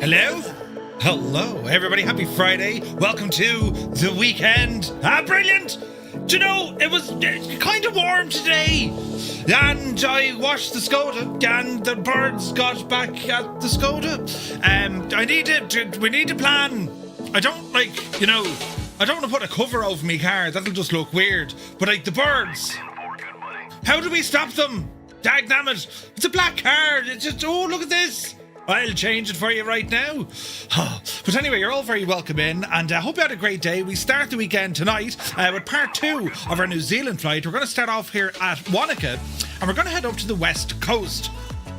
Hello? Hello, everybody. Happy Friday. Welcome to the weekend. Brilliant! Do you know, it was kind of warm today. And I washed the Skoda, and the birds got back at the Skoda. We need to plan. I don't want to put a cover over my car. That'll just look weird. But the birds, how do we stop them? Dagnammit, it's a black car. It's just, oh, look at this. I'll change it for you right now. But anyway, you're all very welcome in, and I hope you had a great day. We start the weekend tonight with part 2 of our New Zealand flight. We're going to start off here at Wanaka, and we're going to head up to the West Coast,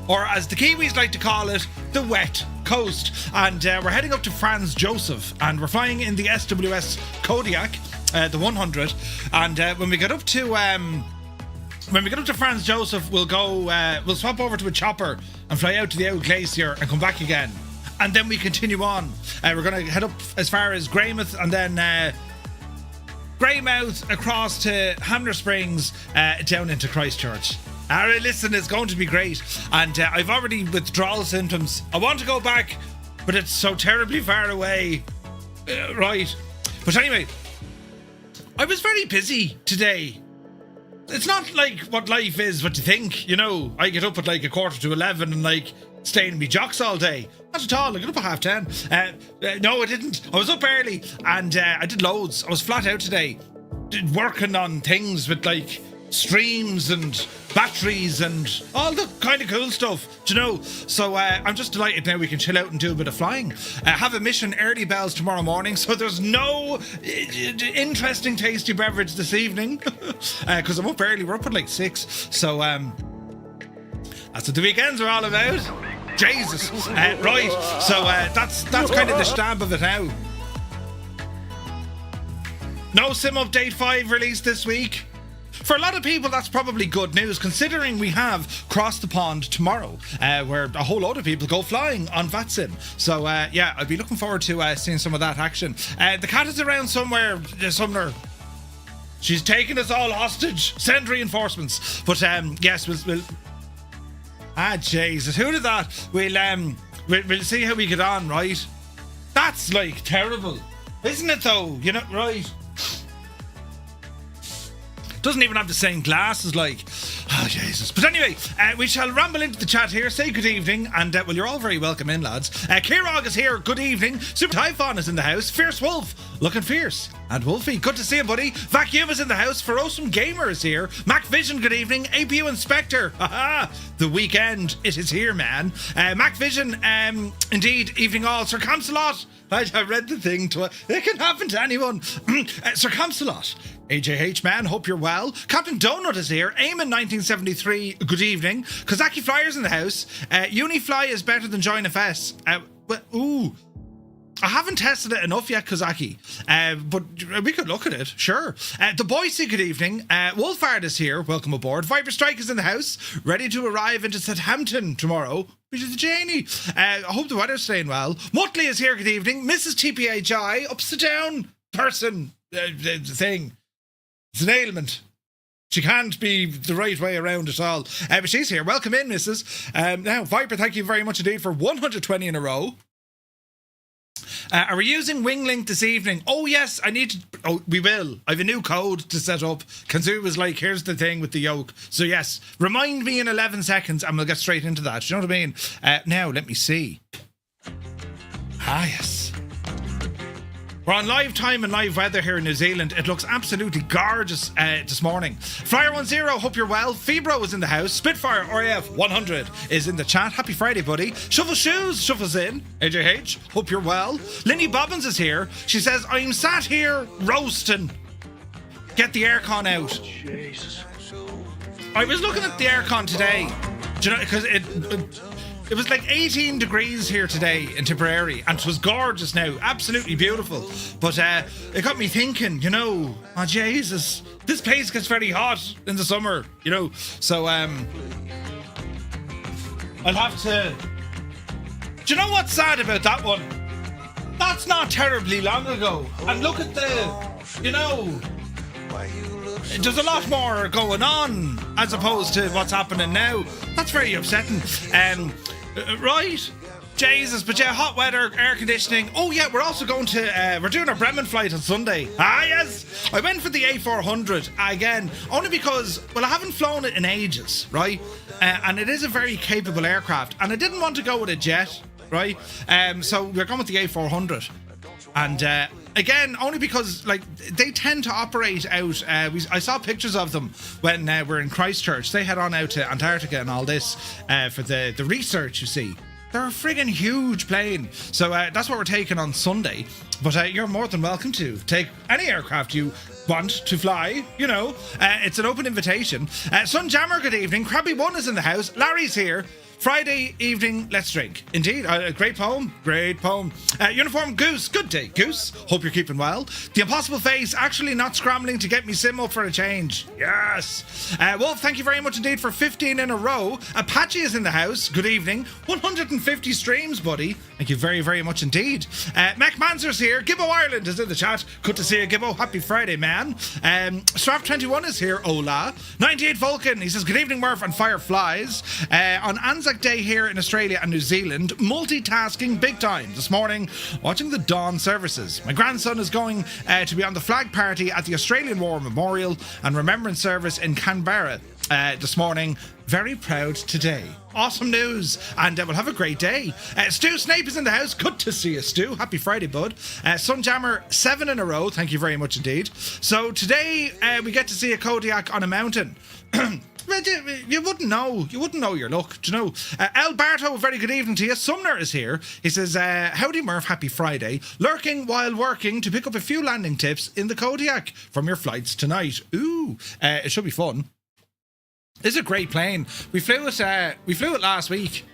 or as the Kiwis like to call it, the Wet Coast. And we're heading up to Franz Josef, and we're flying in the SWS Kodiak, the 100. And when we get up to Franz Josef, we'll swap over to a chopper and fly out to the Glacier and come back again. And then we continue on. We're going to head up as far as Greymouth, and then Greymouth across to Hamner Springs, down into Christchurch. Listen, it's going to be great. And I've already withdrawal symptoms. I want to go back, but it's so terribly far away. Right. But anyway, I was very busy today. It's not like what life is, what you think, you know. I get up at 11:45 and stay in me jocks all day. Not at all. I get up at 10:30. No, I didn't. I was up early and I did loads. I was flat out today, working on things with streams and batteries and all the kind of cool stuff, do you know? So I'm just delighted now we can chill out and do a bit of flying. Have a mission early bells tomorrow morning, so there's no interesting tasty beverage this evening because I'm up early. We're up at 6, so that's what the weekends are all about. Jesus. Right, so that's kind of the stamp of it now. No Sim Update 5 released this week. For a lot of people, that's probably good news, considering we have Cross the Pond tomorrow, where a whole load of people go flying on VATSIM. So, I'll be looking forward to seeing some of that action. The cat is around somewhere. She's taking us all hostage. Send reinforcements. But, yes, we'll... Jesus, who did that? We'll see how we get on, right? That's, terrible. Isn't it, though? You know, right? Doesn't even have the same glasses, oh Jesus. But anyway, we shall ramble into the chat here. Say good evening, and well, you're all very welcome in, lads. Kirog is here. Good evening. Super Typhon is in the house. Fierce Wolf, looking fierce. And Wolfie, good to see you, buddy. Vacuum is in the house. Ferocum Gamer is here. Mac Vision, good evening. APU Inspector, haha. The weekend, it is here, man. Mac Vision, indeed. Evening all. Sir Camsalot. I read the thing. It can happen to anyone. Sir Camsalot. AJH man, hope you're well. Captain Donut is here. Eamon 1973, good evening. Kozaki Flyer's in the house. Unifly is better than Join FS. I haven't tested it enough yet, Kozaki. But we could look at it, sure. The Boise, good evening. Wolfard is here, welcome aboard. Viper Strike is in the house, ready to arrive into Southampton tomorrow. Which is Janie. I hope the weather's staying well. Mutley is here, good evening. Mrs. TPHI, upside down person thing. It's an ailment. She can't be the right way around at all. But she's here. Welcome in, Mrs. Now, Viper, thank you very much indeed for 120 in a row. Are we using WingLink this evening? Oh, yes, I need to... Oh, we will. I have a new code to set up. Kanzu was here's the thing with the yoke. So, yes, remind me in 11 seconds and we'll get straight into that. Do you know what I mean? Now, let me see. Yes. We're on live time and live weather here in New Zealand. It looks absolutely gorgeous this morning. Flyer10, hope you're well. Febro is in the house. Spitfire RAF 100 is in the chat. Happy Friday, buddy. Shuffle Shoes shuffles in. AJH, hope you're well. Linny Bobbins is here. She says, I'm sat here roasting. Get the aircon out. Jesus. I was looking at the aircon today. Do you know, because it was 18 degrees here today in Tipperary, and it was gorgeous now, absolutely beautiful. But it got me thinking, oh Jesus, this place gets very hot in the summer, So I'll have to... Do you know what's sad about that one? That's not terribly long ago. And look at there's a lot more going on as opposed to what's happening now. That's very upsetting. Right. Jesus, but yeah, hot weather, air conditioning. Oh yeah, we're also going to, we're doing our Bremen flight on Sunday. Ah yes, I went for the A400 again, only because, well, I haven't flown it in ages, right? And it is a very capable aircraft, and I didn't want to go with a jet, right? So we're going with the A400. And again, only because like they tend to operate out. I saw pictures of them when we're in Christchurch. They head on out to Antarctica and all this for the research. You see, they're a friggin' huge plane. So that's what we're taking on Sunday. But you're more than welcome to take any aircraft you want to fly. You know, it's an open invitation. Sunjammer, good evening. Krabby One is in the house. Larry's here. Friday evening, let's drink. Indeed, a great poem. Great poem. Uniform Goose, good day, Goose. Hope you're keeping well. The Impossible Face, actually not scrambling to get me sim up for a change. Yes. Wolf, thank you very much indeed for 15 in a row. Apache is in the house. Good evening. 150 streams, buddy. Thank you very, very much indeed. Mac Manser's here. Gibbo Ireland is in the chat. Good to see you, Gibbo. Happy Friday, man. Straff21 is here. Hola. 98 Vulcan, he says, good evening, Murph and Fireflies. On Anzac Day here in Australia and New Zealand, multitasking big time this morning, watching the dawn services. My grandson is going to be on the flag party at the Australian War Memorial and Remembrance Service in Canberra this morning. Very proud today. Awesome news, and we'll have a great day. Stu Snape is in the house. Good to see you, Stu. Happy Friday, bud. Sunjammer, 7 in a row. Thank you very much indeed. So today we get to see a Kodiak on a mountain. You wouldn't know. You wouldn't know your luck. Do you know? Alberto, very good evening to you. Sumner is here. He says, howdy Murph, happy Friday. Lurking while working to pick up a few landing tips in the Kodiak from your flights tonight. Ooh, it should be fun. It's a great plane. We flew it last week.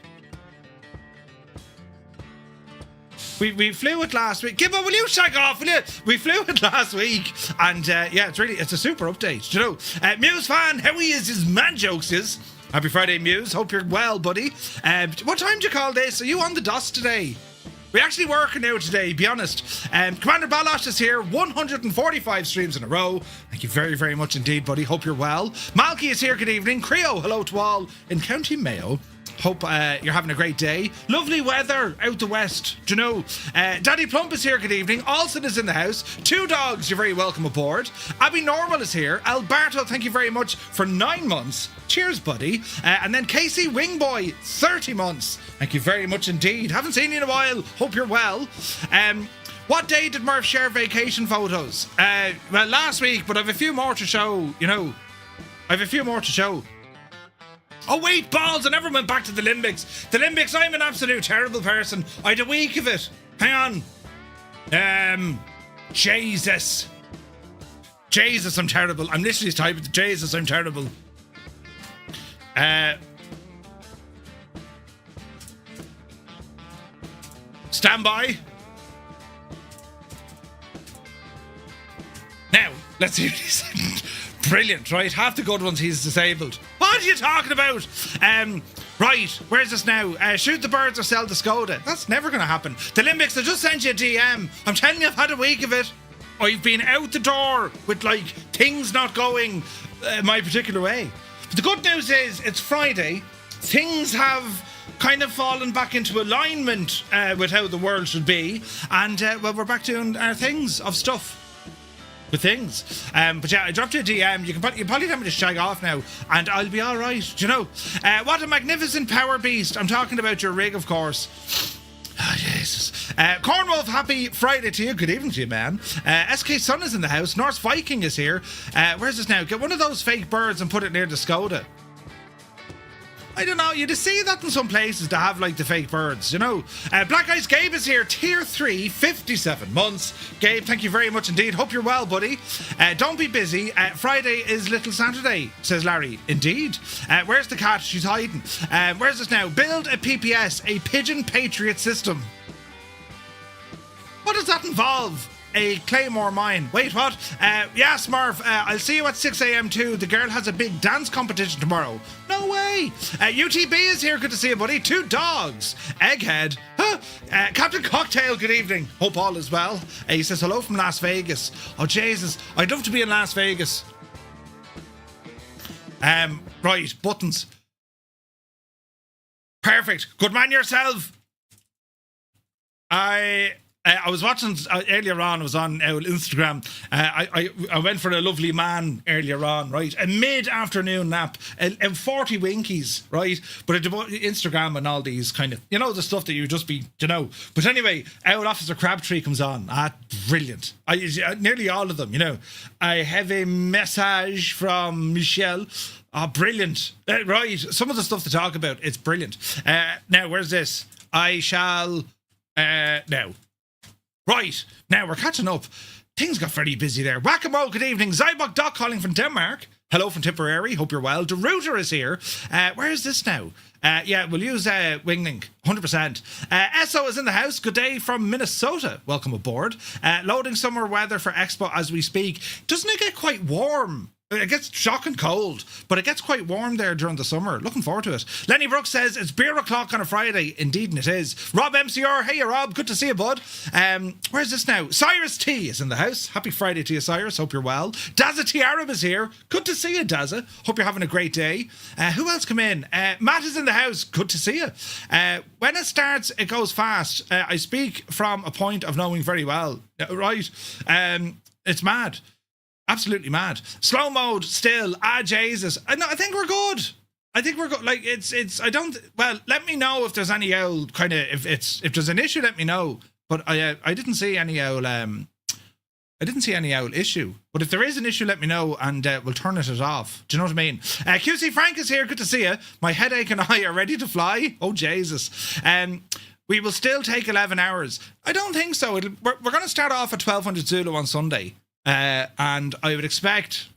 We flew it last week. Gibbo, will you shag off, will you? We flew it last week. And yeah, it's a super update. Do you know? Muse fan, how he is his man jokes is. Happy Friday, Muse. Hope you're well, buddy. What time do you call this? Are you on the dust today? We're actually working out today, be honest. Commander Balosh is here, 145 streams in a row. Thank you very, very much indeed, buddy. Hope you're well. Malky is here, good evening. Creo, hello to all in County Mayo. Hope you're having a great day. Lovely weather out the west, do you know? Daddy Plump is here, good evening. Alson is in the house. Two Dogs, you're very welcome aboard. Abby Normal is here. Alberto, thank you very much for 9 months. Cheers, buddy. And then Casey Wingboy, 30 months. Thank you very much indeed. Haven't seen you in a while. Hope you're well. What day did Murph share vacation photos? Well, last week, but I have a few more to show, you know. I have a few more to show. Oh wait, balls, I never went back to the Limbics. The Limbics, I'm an absolute terrible person. I had a week of it. Hang on. Jesus, I'm terrible. I'm literally typing, Jesus, I'm terrible. Stand by. Now, let's see what he said. Brilliant, right? Half the good ones he's disabled. What are you talking about? Right, where's this now? Shoot the birds or sell the Skoda. That's never going to happen. The Limbics, I just sent you a DM. I'm telling you, I've had a week of it. I've been out the door with, like, things not going my particular way. But the good news is, it's Friday. Things have kind of fallen back into alignment with how the world should be. And, well, we're back doing our things of stuff. With things. But yeah, I dropped you a DM. You probably tell me to shag off now, and I'll be all right. Do you know? What a magnificent power beast. I'm talking about your rig, of course. Oh, Jesus. Cornwolf, happy Friday to you. Good evening to you, man. SK Sun is in the house. Norse Viking is here. Where's this now? Get one of those fake birds and put it near the Skoda. I don't know, you just see that in some places to have like the fake birds, you know. Black Ice Gabe is here, tier 3, 57 months. Gabe, thank you very much indeed. Hope you're well, buddy. Don't be busy. Friday is Little Saturday, says Larry. Indeed. Where's the cat? She's hiding. Where's this now? Build a PPS, a Pigeon Patriot system. What does that involve? A Claymore mine. Wait, what? Yeah, Smurf, I'll see you at 6 a.m. too. The girl has a big dance competition tomorrow. No way. UTB is here. Good to see you, buddy. Two Dogs. Egghead. Huh? Captain Cocktail, good evening. Hope all is well. He says hello from Las Vegas. Oh, Jesus. I'd love to be in Las Vegas. Right, buttons. Perfect. Good man yourself. I was watching earlier on. I was on Instagram. I went for a lovely man earlier on, right? A mid-afternoon nap, and 40 winkies, right? But Instagram and all these kind of, the stuff that you just be, But anyway, Owl Officer Crabtree comes on. Brilliant. Nearly all of them, I have a message from Michelle. Brilliant. Right. Some of the stuff to talk about, it's brilliant. Now, where's this? I shall... now. Right, now we're catching up. Things got very busy there. Whack-a-mole, good evening. Zybok Doc calling from Denmark. Hello from Tipperary, hope you're well. The router is here. Where is this now? We'll use Winglink, 100%. Esso is in the house. Good day from Minnesota. Welcome aboard. Loading summer weather for Expo as we speak. Doesn't it get quite warm? It gets shocking cold, but it gets quite warm there during the summer. Looking forward to it. Lenny Brooks says, it's beer o'clock on a Friday. Indeed, it is. Rob MCR, hey, Rob. Good to see you, bud. Where's this now? Cyrus T is in the house. Happy Friday to you, Cyrus. Hope you're well. Dazza Tiaram is here. Good to see you, Dazza. Hope you're having a great day. Who else come in? Matt is in the house. Good to see you. When it starts, it goes fast. I speak from a point of knowing very well. Right. It's mad. Absolutely mad. Slow mode still. Jesus. No, I think we're good. Like let me know if there's any owl kind of, if there's an issue, let me know. But I didn't see any owl issue. But if there is an issue, let me know and we'll turn it off. Do you know what I mean? QC Frank is here. Good to see you. My headache and I are ready to fly. Oh, Jesus. We will still take 11 hours. I don't think so. We're going to start off at 1200 Zulu on Sunday. And I would expect,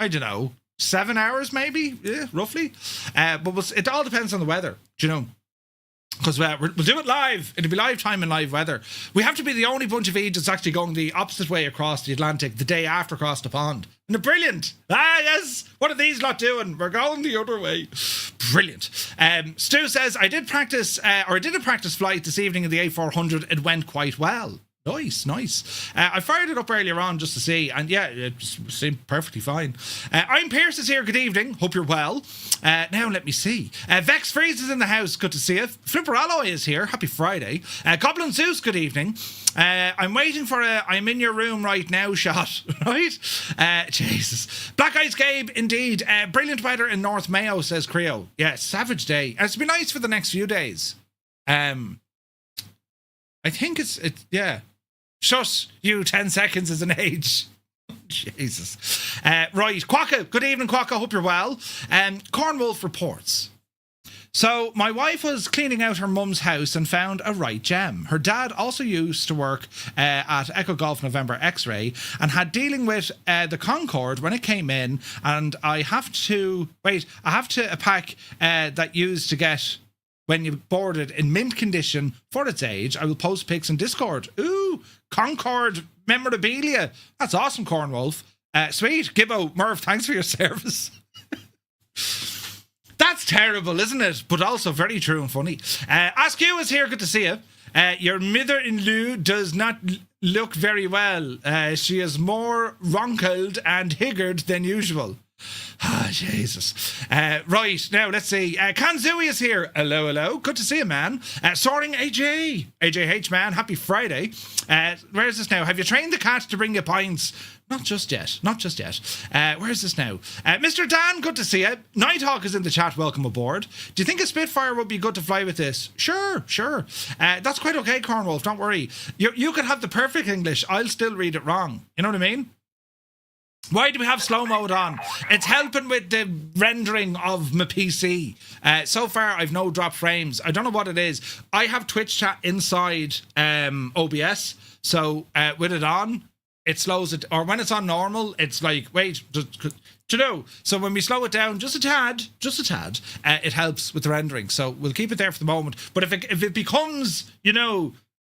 7 hours maybe, roughly. But it all depends on the weather, because we'll do it live. It'll be live time and live weather. We have to be the only bunch of Eid that's actually going the opposite way across the Atlantic the day after across the pond. And they're brilliant. Yes. What are these lot doing? We're going the other way. Brilliant. Stu says, I did a practice flight this evening in the A400. It went quite well. Nice. I fired it up earlier on just to see, and it seemed perfectly fine. I'm Pierce is here. Good evening. Hope you're well. Now let me see. Vex Freeze is in the house. Good to see you. Flipper Alloy is here. Happy Friday. Goblin Zeus. Good evening. I'm waiting for I'm in your room right now shot. Right? Jesus. Black Ice Gabe. Indeed. Brilliant weather in North Mayo, says Creo. Yeah, savage day. And it's been nice for the next few days. I think it's Shush, you 10 seconds is an age. Jesus. Right, Quacka. Good evening, Quacka. Hope you're well. Cornwolf reports. So, my wife was cleaning out her mum's house and found a right gem. Her dad also used to work at Echo Golf November X-Ray and had dealing with the Concorde when it came in, and I have to a pack that used to get when you boarded in mint condition for its age. I will post pics in Discord. Ooh, Concorde memorabilia. That's awesome, Cornwolf. Sweet. Gibbo, Merv, thanks for your service. That's terrible, isn't it? But also very true and funny. Ask You is here. Good to see you. Your mother-in-law does not look very well. She is more wrinkled and haggard than usual. Jesus. Right, now let's see. Kanzui is here. Hello. Good to see you, man. Soaring AJ. AJH, man. Happy Friday. Where is this now? Have you trained the cat to bring you pints? Not just yet. Where is this now? Mr. Dan, good to see you. Nighthawk is in the chat. Welcome aboard. Do you think a Spitfire would be good to fly with this? Sure. That's quite okay, Cornwolf. Don't worry. You could have the perfect English. I'll still read it wrong. You know what I mean? Why do we have slow mode on? It's helping with the rendering of my PC. So far, I've no drop frames. I don't know what it is. I have Twitch chat inside OBS. So with it on, it slows it. Or when it's on normal, it's like, wait, so when we slow it down just a tad, it helps with the rendering. So we'll keep it there for the moment. But if it becomes,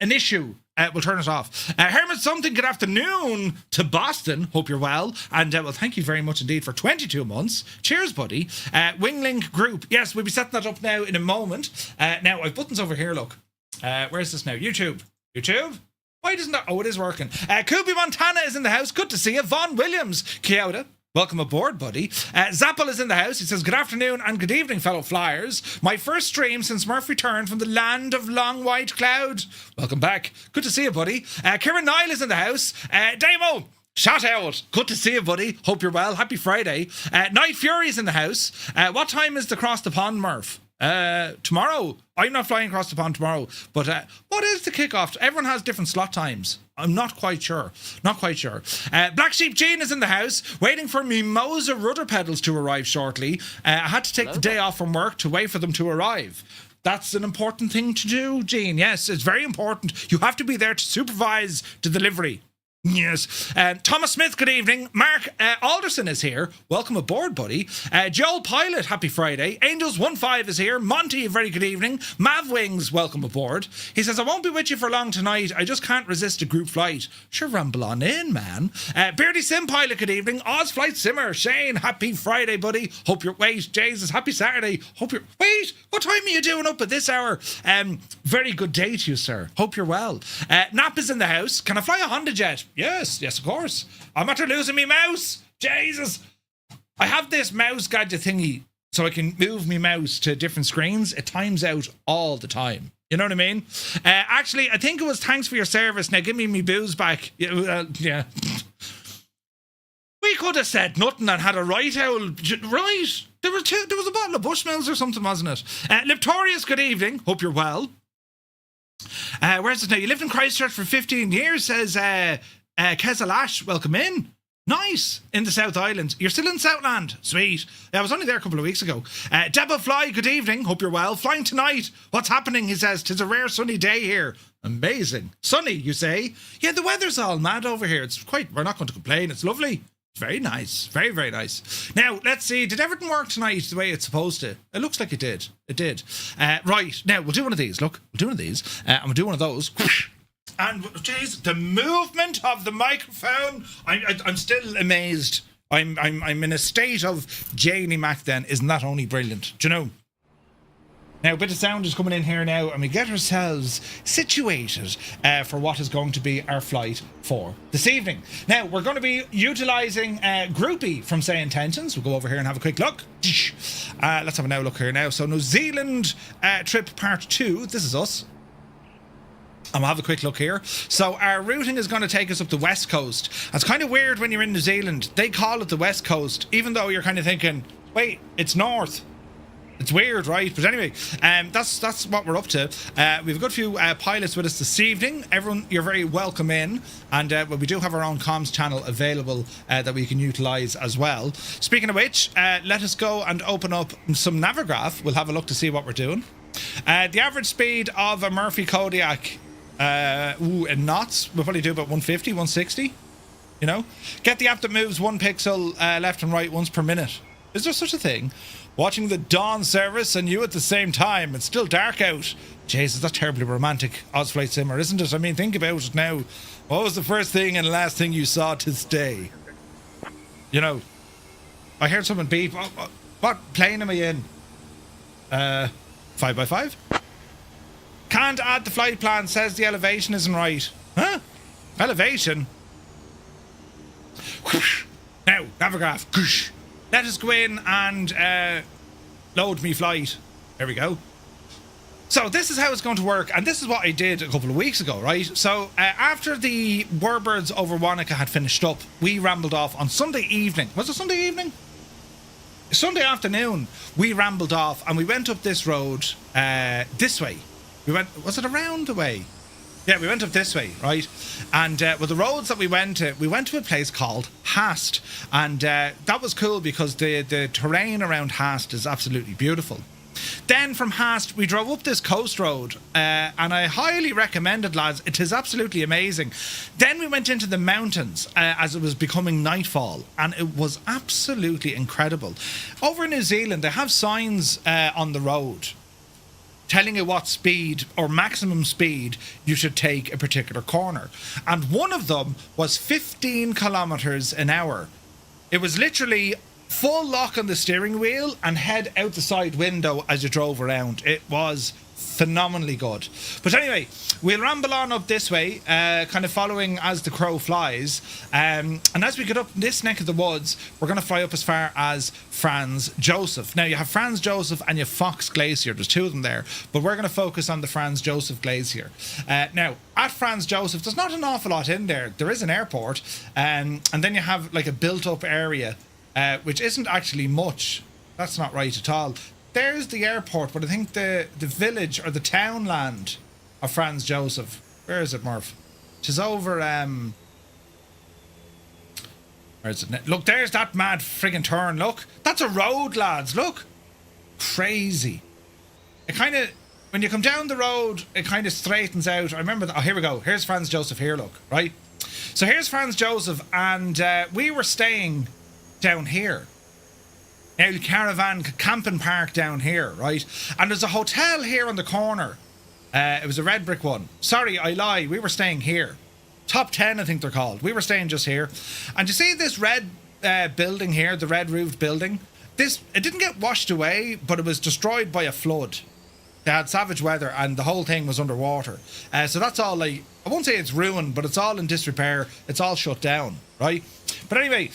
an issue, we'll turn it off. Hermit Something, good afternoon to Boston. Hope you're well. And well, thank you very much indeed for 22 months. Cheers, buddy. Winglink Group. Yes, we'll be setting that up now in a moment. Now, I've buttons over here, look. Where's this now? YouTube? Why doesn't that? Oh, it is working. Kubi Montana is in the house. Good to see you. Vaughn Williams. Kia ora. Welcome aboard, buddy. Zappel is in the house. He says, good afternoon and good evening, fellow flyers. My first stream since Murph returned from the land of long white cloud. Welcome back. Good to see you, buddy. Kieran Nile is in the house. Damo, shout out. Good to see you, buddy. Hope you're well. Happy Friday. Night Fury is in the house. What time is the cross the pond, Murph? Tomorrow. I'm not flying across the pond tomorrow. But what is the kickoff? Everyone has different slot times. I'm not quite sure. Black Sheep Jean is in the house, waiting for Mimosa rudder pedals to arrive shortly. I had to take the day off from work to wait for them to arrive. That's an important thing to do, Jean. Yes, it's very important. You have to be there to supervise the delivery. Yes. Thomas Smith, good evening. Mark Alderson is here. Welcome aboard, buddy. Joel Pilot, happy Friday. Angels15 is here. Monty, very good evening. Mav Wings, welcome aboard. He says, I won't be with you for long tonight. I just can't resist a group flight. Sure, ramble on in, man. Beardy Sim Pilot, good evening. Oz Flight Simmer, Shane, happy Friday, buddy. Hope you're... Wait, Jesus, happy Saturday. Hope you're... Wait, what time are you doing up at this hour? Very good day to you, sir. Hope you're well. Nap is in the house. Can I fly a Honda Jet? Yes, of course. I'm after losing me mouse. Jesus. I have this mouse gadget thingy so I can move me mouse to different screens. It times out all the time. You know what I mean? Actually, I think it was thanks for your service. Now give me booze back. Yeah. We could have said nothing and had a right owl. Right. There was a bottle of Bushmills or something, wasn't it? Liptorius, good evening. Hope you're well. Where's it now? You lived in Christchurch for 15 years, says Kesalash. Welcome in. Nice. In the South Island. You're still in Southland. Sweet. I was only there a couple of weeks ago. Debba Fly, good evening. Hope you're well. Flying tonight. What's happening? He says, 'tis a rare sunny day here. Amazing. Sunny, you say? Yeah, the weather's all mad over here. We're not going to complain. It's lovely. It's very nice. Very, very nice. Now, let's see. Did everything work tonight the way it's supposed to? It looks like it did. It did. Right. Now, we'll do one of these. Look, we'll do one of these. And we'll do one of those. And, jeez, the movement of the microphone. I'm still amazed. I'm in a state of Janie Mac then. Isn't that only brilliant? Do you know? Now, a bit of sound is coming in here now, and we get ourselves situated for what is going to be our flight for this evening. Now, we're going to be utilising Groupie from Say Intentions. We'll go over here and have a quick look. Let's have a now look here now. So, New Zealand trip part 2. This is us. And we'll have a quick look here. So our routing is going to take us up the West Coast. It's kind of weird when you're in New Zealand. They call it the West Coast, even though you're kind of thinking, wait, it's North. It's weird, right? But anyway, that's what we're up to. We've a good few pilots with us this evening. Everyone, you're very welcome in. And we do have our own comms channel available that we can utilise as well. Speaking of which, let us go and open up some Navigraph. We'll have a look to see what we're doing. The average speed of a Murphy Kodiak in knots, we'll probably do about 150, 160. You know? Get the app that moves 1 pixel left and right once per minute. Is there such a thing? Watching the dawn service and you at the same time. It's still dark out. Jesus, that's terribly romantic, Ozflight Simmer, isn't it? I mean, think about it now. What was the first thing and last thing you saw to this day? You know, I heard someone beep. What plane am I in? 5x5? Can't add the flight plan, says the elevation isn't right. Huh? Elevation? Now, Navigraph. Let us go in and load me flight. There we go. So this is how it's going to work, and this is what I did a couple of weeks ago, right? So after the Warbirds over Wanaka had finished up, we rambled off on Sunday evening. Was it Sunday evening? Sunday afternoon, we rambled off and we went up this road this way. Was it around the way? Yeah, we went up this way, right? And well, the roads that we went to a place called Hast. And that was cool because the terrain around Hast is absolutely beautiful. Then from Hast, we drove up this coast road. And I highly recommend it, lads. It is absolutely amazing. Then we went into the mountains as it was becoming nightfall. And it was absolutely incredible. Over in New Zealand, they have signs on the road telling you what speed or maximum speed you should take a particular corner. And one of them was 15 kilometers an hour. It was literally full lock on the steering wheel and head out the side window as you drove around. It was phenomenally good. But anyway, we'll ramble on up this way, kind of following as the crow flies. And as we get up this neck of the woods, we're going to fly up as far as Franz Josef. Now, you have Franz Josef and you have Fox Glacier. There's two of them there. But we're going to focus on the Franz Josef Glacier. Now, at Franz Josef, there's not an awful lot in there. There is an airport. And then you have like a built-up area, which isn't actually much. That's not right at all. There's the airport, but I think the village or the townland of Franz Josef. Where is it, Murph? She's over. Where is it? Look, there's that mad friggin' turn. Look, that's a road, lads. Look, crazy. It kind of, when you come down the road, it kind of straightens out. I remember that. Oh, here we go. Here's Franz Josef. Here, look, right. So here's Franz Josef, and we were staying down here. El Caravan Camping Park down here, right? And there's a hotel here on the corner. It was a red brick one. Sorry, I lie. We were staying here. Top 10, I think they're called. We were staying just here. And you see this red building here, the red roofed building? It didn't get washed away, but it was destroyed by a flood. They had savage weather and the whole thing was underwater. So that's all like, I won't say it's ruined, but it's all in disrepair. It's all shut down, right? But anyway,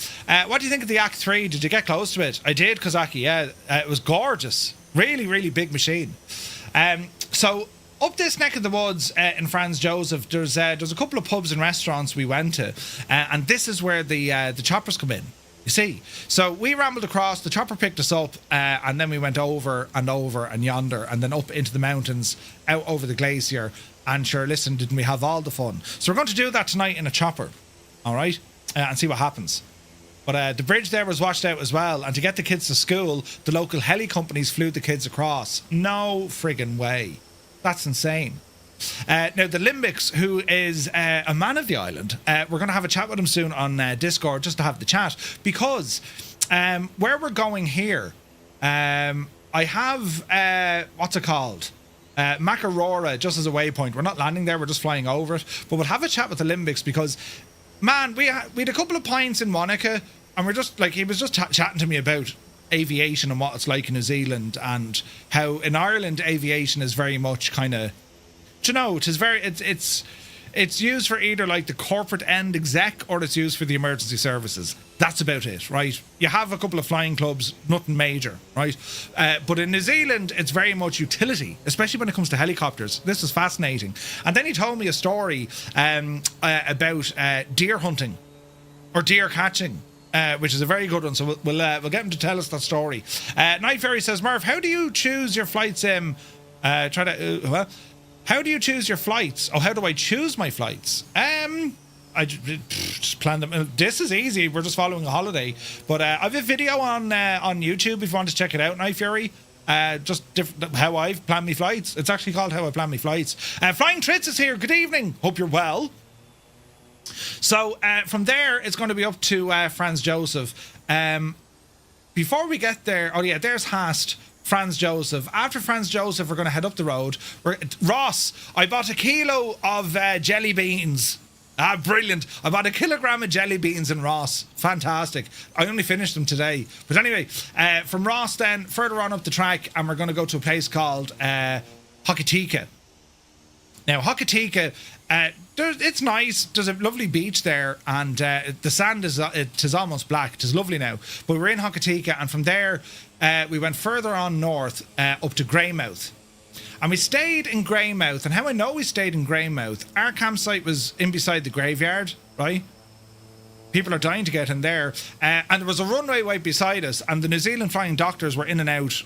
what do you think of the Act 3? Did you get close to it? I did, Kozaki, yeah. It was gorgeous. Really, really big machine. So up this neck of the woods in Franz Josef, there's a couple of pubs and restaurants we went to. And this is where the choppers come in. You see, so we rambled across, the chopper picked us up, and then we went over and yonder, and then up into the mountains, out over the glacier, and sure, listen, didn't we have all the fun? So we're going to do that tonight in a chopper, all right, and see what happens. But the bridge there was washed out as well, and to get the kids to school, the local heli companies flew the kids across. No friggin' way. That's insane. Now, the Limbics, who is a man of the island, we're going to have a chat with him soon on Discord just to have the chat, because where we're going here, I have, what's it called? Macarora, just as a waypoint. We're not landing there, we're just flying over it. But we'll have a chat with the Limbics because, man, we had a couple of pints in Wanaka, and we're just, like, he was just chatting to me about aviation and what it's like in New Zealand, and how in Ireland aviation is very much kind of, you know, it's used for either like the corporate end exec or it's used for the emergency services. That's about it, right? You have a couple of flying clubs, nothing major, right? But in New Zealand, it's very much utility, especially when it comes to helicopters. This is fascinating. And then he told me a story about deer hunting or deer catching. Which is a very good one, so we'll get him to tell us that story. Night Fairy says, Murph, how do you choose your flights? How do you choose your flights? Oh, how do I choose my flights? I just plan them. This is easy. We're just following a holiday. But I have a video on YouTube if you want to check it out, Night Fury. Just how I've planned my flights. It's actually called How I Plan My Flights. Flying Trits is here. Good evening. Hope you're well. So from there, it's going to be up to Franz Josef. Before we get there, oh yeah, there's Haast, Franz Josef. After Franz Josef, we're going to head up the road. Ross, I bought a kilo of jelly beans. Ah, brilliant. I bought a kilogram of jelly beans in Ross. Fantastic. I only finished them today. But anyway, from Ross then, further on up the track, and we're going to go to a place called Hokitika. Now, Hokitika, it's nice. There's a lovely beach there, and the sand is almost black. It is lovely now. But we're in Hokitika, and from there, we went further on north up to Greymouth. And we stayed in Greymouth, and how I know we stayed in Greymouth, our campsite was in beside the graveyard, right? People are dying to get in there. And there was a runway right beside us, and the New Zealand Flying Doctors were in and out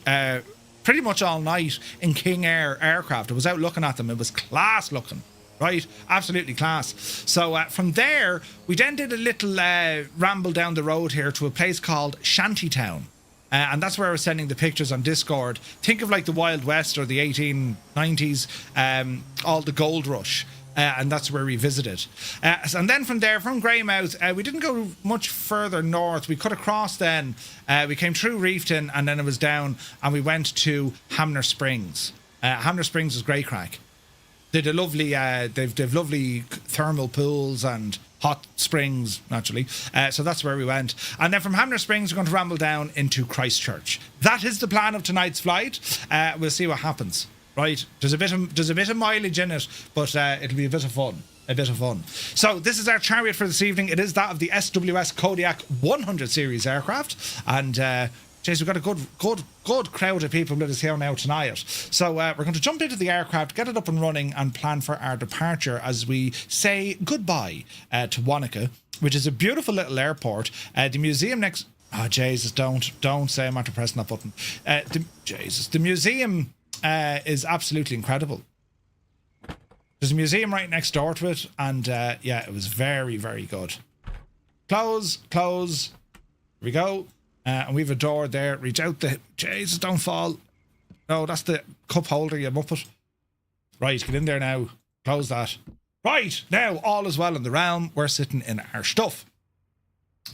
pretty much all night in King Air aircraft. I was out looking at them. It was class looking, right? Absolutely class. So from there, we then did a little ramble down the road here to a place called Shantytown. And that's where I was sending the pictures on Discord. Think of like the Wild West or the 1890s, all the gold rush. And that's where we visited. And then from there, from Greymouth, we didn't go much further north. We cut across then. We came through Reefton, and then it was down, and we went to Hamner Springs. Hamner Springs is great crack. They've lovely thermal pools and hot springs, naturally. So that's where we went. And then from Hamner Springs, we're going to ramble down into Christchurch. That is the plan of tonight's flight. We'll see what happens. right? There's a bit of mileage in it, but it'll be a bit of fun. So this is our chariot for this evening. It is that of the SWS Kodiak 100 series aircraft, and jeez, we've got a good crowd of people with us here now tonight. So we're going to jump into the aircraft, get it up and running, and plan for our departure as we say goodbye to Wanaka, which is a beautiful little airport. The museum next. Oh Jesus! Don't say I'm after pressing that button. The museum is absolutely incredible. There's a museum right next door to it, and yeah, it was very, very good. Close. Here we go. And we have a door there. Reach out the... Jesus, don't fall. No, that's the cup holder, you muppet. Right, get in there now. Close that. Right, now, all is well in the realm. We're sitting in our stuff.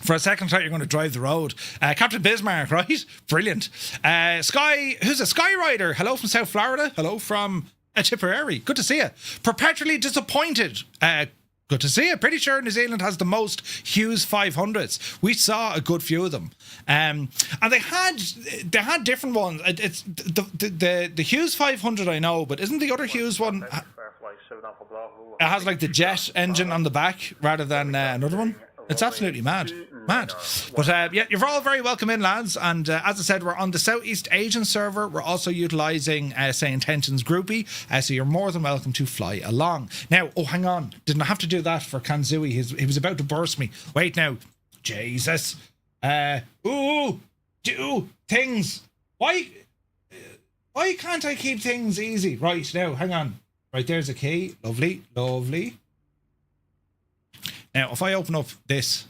For a second, I thought you're going to drive the road. Captain Bismarck, right? Brilliant. Who's a Skyrider? Hello from South Florida. Hello from... Tipperary. Good to see you. Perpetually disappointed. Good to see you. Pretty sure New Zealand has the most Hughes 500s. We saw a good few of them, and they had different ones. It's the Hughes 500 I know, but isn't the other Hughes one? It has like the jet engine on the back rather than another one. It's absolutely mad. But yeah, you're all very welcome in, lads. And as I said, we're on the Southeast Asian server. We're also utilising, say, Intentions Groupie. So you're more than welcome to fly along. Now, oh, hang on. Didn't have to do that for Kanzui. He was about to burst me. Wait now. Jesus. Do things. Why can't I keep things easy? Right, now, hang on. Right, there's a key. Lovely. Now, if I open up this,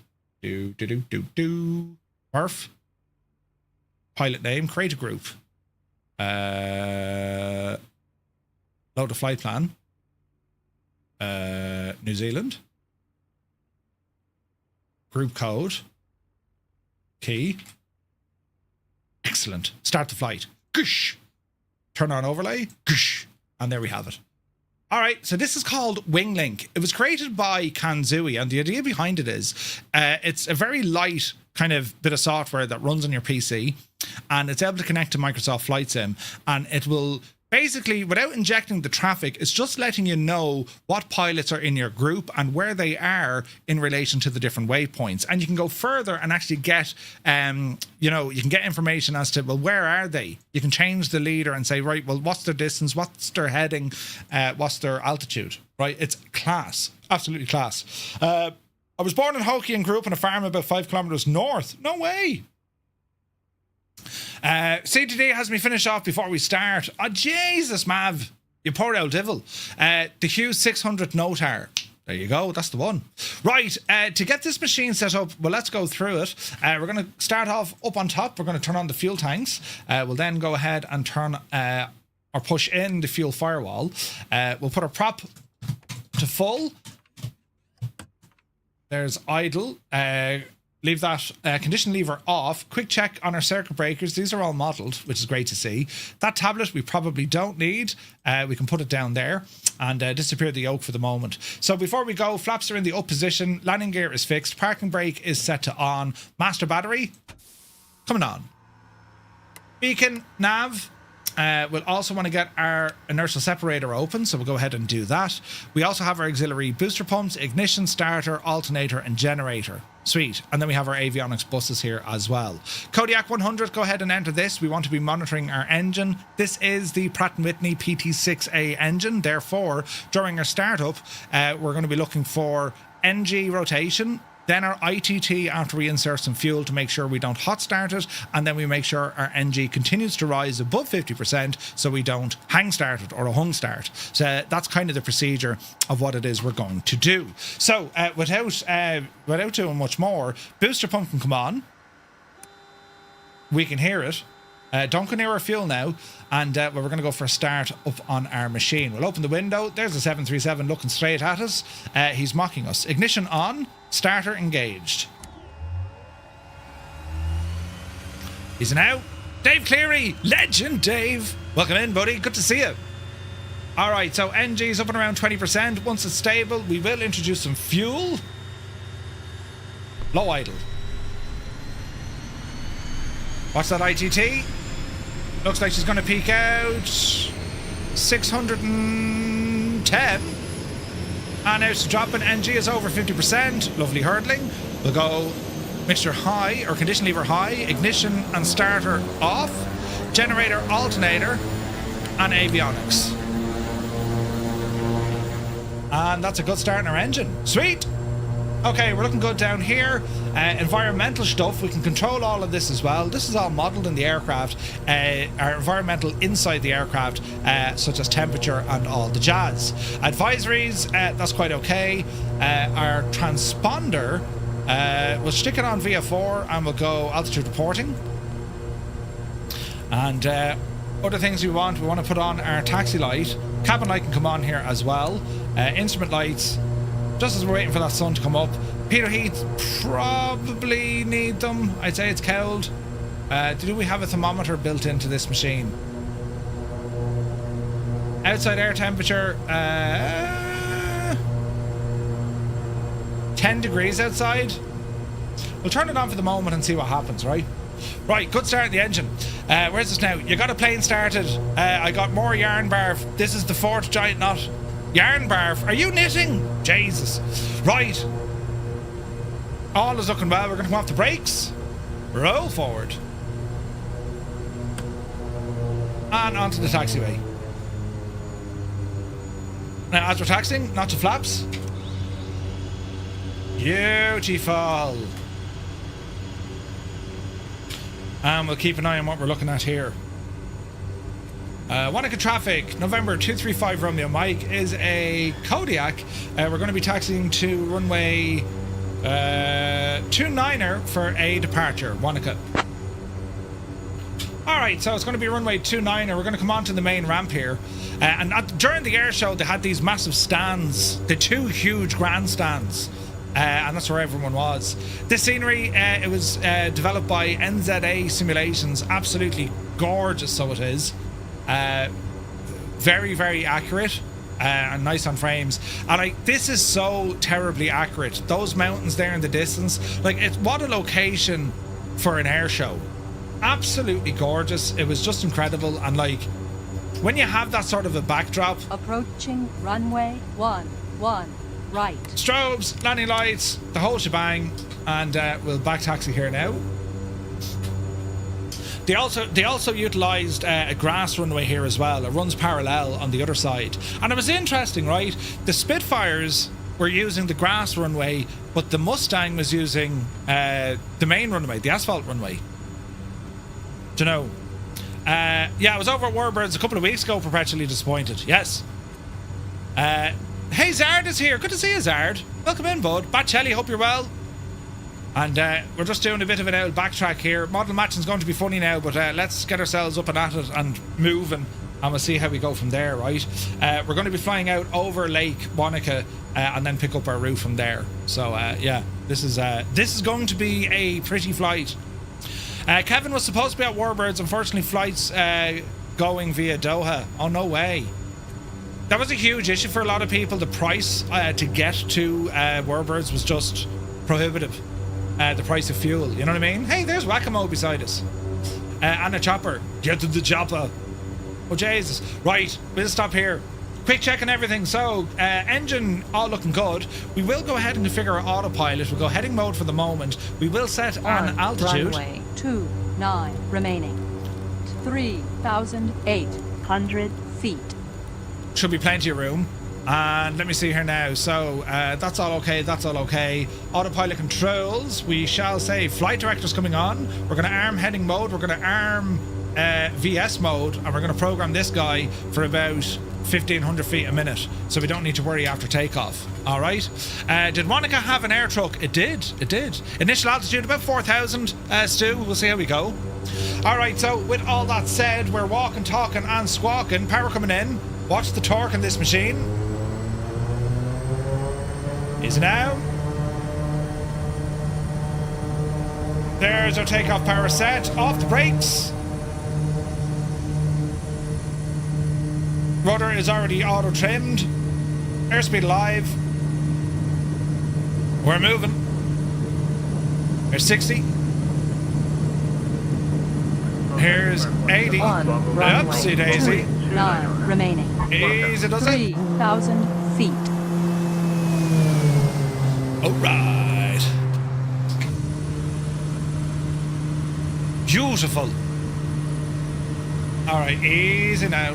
Murph, pilot name, create a group, load a flight plan, New Zealand, group code, key, excellent, start the flight, goosh, turn on overlay, goosh, and there we have it. All right, so this is called WingLink. It was created by Kanzui, and the idea behind it is it's a very light kind of bit of software that runs on your PC, and it's able to connect to Microsoft Flight Sim, and it will basically, without injecting the traffic, it's just letting you know what pilots are in your group and where they are in relation to the different waypoints. And you can go further and actually get, you can get information as to, well, where are they? You can change the leader and say, right, well, what's their distance? What's their heading? What's their altitude? Right? It's class. Absolutely class. I was born in Hokkien, grew up in a farm about 5 kilometers north. No way. CTD has me finish off before we start. Oh, Jesus, Mav. You poor old devil. The Hughes 600 Notar. There you go. That's the one. Right. To get this machine set up, well, let's go through it. We're going to start off up on top. We're going to turn on the fuel tanks. We'll then go ahead and turn or push in the fuel firewall. We'll put our prop to full. There's idle. Leave that condition lever off. Quick check on our circuit breakers. These are all modelled, which is great to see. That tablet we probably don't need. We can put it down there and disappear the yoke for the moment. So before we go, flaps are in the up position. Landing gear is fixed. Parking brake is set to on. Master battery coming on. Beacon nav. We'll also want to get our inertial separator open, so we'll go ahead and do that. We also have our auxiliary booster pumps, ignition, starter, alternator, and generator. Sweet. And then we have our avionics buses here as well. Kodiak 100, go ahead and enter this. We want to be monitoring our engine. This is the Pratt & Whitney PT6A engine. Therefore, during our startup, we're going to be looking for NG rotation, then our ITT after we insert some fuel to make sure we don't hot start it, and then we make sure our NG continues to rise above 50% so we don't hang start it or a hung start. So that's kind of the procedure of what it is we're going to do. So without doing much more, booster pump can come on. We can hear it. Don't go near our fuel now, and we're going to go for a start up on our machine. We'll open the window. There's a 737 looking straight at us. He's mocking us. Ignition on, starter engaged. He's now Dave Cleary, legend Dave. Welcome in, buddy. Good to see you. All right, so NG's up and around 20%. Once it's stable, we will introduce some fuel. Low idle. Watch that ITT. Looks like she's going to peak out. 610. And now to drop in, NG is over 50%. Lovely hurdling. We'll go mixture high or condition lever high, ignition and starter off, generator alternator, and avionics. And that's a good start in our engine. Sweet! Okay, we're looking good down here. Environmental stuff, we can control all of this as well. This is all modelled in the aircraft. Our environmental inside the aircraft, such as temperature and all the jazz. Advisories, that's quite okay. Our transponder, we'll stick it on VF4 and we'll go altitude reporting. And other things we want to put on our taxi light. Cabin light can come on here as well. Instrument lights, just as we're waiting for that sun to come up. Pitot heat, probably need them. I'd say it's cold. Do we have a thermometer built into this machine? Outside air temperature, 10 degrees outside. We'll turn it on for the moment and see what happens, right? Right, good start in the engine. Where's this now? You got a plane started. I got more yarn barf. This is the 4th giant knot. Yarn barf. Are you knitting? Jesus. Right. All is looking well. We're going to come off the brakes. Roll forward. And onto the taxiway. Now, as we're taxiing, not to flaps. Beautiful. And we'll keep an eye on what we're looking at here. Wanaka traffic, November 235 Romeo Mike is a Kodiak. We're going to be taxiing to runway 29er for a departure, Wanaka. Alright, so it's going to be runway 29er. We're going to come onto the main ramp here. During the air show, they had these massive stands, the 2 huge grandstands. And that's where everyone was. This scenery, it was developed by NZA Simulations. Absolutely gorgeous, so it is. Very, very accurate and nice on frames. And this is so terribly accurate. Those mountains there in the distance, what a location for an air show. Absolutely gorgeous. It was just incredible. And when you have that sort of a backdrop. Approaching runway 11 right. Strobes, landing lights, the whole shebang. And we'll back taxi here now. They also utilised a grass runway here as well. It runs parallel on the other side. And it was interesting, right? The Spitfires were using the grass runway, but the Mustang was using the main runway, the asphalt runway. Do you know? Yeah, I was over at Warbirds a couple of weeks ago, perpetually disappointed. Yes. Hey, Zard is here. Good to see you, Zard. Welcome in, bud. Batchelli, hope you're well. And we're just doing a bit of an old backtrack here. Model matching's going to be funny now, but let's get ourselves up and at it and moving, and we'll see how we go from there, right? We're going to be flying out over Lake Wanaka and then pick up our route from there. So yeah, this is going to be a pretty flight. Kevin was supposed to be at Warbirds. Unfortunately, flights going via Doha. Oh, no way. That was a huge issue for a lot of people. The price to get to Warbirds was just prohibitive. The price of fuel, you know what I mean? Hey, there's Whack-A-Mo beside us. And a chopper. Get to the chopper. Oh, Jesus. Right, we'll stop here. Quick check on everything. So, engine all looking good. We will go ahead and configure our autopilot. We'll go heading mode for the moment. We will set on altitude. Runway 29 remaining. 3,800 feet. Should be plenty of room. And let me see here now. So that's all okay. That's all okay. Autopilot controls. We shall say flight director's coming on. We're going to arm heading mode. We're going to arm VS mode, and we're going to program this guy for about 1,500 feet a minute, so we don't need to worry after takeoff. All right. Did Wanaka have an air truck? It did. It did. Initial altitude about 4,000. Stu. We'll see how we go. All right. So with all that said, we're walking, talking, and squawking. Power coming in. Watch the torque in this machine. Is it now? There's our takeoff power set. Off the brakes. Rudder is already auto trimmed. Airspeed alive. We're moving. There's 60. Here's 80. Oopsie daisy. 9 remaining. Easy does it. 3,000 feet. All right. Beautiful. All right, easy now.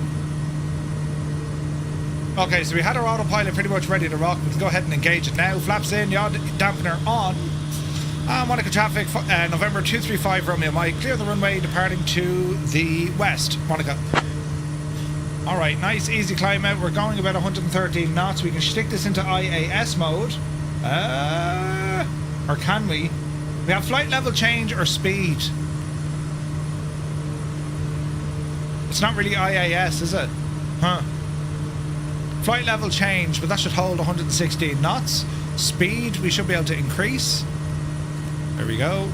Okay, so we had our autopilot pretty much ready to rock. We can go ahead and engage it now. Flaps in, yaw dampener on. Wanaka traffic, November 235 Romeo Mike. Clear the runway, departing to the west. Wanaka. All right, nice, easy climb out. We're going about 113 knots. We can stick this into IAS mode. Or can we? We have flight level change or speed. It's not really IAS, is it? Huh. Flight level change, but that should hold 116 knots. Speed, we should be able to increase. There we go.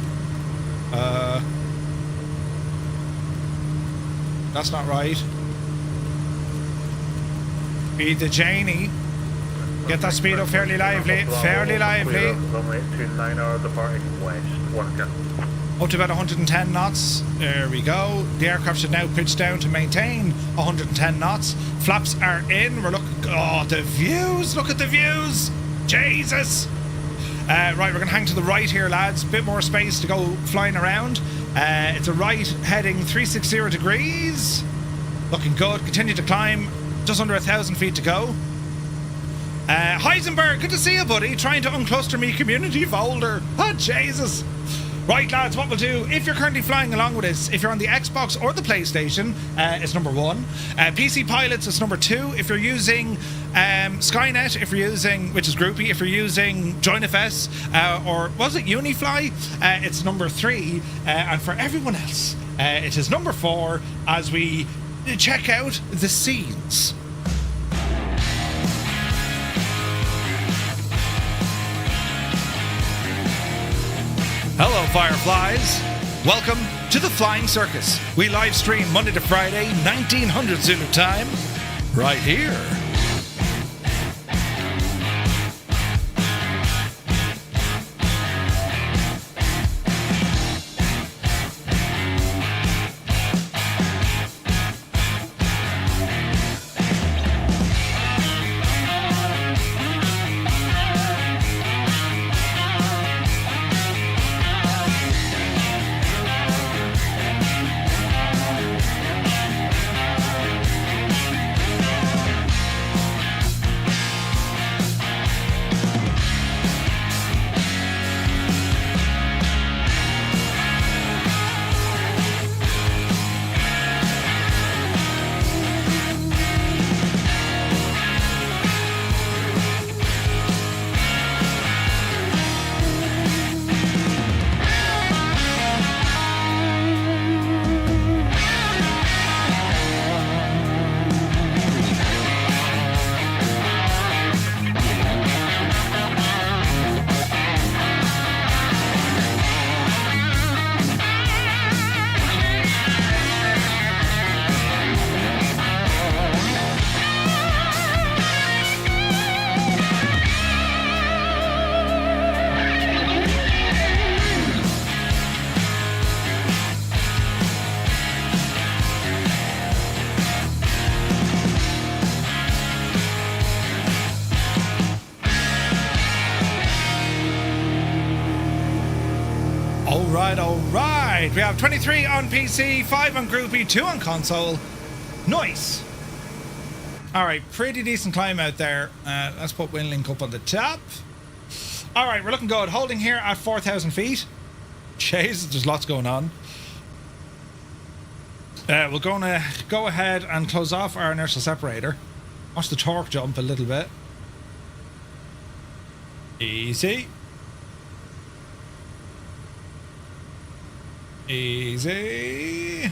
That's not right. Be the Janie. Get that speed up fairly lively. Fairly lively. Runway 29 hour departing west, Wanaka. Up to about 110 knots. There we go. The aircraft should now pitch down to maintain 110 knots. Flaps are in. We're looking. Oh, the views. Look at the views. Jesus. Right, we're going to hang to the right here, lads. Bit more space to go flying around. It's a right heading 360 degrees. Looking good. Continue to climb. Just under 1,000 feet to go. Heisenberg, good to see you, buddy. Trying to uncluster me community folder. Oh, Jesus. Right, lads, what we'll do, if you're currently flying along with us, if you're on the Xbox or the PlayStation, it's number 1. PC pilots, it's number 2. If you're using Skynet, if you're using, which is Groupie, if you're using JoinFS, or was it Unifly, it's number 3. And for everyone else, it is number 4 as we check out the scenes. Hello, Fireflies. Welcome to the Flying Circus. We live stream Monday to Friday, 1900 Zulu time, right here. All right. We have 23 on PC, 5 on Groupie, 2 on console. Nice. All right, pretty decent climb out there. Let's put WinLink up on the top. All right, we're looking good. Holding here at 4,000 feet. Jeez, there's lots going on. We're going to go ahead and close off our inertial separator. Watch the torque jump a little bit. Easy. Easy.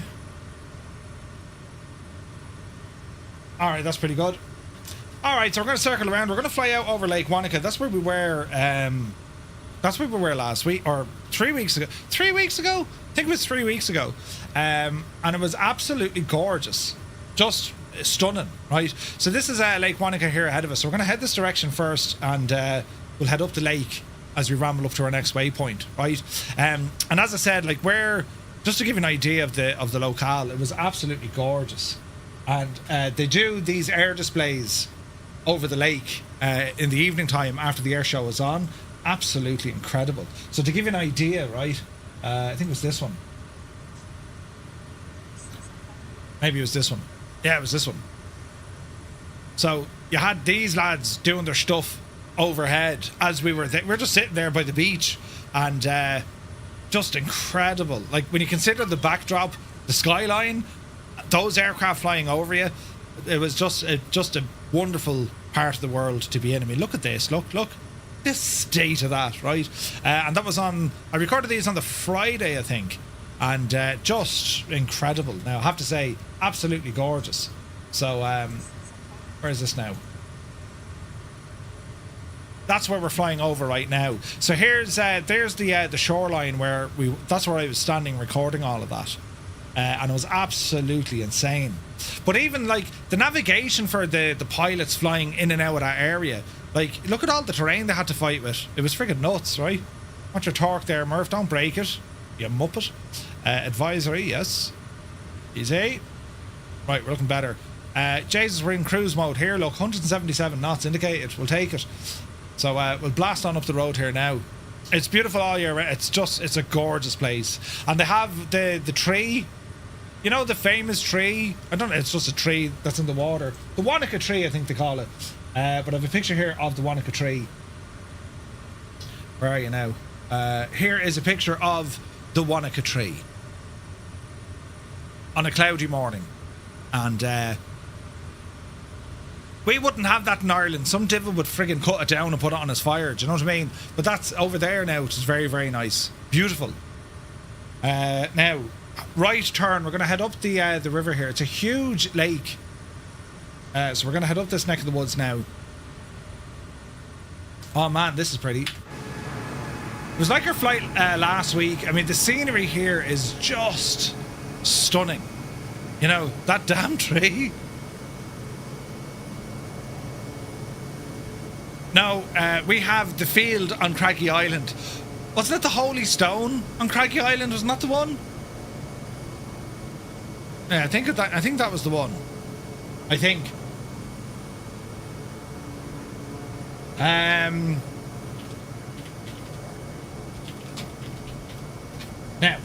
All right, that's pretty good. All right, so we're going to circle around. We're going to fly out over Lake Wanaka. That's where we were. That's where we were last week or 3 weeks ago. 3 weeks ago? I think it was 3 weeks ago. And it was absolutely gorgeous, just stunning, right? So this is Lake Wanaka here ahead of us. So we're going to head this direction first, and we'll head up the lake as we ramble up to our next waypoint, right? And as I said, like, just to give you an idea of the locale, it was absolutely gorgeous. And they do these air displays over the lake in the evening time after the air show is on. Absolutely incredible. So to give you an idea, right, I think it was this one. Maybe it was this one. Yeah, it was this one. So you had these lads doing their stuff overhead as we were we're just sitting there by the beach, and just incredible. Like, when you consider the backdrop, the skyline, those aircraft flying over you, it was just a wonderful part of the world to be in. I mean, look at this. Look this state of that, right? And that was on, I recorded these on the Friday, I think, and just incredible. Now I have to say, absolutely gorgeous. So where is this now? That's where we're flying over right now. So there's the shoreline where that's where I was standing recording all of that, and it was absolutely insane. But even like the navigation for the pilots flying in and out of that area, like, look at all the terrain they had to fight with. It was friggin' nuts, right? Watch your torque there, Murph. Don't break it, you muppet. Advisory, yes. Easy. Right, we're looking better. Jesus, we're in cruise mode here. Look, 177 knots indicated. We'll take it. So we'll blast on up the road here now. It's beautiful all year round. It's a gorgeous place. And they have the tree. You know, the famous tree? I don't know, it's just a tree that's in the water. The Wanaka tree, I think they call it. But I have a picture here of the Wanaka tree. Where are you now? Here is a picture of the Wanaka tree on a cloudy morning. And we wouldn't have that in Ireland. Some divil would friggin' cut it down and put it on his fire. Do you know what I mean? But that's over there now, which is very, very nice. Beautiful. Now, right turn. We're going to head up the river here. It's a huge lake. So we're going to head up this neck of the woods now. Oh man, this is pretty. It was like our flight last week. I mean, the scenery here is just stunning. You know, that damn tree. No, we have the field on Craggy Island. Wasn't it the Holy Stone on Craggy Island? Wasn't that the one? Yeah, I think that was the one. I think. Now.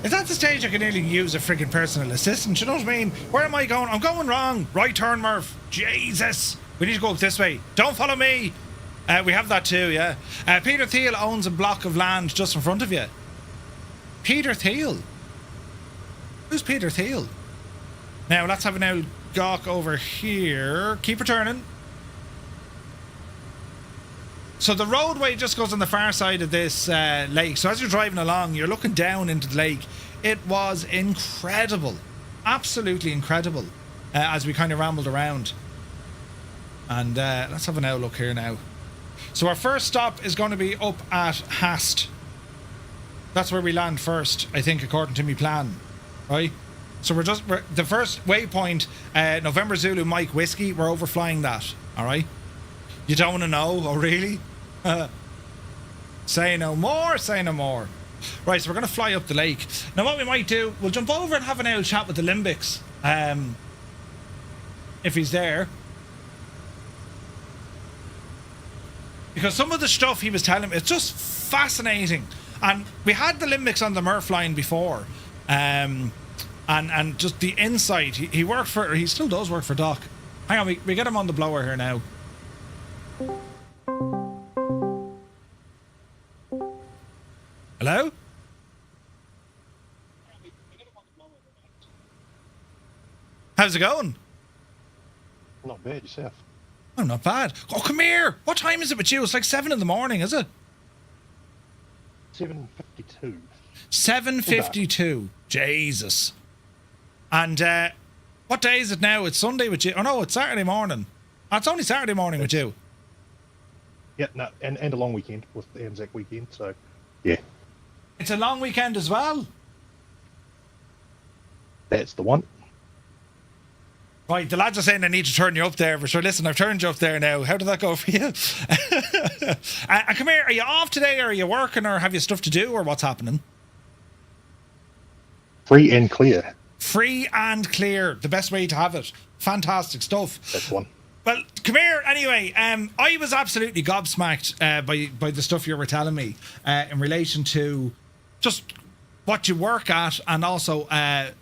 It's at the stage I can nearly use a friggin' personal assistant, you know what I mean? Where am I going? I'm going wrong. Right turn, Murph. Jesus. We need to go up this way. Don't follow me. We have that too, yeah. Peter Thiel owns a block of land just in front of you. Peter Thiel? Who's Peter Thiel? Now, let's have an old gawk over here. Keep returning. So the roadway just goes on the far side of this lake. So as you're driving along, you're looking down into the lake. It was incredible. Absolutely incredible. As we kind of rambled around. And let's have an outlook here now. So our first stop is going to be up at Hast. That's where we land first, I think, according to my plan. Right? So we're the first waypoint, November Zulu Mike Whiskey. We're overflying that. Alright? You don't want to know? Oh, really? Say no more, say no more. Right, so we're going to fly up the lake. Now what we might do, we'll jump over and have an old chat with the Limbics. If he's there. Because some of the stuff he was telling me, it's just fascinating. And we had the Limbics on the Murph line before. And just the insight. He worked for, he still does work for Doc. Hang on, we get him on the blower here now. Hello? How's it going? Not bad, yourself. Oh, not bad. Oh, come here. What time is it with you? It's like 7 in the morning, is it? 7:52. 7:52. Jesus. And what day is it now? It's Sunday with you. Oh, no, it's Saturday morning. Oh, it's only Saturday morning with you. Yeah, no, and a long weekend with the Anzac weekend, so yeah. It's a long weekend as well. That's the one. Right, the lads are saying I need to turn you up there, but sure, listen, I've turned you up there now. How did that go for you? And come here, are you off today, or are you working, or have you stuff to do, or what's happening? Free and clear. Free and clear, the best way to have it. Fantastic stuff. That's the one. Well, come here anyway. I was absolutely gobsmacked by the stuff you were telling me in relation to just what you work at and also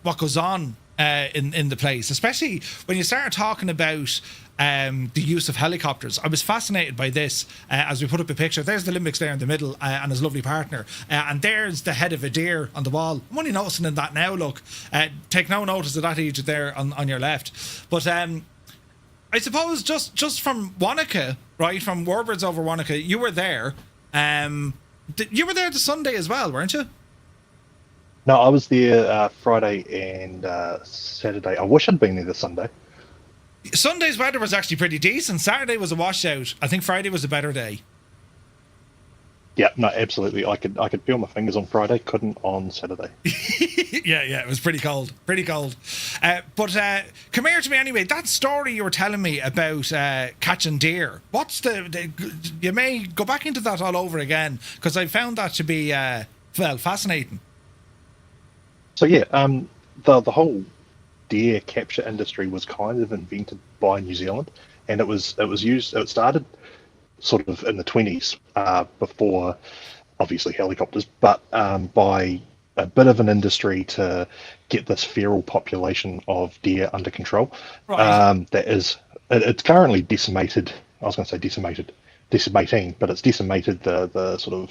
what goes on in the place, especially when you start talking about the use of helicopters. I was fascinated by this as we put up a picture. There's the Limbics there in the middle and his lovely partner, and there's the head of a deer on the wall. I'm only noticing in that now, look. Take no notice of that Egypt there on your left. But I suppose just from Wanaka, right, from Warbirds over Wanaka, you were there. You were there the Sunday as well, weren't you? No, I was there Friday and Saturday. I wish I'd been there this Sunday. Sunday's weather was actually pretty decent. Saturday was a washout. I think Friday was a better day. Yeah, no, absolutely. I could feel my fingers on Friday, couldn't on Saturday. yeah, it was pretty cold. But come here to me anyway. That story you were telling me about catching deer. What's you may go back into that all over again, because I found that to be fascinating. So yeah, the whole deer capture industry was kind of invented by New Zealand, and it started sort of in the 20s before obviously helicopters, but by a bit of an industry to get this feral population of deer under control. Right. It's currently decimated. I was going to say decimating, but it's decimated the sort of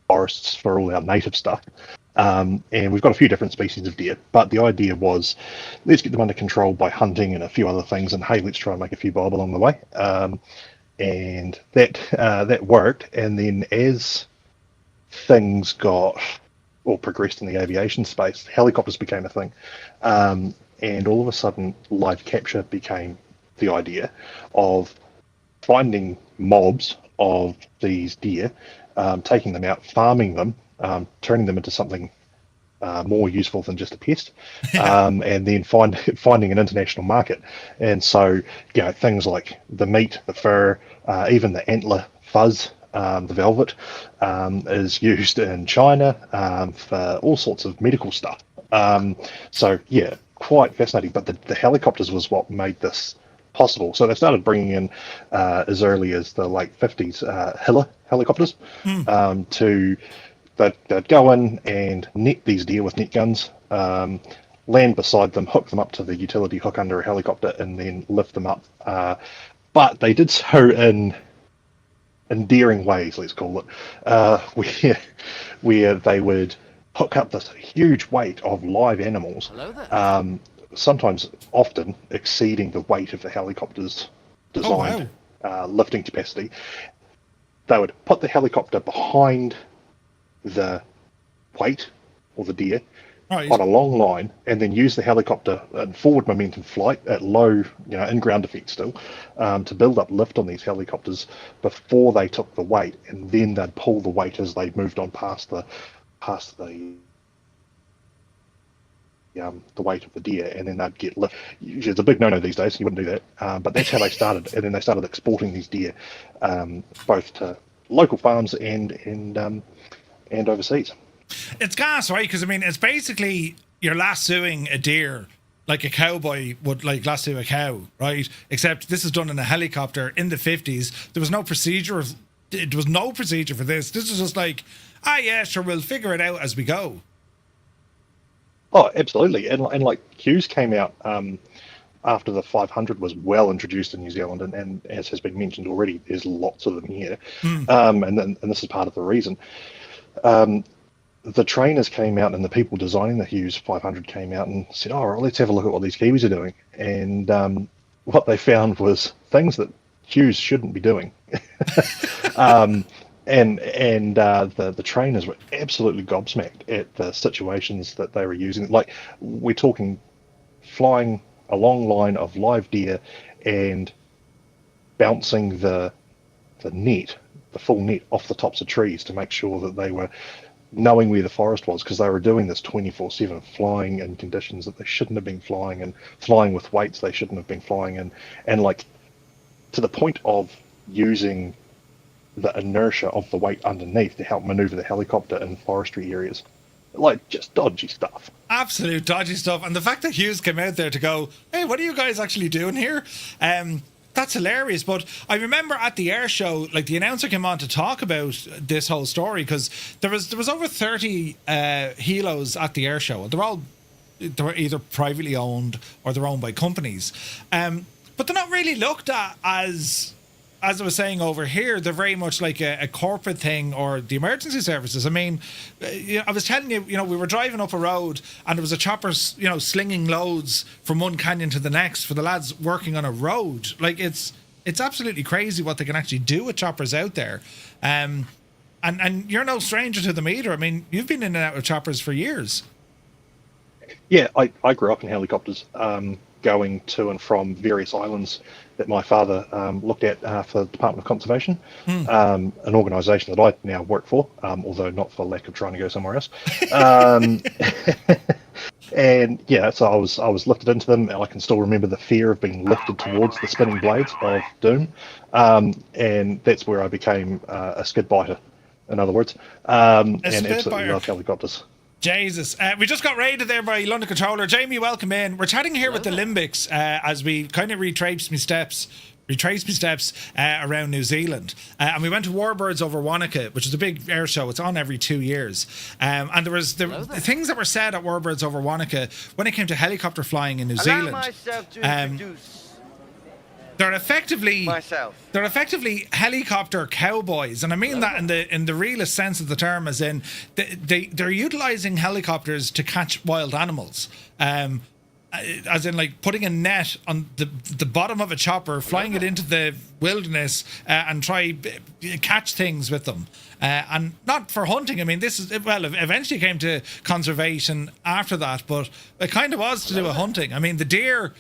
forests for all our native stuff. And we've got a few different species of deer, but the idea was, let's get them under control by hunting and a few other things, and hey, let's try and make a few bob along the way. And that worked. And then as things progressed in the aviation space, helicopters became a thing, and all of a sudden, live capture became the idea of finding mobs of these deer, taking them out, farming them. Turning them into something more useful than just a pest, and then finding an international market. And so, things like the meat, the fur, even the antler fuzz, the velvet, is used in China for all sorts of medical stuff. So, yeah, quite fascinating. But the helicopters was what made this possible. So they started bringing in as early as the late 50s Hiller helicopters to... They'd go in and net these deer with net guns, land beside them, hook them up to the utility hook under a helicopter, and then lift them up. But they did so in endearing ways, let's call it, where they would hook up this huge weight of live animals, often exceeding the weight of the helicopter's designed lifting capacity. They would put the helicopter behind the weight or the deer on a long line, and then use the helicopter in forward momentum flight at low, in-ground effect still, to build up lift on these helicopters before they took the weight, and then they'd pull the weight as they moved on past the weight of the deer, and then they'd get lift. It's a big no-no these days. You wouldn't do that, but that's how they started, and then they started exporting these deer, both to local farms and overseas. It's gas, right? Because it's basically you're lassoing a deer like a cowboy would lasso a cow, right? Except this is done in a helicopter in the 50s. There was no procedure. There was no procedure for this. This is just like, sure, we'll figure it out as we go. Oh, absolutely. And like Hughes came out after the 500 was well introduced in New Zealand, and as has been mentioned already, there's lots of them here. And this is part of the reason. The trainers came out, and the people designing the Hughes 500 came out and said, let's have a look at what these Kiwis are doing. And what they found was things that Hughes shouldn't be doing. And the trainers were absolutely gobsmacked at the situations that they were using. Like, we're talking flying a long line of live deer and bouncing the net, the full net, off the tops of trees to make sure that they were knowing where the forest was, because they were doing this 24/7, flying in conditions that they shouldn't have been flying, and flying with weights they shouldn't have been flying in, and like to the point of using the inertia of the weight underneath to help maneuver the helicopter in forestry areas. Like, just dodgy stuff. Absolute dodgy stuff. And the fact that Hughes came out there to go, hey, what are you guys actually doing here? That's hilarious. But I remember at the air show, like, the announcer came on to talk about this whole story, because there was over 30 helos at the air show. They were either privately owned or they're owned by companies. But they're not really looked at as I was saying over here, they're very much like a corporate thing, or the emergency services. I mean, I was telling you, we were driving up a road and there was a chopper, slinging loads from one canyon to the next for the lads working on a road. Like, it's absolutely crazy what they can actually do with choppers out there. And you're no stranger to them either. I mean, you've been in and out of choppers for years. Yeah, I grew up in helicopters, going to and from various islands that my father looked at for the Department of Conservation, an organisation that I now work for, although not for lack of trying to go somewhere else. And yeah, so I was lifted into them, and I can still remember the fear of being lifted towards the spinning blades of doom, and that's where I became a skid biter, in other words, and absolutely love helicopters. Jesus. We just got raided there by London Controller. Jamie, welcome in. We're chatting here with the Limbics as we kind of retrace my steps around New Zealand. And we went to Warbirds over Wanaka, which is a big air show. It's on every 2 years. And there was the things that were said at Warbirds over Wanaka when it came to helicopter flying in New Zealand. They're effectively helicopter cowboys, and I mean that in the realest sense of the term, as in they're utilizing helicopters to catch wild animals, as in like putting a net on the bottom of a chopper, flying it into the wilderness, and try catch things with them, and not for hunting. I mean, eventually came to conservation after that, but it kind of was to do with hunting. I mean, the deer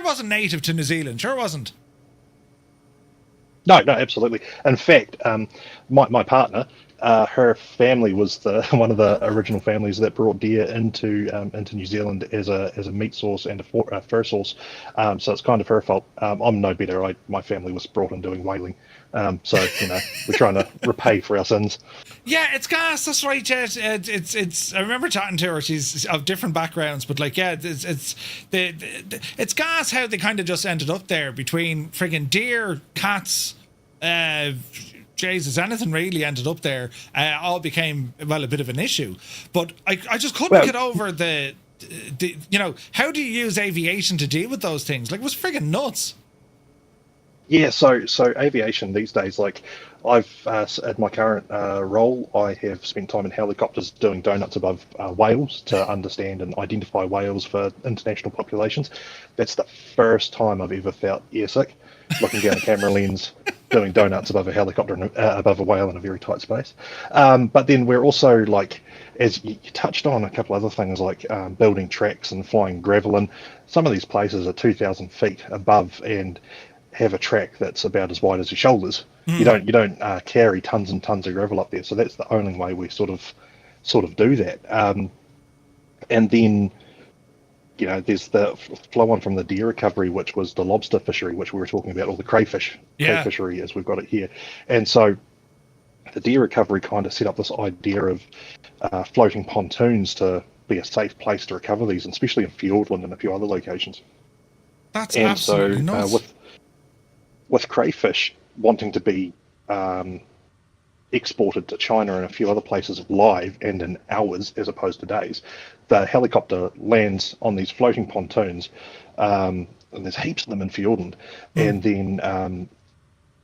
wasn't native to New Zealand, sure wasn't. No, absolutely. In fact, my partner, her family was one of the original families that brought deer into New Zealand as a meat source and a fur source. So it's kind of her fault. I'm no better. My family was brought in doing whaling. So we're trying to repay for our sins. Yeah, it's gas. That's right, Jet. It's. I remember chatting to her. She's of different backgrounds, but like, yeah, it's gas how they kind of just ended up there between friggin' deer, cats, Jesus, anything really ended up there. All became a bit of an issue. But I just couldn't get over the how do you use aviation to deal with those things? Like, it was friggin' nuts. Yeah, so aviation these days, like I've at my current role, I have spent time in helicopters doing donuts above whales to understand and identify whales for international populations. That's the first time I've ever felt airsick, looking down a camera lens, doing donuts above a helicopter, above a whale in a very tight space. But then we're also, like, as you touched on, a couple other things like building tracks and flying gravel, and some of these places are 2,000 feet above and have a track that's about as wide as your shoulders. You don't carry tons and tons of gravel up there, so that's the only way we sort of do that. And then there's the flow on from the deer recovery, which was the lobster fishery, which we were talking about, or the crayfish fishery as we've got it here. And so the deer recovery kind of set up this idea of floating pontoons to be a safe place to recover these, and especially in Fiordland and a few other locations. That's absolutely nuts. With crayfish wanting to be exported to China and a few other places live and in hours as opposed to days, the helicopter lands on these floating pontoons, and there's heaps of them in Fiordland, and then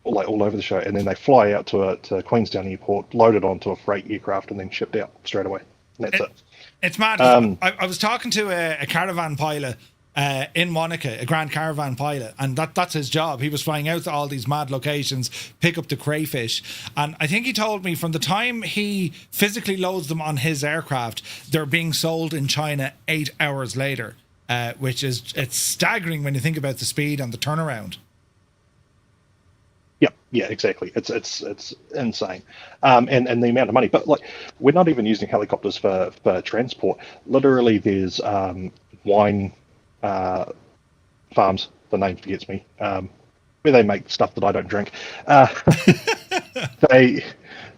all over the show, and then they fly out to Queenstown Airport, loaded onto a freight aircraft, and then shipped out straight away. And that's it. It's mad. I was talking to a caravan pilot in Wanaka, a Grand Caravan pilot, and that's his job. He was flying out to all these mad locations, pick up the crayfish, and I think he told me from the time he physically loads them on his aircraft, they're being sold in China 8 hours later, which is, it's staggering when you think about the speed and the turnaround. Yeah, exactly. It's insane, and the amount of money. But like, we're not even using helicopters for transport. Literally, there's wine farms. The name forgets me. Where they make stuff that I don't drink. They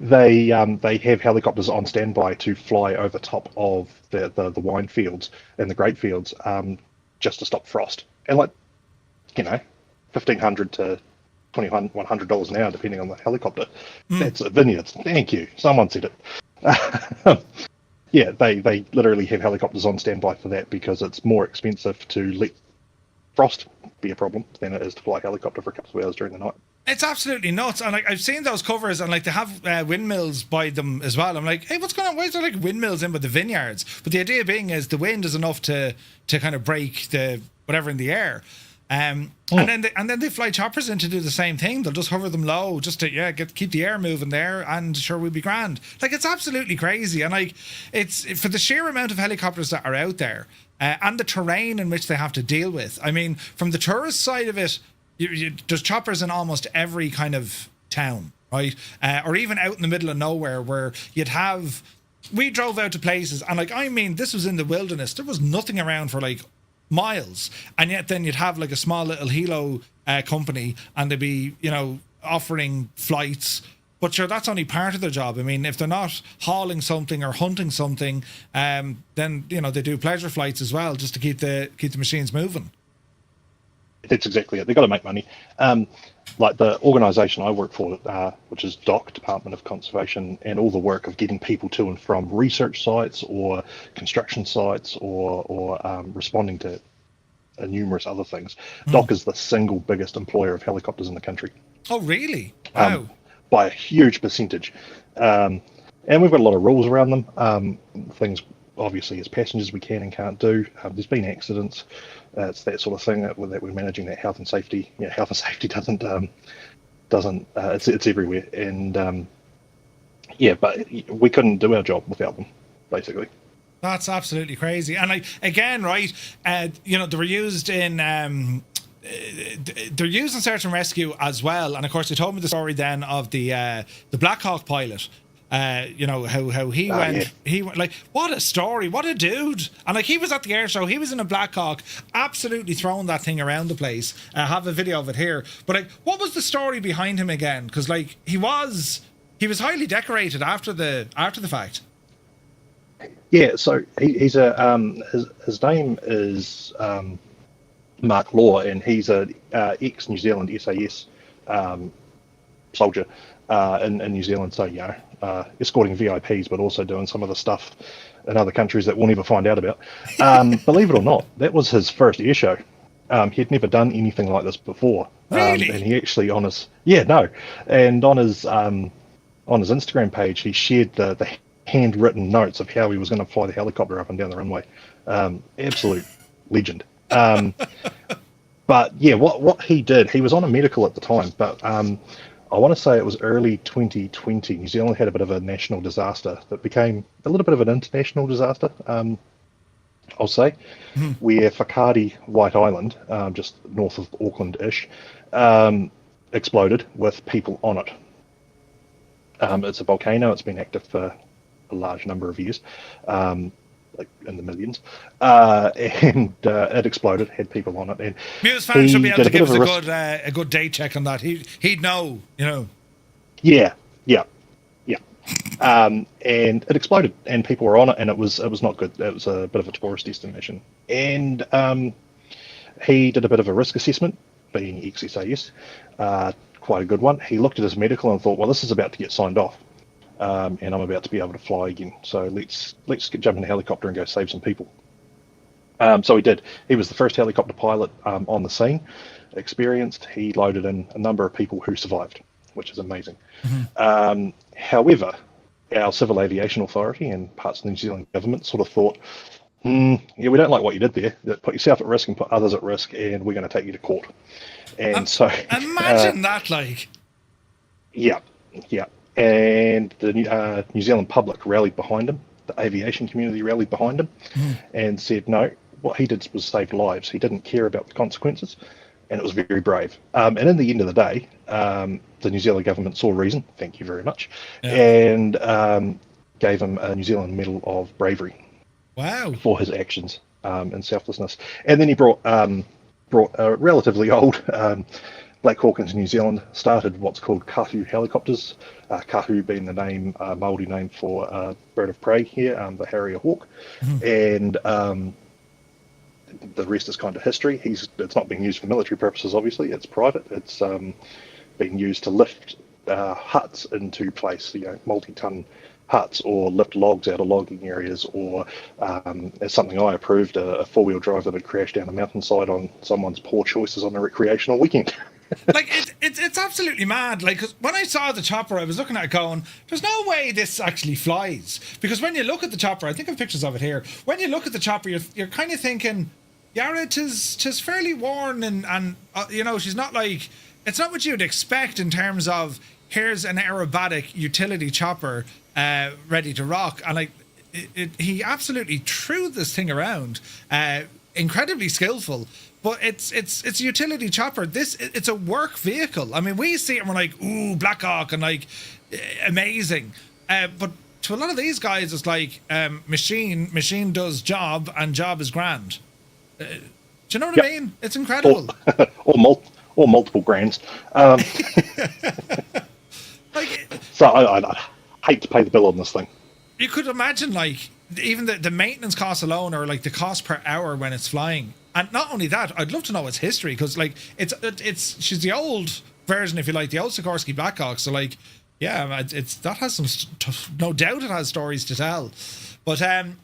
they have helicopters on standby to fly over top of the wine fields and the grape fields, just to stop frost. And like, $1,500 to $2,100 an hour, depending on the helicopter. That's a vineyard. Thank you. Someone said it. Yeah, they literally have helicopters on standby for that because it's more expensive to let frost be a problem than it is to fly a helicopter for a couple of hours during the night. It's absolutely nuts. And like, I've seen those covers, and like, they have windmills by them as well. I'm like, hey, what's going on? Why is there like windmills in with the vineyards? But the idea being is the wind is enough to kind of break the whatever in the air. And then they fly choppers in to do the same thing. They'll just hover them low just to keep the air moving there, and sure, we'll be grand. Like, it's absolutely crazy. And like, it's for the sheer amount of helicopters that are out there, and the terrain in which they have to deal with. I mean, from the tourist side of it, there's choppers in almost every kind of town, right? Or even out in the middle of nowhere, where we drove out to places, and like, I mean, this was in the wilderness. There was nothing around for like miles, and yet then you'd have like a small little helo company, and they'd be offering flights. But sure, that's only part of their job. I mean, if they're not hauling something or hunting something, then they do pleasure flights as well, just to keep the machines moving. That's exactly it. They've got to make money. Like the organisation I work for, which is DOC, Department of Conservation, and all the work of getting people to and from research sites or construction sites or responding to numerous other things. DOC is the single biggest employer of helicopters in the country. Oh, really? Wow. By a huge percentage. And we've got a lot of rules around them. Things, obviously, as passengers we can and can't do. There's been accidents. It's that sort of thing that we're managing, that health and safety. Health and safety doesn't it's everywhere. And but we couldn't do our job without them, basically. That's absolutely crazy. And like, again, right, they were used in they're used in search and rescue as well. And of course, they told me the story then of the Black Hawk pilot. How he went. Yeah. He went, like, what a story, what a dude. And like, he was at the air show, he was in a Black Hawk, absolutely throwing that thing around the place. I have a video of it here. But like, what was the story behind him again? Because like, he was highly decorated after the fact. Yeah, so he's his name is Mark Law, and he's a ex-New Zealand SAS soldier in New Zealand. So escorting VIPs, but also doing some of the stuff in other countries that we'll never find out about. Believe it or not, that was his first air show. He'd never done anything like this before. Really? And he actually on his Instagram page, he shared the handwritten notes of how he was going to fly the helicopter up and down the runway. Absolute legend. But yeah, what he did, he was on a medical at the time, but I want to say it was early 2020. New Zealand had a bit of a national disaster that became a little bit of an international disaster, I'll say, where Whakaari White Island, just north of Auckland-ish, exploded with people on it. It's a volcano. It's been active for a large number of years, like in the millions, and it exploded, had people on it. And Muse fans should be able to give us a good date check on that. He'd know, Yeah. And it exploded, and people were on it, and it was not good. It was a bit of a tourist destination, and he did a bit of a risk assessment, being ex-SAS, quite a good one. He looked at his medical and thought, well, this is about to get signed off. And I'm about to be able to fly again. So let's jump in a helicopter and go save some people. So he did. He was the first helicopter pilot on the scene, experienced. He loaded in a number of people who survived, which is amazing. However, our Civil Aviation Authority and parts of the New Zealand government sort of thought, we don't like what you did there. Put yourself at risk and put others at risk, and we're going to take you to court. And so imagine that, like. Yeah. And the New Zealand public rallied behind him. The aviation community rallied behind him and said, no, what he did was save lives. He didn't care about the consequences. and it was very brave. And in the end of the day, the New Zealand government saw reason, thank you very much, and gave him a New Zealand Medal of Bravery. Wow. For his actions and selflessness. And then he brought a relatively old Black Hawk into New Zealand, started what's called kahu helicopters, kahu being the name, Māori name for bird of prey here, the Harrier Hawk. And the rest is kind of history. It's not being used for military purposes, obviously. It's private. It's being used to lift huts into place, multi-ton huts, or lift logs out of logging areas, or as something I approved, a four-wheel drive that had crashed down a mountainside on someone's poor choices on a recreational weekend. Like, it's absolutely mad. Like, 'cause when I saw the chopper, I was looking at it going, there's no way this actually flies. Because when you look at the chopper, I think I have pictures of it here. When you look at the chopper, you're kind of thinking, yeah, tis fairly worn, and she's not like, it's not what you'd expect in terms of, here's an aerobatic utility chopper ready to rock. And like, he absolutely threw this thing around, incredibly skillful. But it's a utility chopper. It's a work vehicle. I mean, we see it and we're like, ooh, Black Hawk, and like, amazing. But to a lot of these guys, it's like, machine does job, and job is grand. Do you know what I mean? It's incredible. Or multiple grands. So I hate to pay the bill on this thing. You could imagine, like, even the maintenance costs alone, or like the cost per hour when it's flying. And not only that, I'd love to know its history, because like she's the old version, if you like, the old Sikorsky Black Hawk. So like, yeah, that has some, no doubt it has stories to tell. But I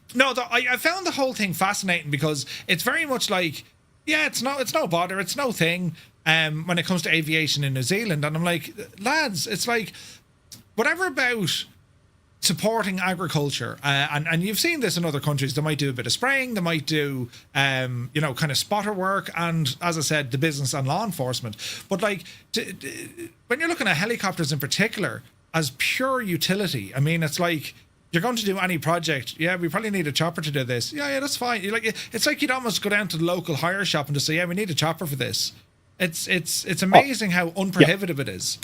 found the whole thing fascinating, because it's very much like, yeah, it's no bother, it's no thing when it comes to aviation in New Zealand. And I'm like, lads, it's like, whatever about supporting agriculture, and you've seen this in other countries. They might do a bit of spraying, they might do kind of spotter work, and as I said, the business and law enforcement. But like, when you're looking at helicopters in particular as pure utility, I mean, it's like, you're going to do any project, yeah, we probably need a chopper to do this, yeah, that's fine. It's like you'd almost go down to the local hire shop and just say, yeah, we need a chopper for this. It's amazing how unprohibitive it is.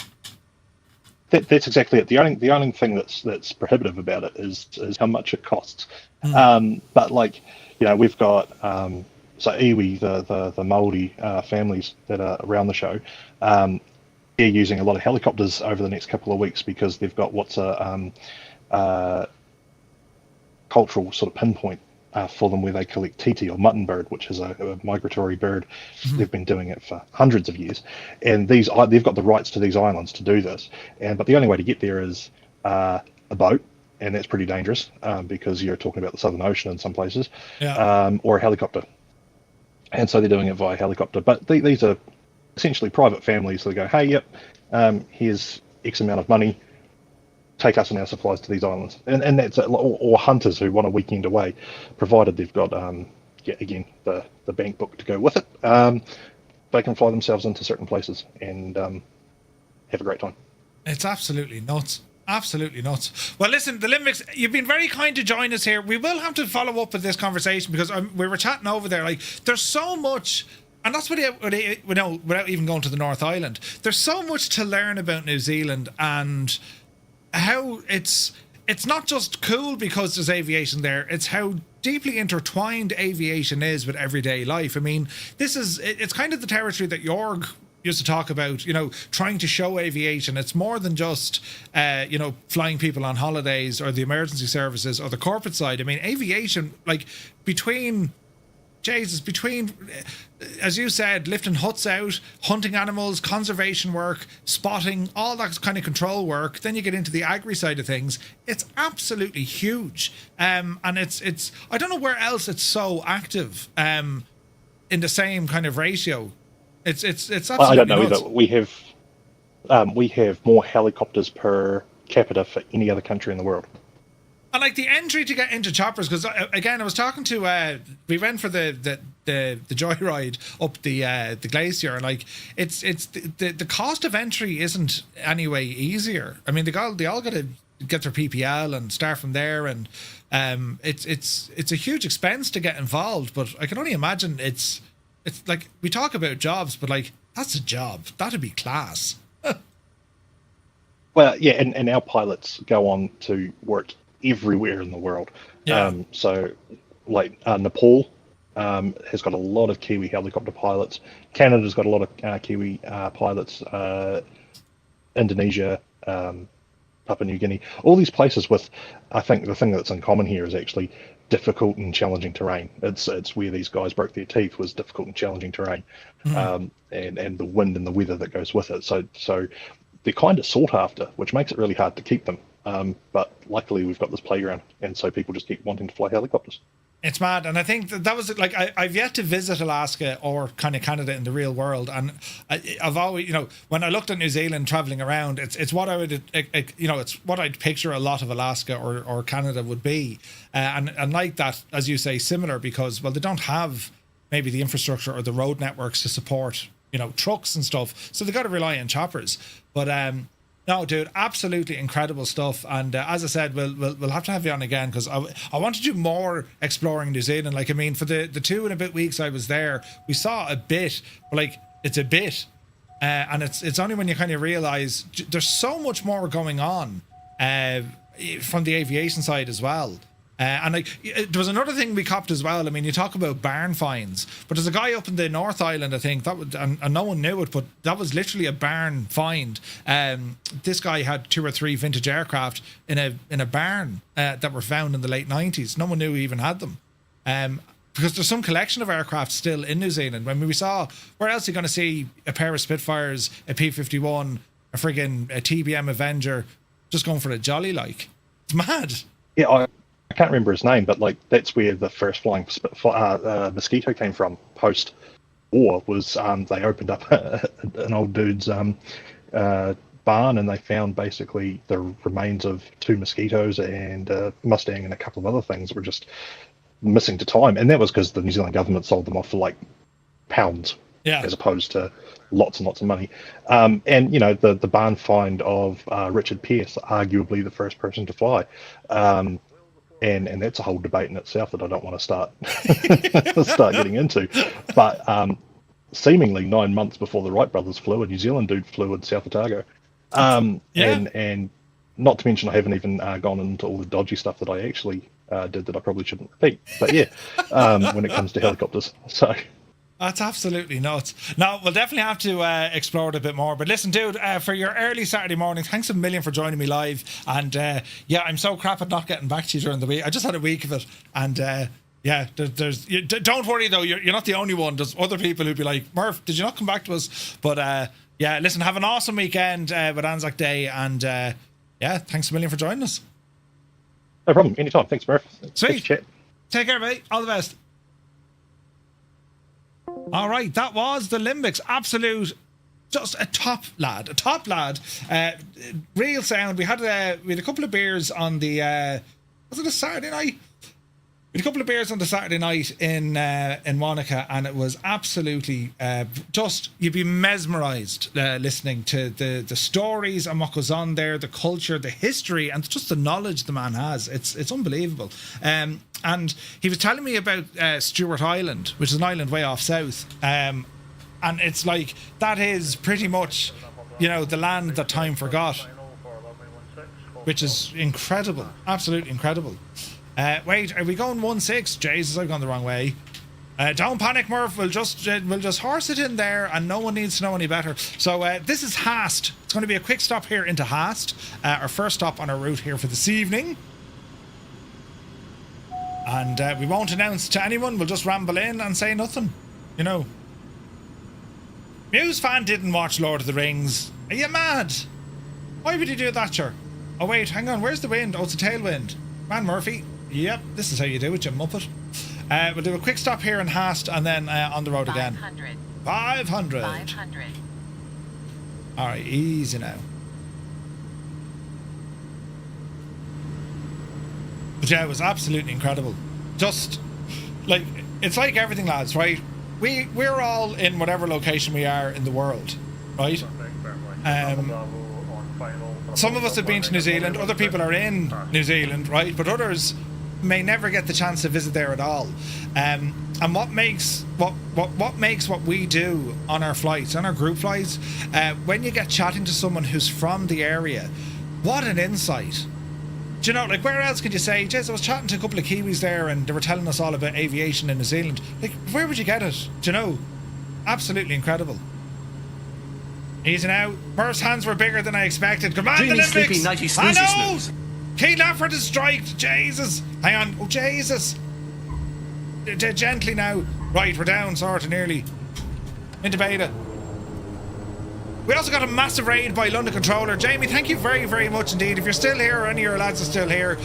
That's exactly it. The only thing that's prohibitive about it is how much it costs. But like, we've got so iwi, the Māori families that are around the show. They're using a lot of helicopters over the next couple of weeks, because they've got what's a cultural sort of pinpoint for them, where they collect titi, or mutton bird, which is a migratory bird. They've been doing it for hundreds of years, and they've got the rights to these islands to do this. But the only way to get there is a boat, and that's pretty dangerous, because you're talking about the Southern Ocean in some places, or a helicopter. And so they're doing it via helicopter. But these are essentially private families that go, hey, yep, here's X amount of money, take us and our supplies to these islands, and that's or hunters who want a weekend away, provided they've got again the bank book to go with it. They can fly themselves into certain places and have a great time. It's absolutely nuts. Absolutely nuts. Well, listen, the Limbics, you've been very kind to join us here. We will have to follow up with this conversation, because we were chatting over there. Like, there's so much. And that's without even going to the North Island. There's so much to learn about New Zealand, and how it's not just cool because there's aviation there, it's how deeply intertwined aviation is with everyday life. I mean, it's kind of the territory that Jorg used to talk about, trying to show aviation. It's more than just, flying people on holidays, or the emergency services, or the corporate side. I mean, aviation, like, between, as you said, lifting huts out, hunting animals, conservation work, spotting, all that kind of control work. Then you get into the agri side of things. It's absolutely huge. And it's I don't know where else it's so active in the same kind of ratio. It's absolutely I don't know nuts. Either. We have more helicopters per capita for any other country in the world. And like, the entry to get into choppers, because again, I was talking to we went for the joyride up the Glacier, and like, it's the cost of entry isn't anyway easier. I mean, they all got to get their PPL and start from there, and it's a huge expense to get involved. But I can only imagine it's like, we talk about jobs, but like, That's a job. That'd be class. Well, yeah, and our pilots go on to work everywhere in the world. Yeah. So, like Nepal has got a lot of Kiwi helicopter pilots. Canada's got a lot of Kiwi pilots. Indonesia, Papua New Guinea, all these places with, I think the thing that's in common here is actually difficult and challenging terrain. It's where these guys broke their teeth, was difficult and challenging terrain, and the wind and the weather that goes with it. So they're kind of sought after, which makes it really hard to keep them. But luckily we've got this playground, and so people just keep wanting to fly helicopters. It's mad, and I think that was like I've yet to visit Alaska or kind of Canada in the real world, and I've always, when I looked at New Zealand traveling around, it's what I would, it's what I'd picture a lot of Alaska or Canada would be, and like that, as you say, similar, because they don't have maybe the infrastructure or the road networks to support trucks and stuff, so they got to rely on choppers, but no, dude, absolutely incredible stuff. And as I said, we'll have to have you on again, because I want to do more exploring New Zealand. Like, I mean, for the 2 and a bit weeks I was there, we saw a bit, but like, it's a bit. And it's only when you kind of realise there's so much more going on from the aviation side as well. And like, there was another thing we copped as well. I mean, you talk about barn finds, but there's a guy up in the North Island, I think, that would, and no one knew it, but that was literally a barn find. This guy had 2 or 3 vintage aircraft in a barn that were found in the late 90s. No one knew he even had them. Because there's some collection of aircraft still in New Zealand. I mean, we saw, where else are you going to see a pair of Spitfires, a P-51, a TBM Avenger, just going for a jolly, like? It's mad. Yeah, I can't remember his name, but like that's where the first flying Mosquito came from. Post war was they opened up an old dude's barn, and they found basically the remains of 2 Mosquitoes and a Mustang and a couple of other things that were just missing to time, and that was because the New Zealand government sold them off for like pounds, as opposed to lots and lots of money. And the barn find of Richard Pearce, arguably the first person to fly. And that's a whole debate in itself that I don't want to start getting into. But seemingly 9 months before the Wright brothers flew, a New Zealand dude flew in South Otago. And not to mention, I haven't even gone into all the dodgy stuff that I actually did that I probably shouldn't repeat. But when it comes to helicopters. So that's absolutely nuts. No, we'll definitely have to explore it a bit more. But listen, dude, for your early Saturday morning, thanks a million for joining me live. And I'm so crap at not getting back to you during the week. I just had a week of it. And don't worry though, you're not the only one. There's other people who'd be like, Murph, did you not come back to us? But listen, have an awesome weekend with Anzac Day. And thanks a million for joining us. No problem. Anytime. Thanks, Murph. Sweet. Take care, mate. All the best. All right, that was the Limbics. Absolute, just a top lad. Real sound. We had a couple of beers on the was it a Saturday night? We had a couple of beers on the Saturday night in Wanaka, and it was absolutely just, you'd be mesmerised listening to the stories and what goes on there, the culture, the history, and just the knowledge the man has. It's unbelievable. And he was telling me about Stewart Island, which is an island way off south. And it's like, that is pretty much, the land that time forgot, which is incredible. Absolutely incredible. Wait, are we going 1-6? Jesus, I've gone the wrong way. Don't panic, Murph. We'll just horse it in there, and no one needs to know any better. So this is Haast. It's going to be a quick stop here into Haast. Our first stop on our route here for this evening. And we won't announce to anyone. We'll just ramble in and say nothing. Muse fan didn't watch Lord of the Rings. Are you mad? Why would you do that, sure? Oh wait, hang on. Where's the wind? Oh, it's a tailwind. Man, Murphy. Yep, this is how you do it, you muppet. We'll do a quick stop here in Haast, and then on the road again. 500. All right, easy now. But yeah, it was absolutely incredible. Just like, it's like everything, lads, right? We're all in whatever location we are in the world, right? Some of us have been to New Zealand, other people are in New Zealand, right? But others may never get the chance to visit there at all. And what makes what we do on our flights, on our group flights, when you get chatting to someone who's from the area, what an insight. Do you know, like, where else could you say, Jez, I was chatting to a couple of Kiwis there and they were telling us all about aviation in New Zealand. Like, where would you get it? Do you know? Absolutely incredible. Easy now. First hands were bigger than I expected. Come on, Dreamy, Olympics! sleepy, nighty, I snoozy know! snooze. Key Lafford is striked. Jesus. Hang on. Oh, Jesus. Gently now. Right, we're down, sort of, nearly. Into beta. We also got a massive raid by London Controller. Jamie, thank you very, very much indeed. If you're still here, or any of your lads are still here,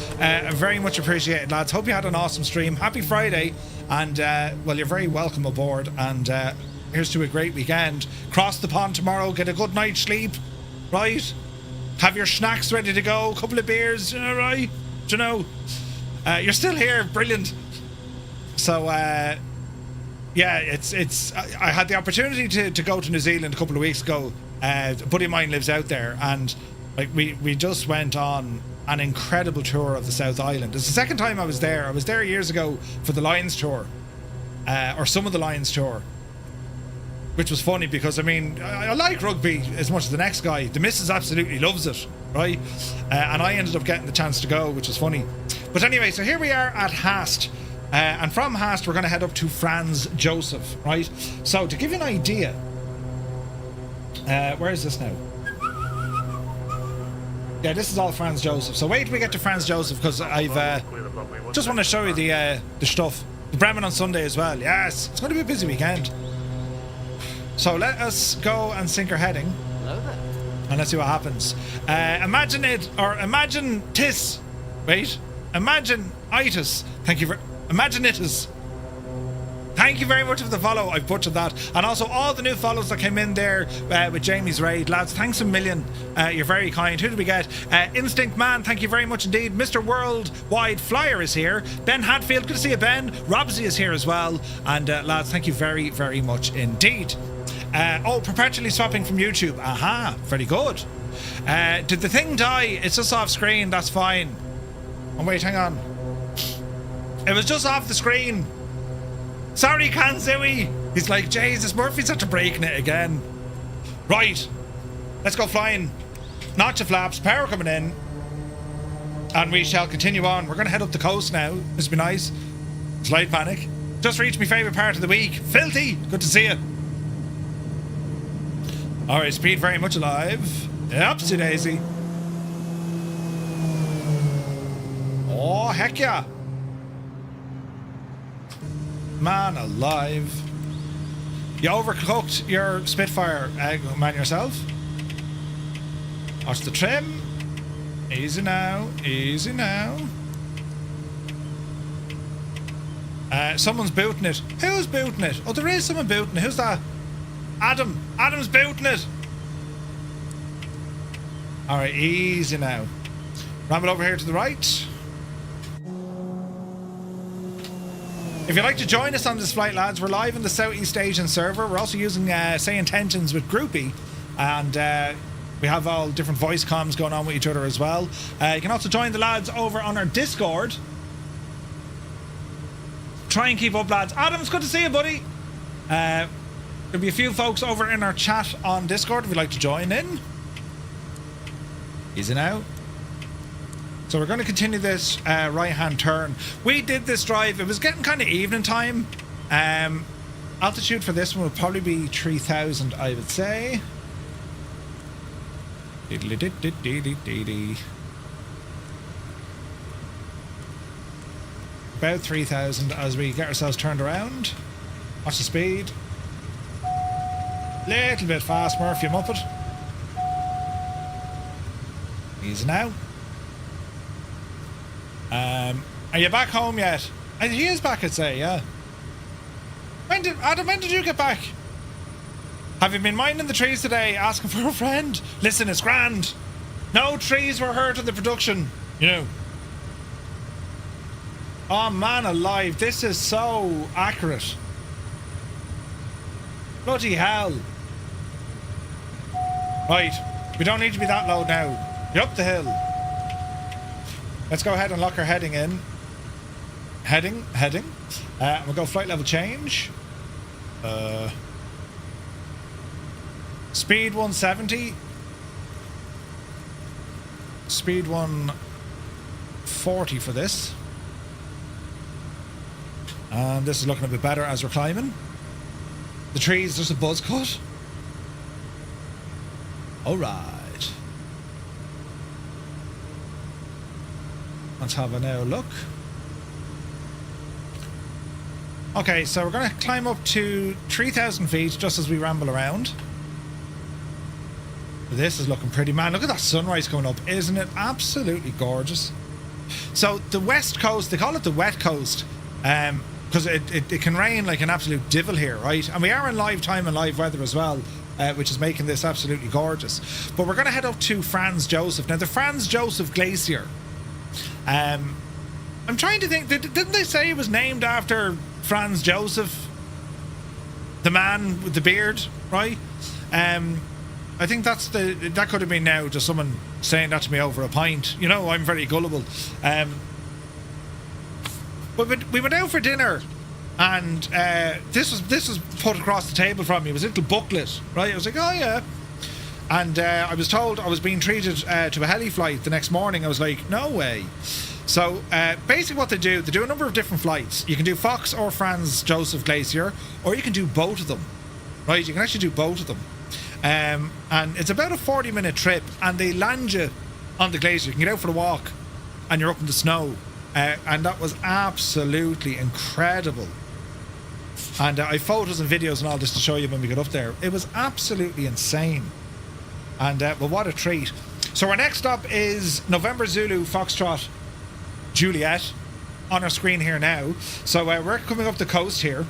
very much appreciated, lads. Hope you had an awesome stream. Happy Friday. And, well, you're very welcome aboard. And here's to a great weekend. Cross the pond tomorrow. Get a good night's sleep. Right? Have your snacks ready to go. A couple of beers. Right? Do you know? You're still here. Brilliant. So, yeah, it's. I had the opportunity to go to New Zealand a couple of weeks ago. A buddy of mine lives out there, and like we just went on an incredible tour of the South Island. It's the second time I was there. I was there years ago for the Lions tour, or some of the Lions tour, which was funny because I mean I like rugby as much as the next guy. The missus absolutely loves it, right? And I ended up getting the chance to go, which was funny. But anyway, so here we are at Haast. And from Haast, we're going to head up to Franz Josef, right? So, to give you an idea, where is this now? Yeah, this is all Franz Josef. So, wait till we get to Franz Josef, because I've just want to show you the stuff. The Bremen on Sunday as well. Yes, it's going to be a busy weekend. So, let us go and sink our heading. Hello there. And let's see what happens. Imagine it, or imagine tis. Wait. Imagine itis. Thank you for... Imaginitus. Thank you very much for the follow. I've butchered that. And also all the new follows that came in there with Jamie's raid. Lads, thanks a million. You're very kind. Who did we get? Instinct Man, thank you very much indeed. Mr. Worldwide Flyer is here. Ben Hadfield, good to see you, Ben. Robsy is here as well. And lads, thank you very, very much indeed. Oh, perpetually swapping from YouTube. Aha, very good. Did the thing die? It's just off screen. That's fine. Oh, wait, hang on. It was just off the screen. Sorry, Kanzui. He's like, Jesus, Murphy's after breaking it again. Right. Let's go flying. Notch of flaps. Power coming in. And we shall continue on. We're going to head up the coast now. This will be nice. Slight panic. Just reached my favourite part of the week. Filthy. Good to see you. Alright, speed very much alive. Upsy daisy. Oh, heck yeah. Man alive. You overcooked your Spitfire, man, yourself. Watch the trim. Easy now. Easy now. Someone's booting it. Who's booting it? Oh, there is someone booting it. Who's that? Adam. Adam's booting it. Alright, easy now. Ramble over here to the right. If you'd like to join us on this flight, lads, we're live in the Southeast Asian server. We're also using Say Intentions with Groupie. And we have all different voice comms going on with each other as well. You can also join the lads over on our Discord. Try and keep up, lads. Adam, it's good to see you, buddy. There'll be a few folks over in our chat on Discord if you'd like to join in. Easy now. So we're going to continue this right-hand turn. We did this drive. It was getting kind of evening time. Altitude for this one would probably be 3,000, I would say. About 3,000 as we get ourselves turned around. Watch the speed. Little bit fast, Murphy, you muppet. Easy now. Are you back home yet? He is back, I'd say, yeah. Adam, when did you get back? Have you been minding the trees today, asking for a friend? Listen, it's grand. No trees were hurt in the production, you know. Oh, man alive, this is so accurate. Bloody hell. Right, we don't need to be that low now. You're up the hill. Let's go ahead and lock our heading in. Heading. We'll go flight level change. Speed 170. Speed 140 for this. And this is looking a bit better as we're climbing. The trees, there's a buzz cut. Alright. Let's have a now look. Okay, so we're going to climb up to 3,000 feet just as we ramble around. This is looking pretty, man. Look at that sunrise coming up. Isn't it absolutely gorgeous? So the west coast, they call it the wet coast, because it can rain like an absolute devil here, right? And we are in live time and live weather as well, which is making this absolutely gorgeous. But we're going to head up to Franz Josef. Now, the Franz Josef Glacier. I'm trying to think, didn't they say it was named after Franz Josef, the man with the beard, right? I think that could have been now just someone saying that to me over a pint. You know, I'm very gullible. But we went out for dinner, and this was put across the table from me. It was a little booklet, right? I was like, oh yeah. And I was told I was being treated to a heli flight the next morning. I was like, no way. So basically what they do a number of different flights. You can do Fox or Franz Josef Glacier, or you can do both of them, right? You can actually do both of them. And it's about a 40-minute trip, and they land you on the glacier. You can get out for a walk, and you're up in the snow. And that was absolutely incredible. And I have photos and videos and all this to show you when we get up there. It was absolutely insane. And well, what a treat. So our next stop is November Zulu Foxtrot Juliet on our screen here now. So we're coming up the coast here.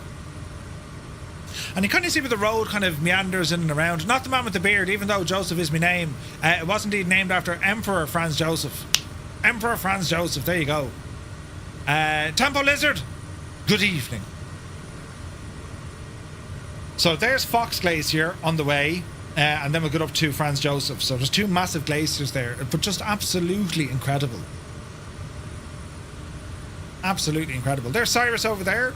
And you kind of see where the road kind of meanders in and around. Not the man with the beard, even though Joseph is my name. It was indeed named after Emperor Franz Josef. Emperor Franz Josef, there you go. Tempo Lizard, good evening. So there's Fox Glacier on the way, and then we'll get up to Franz Josef. So there's two massive glaciers there, but just absolutely incredible. Absolutely incredible. There's Cyrus over there.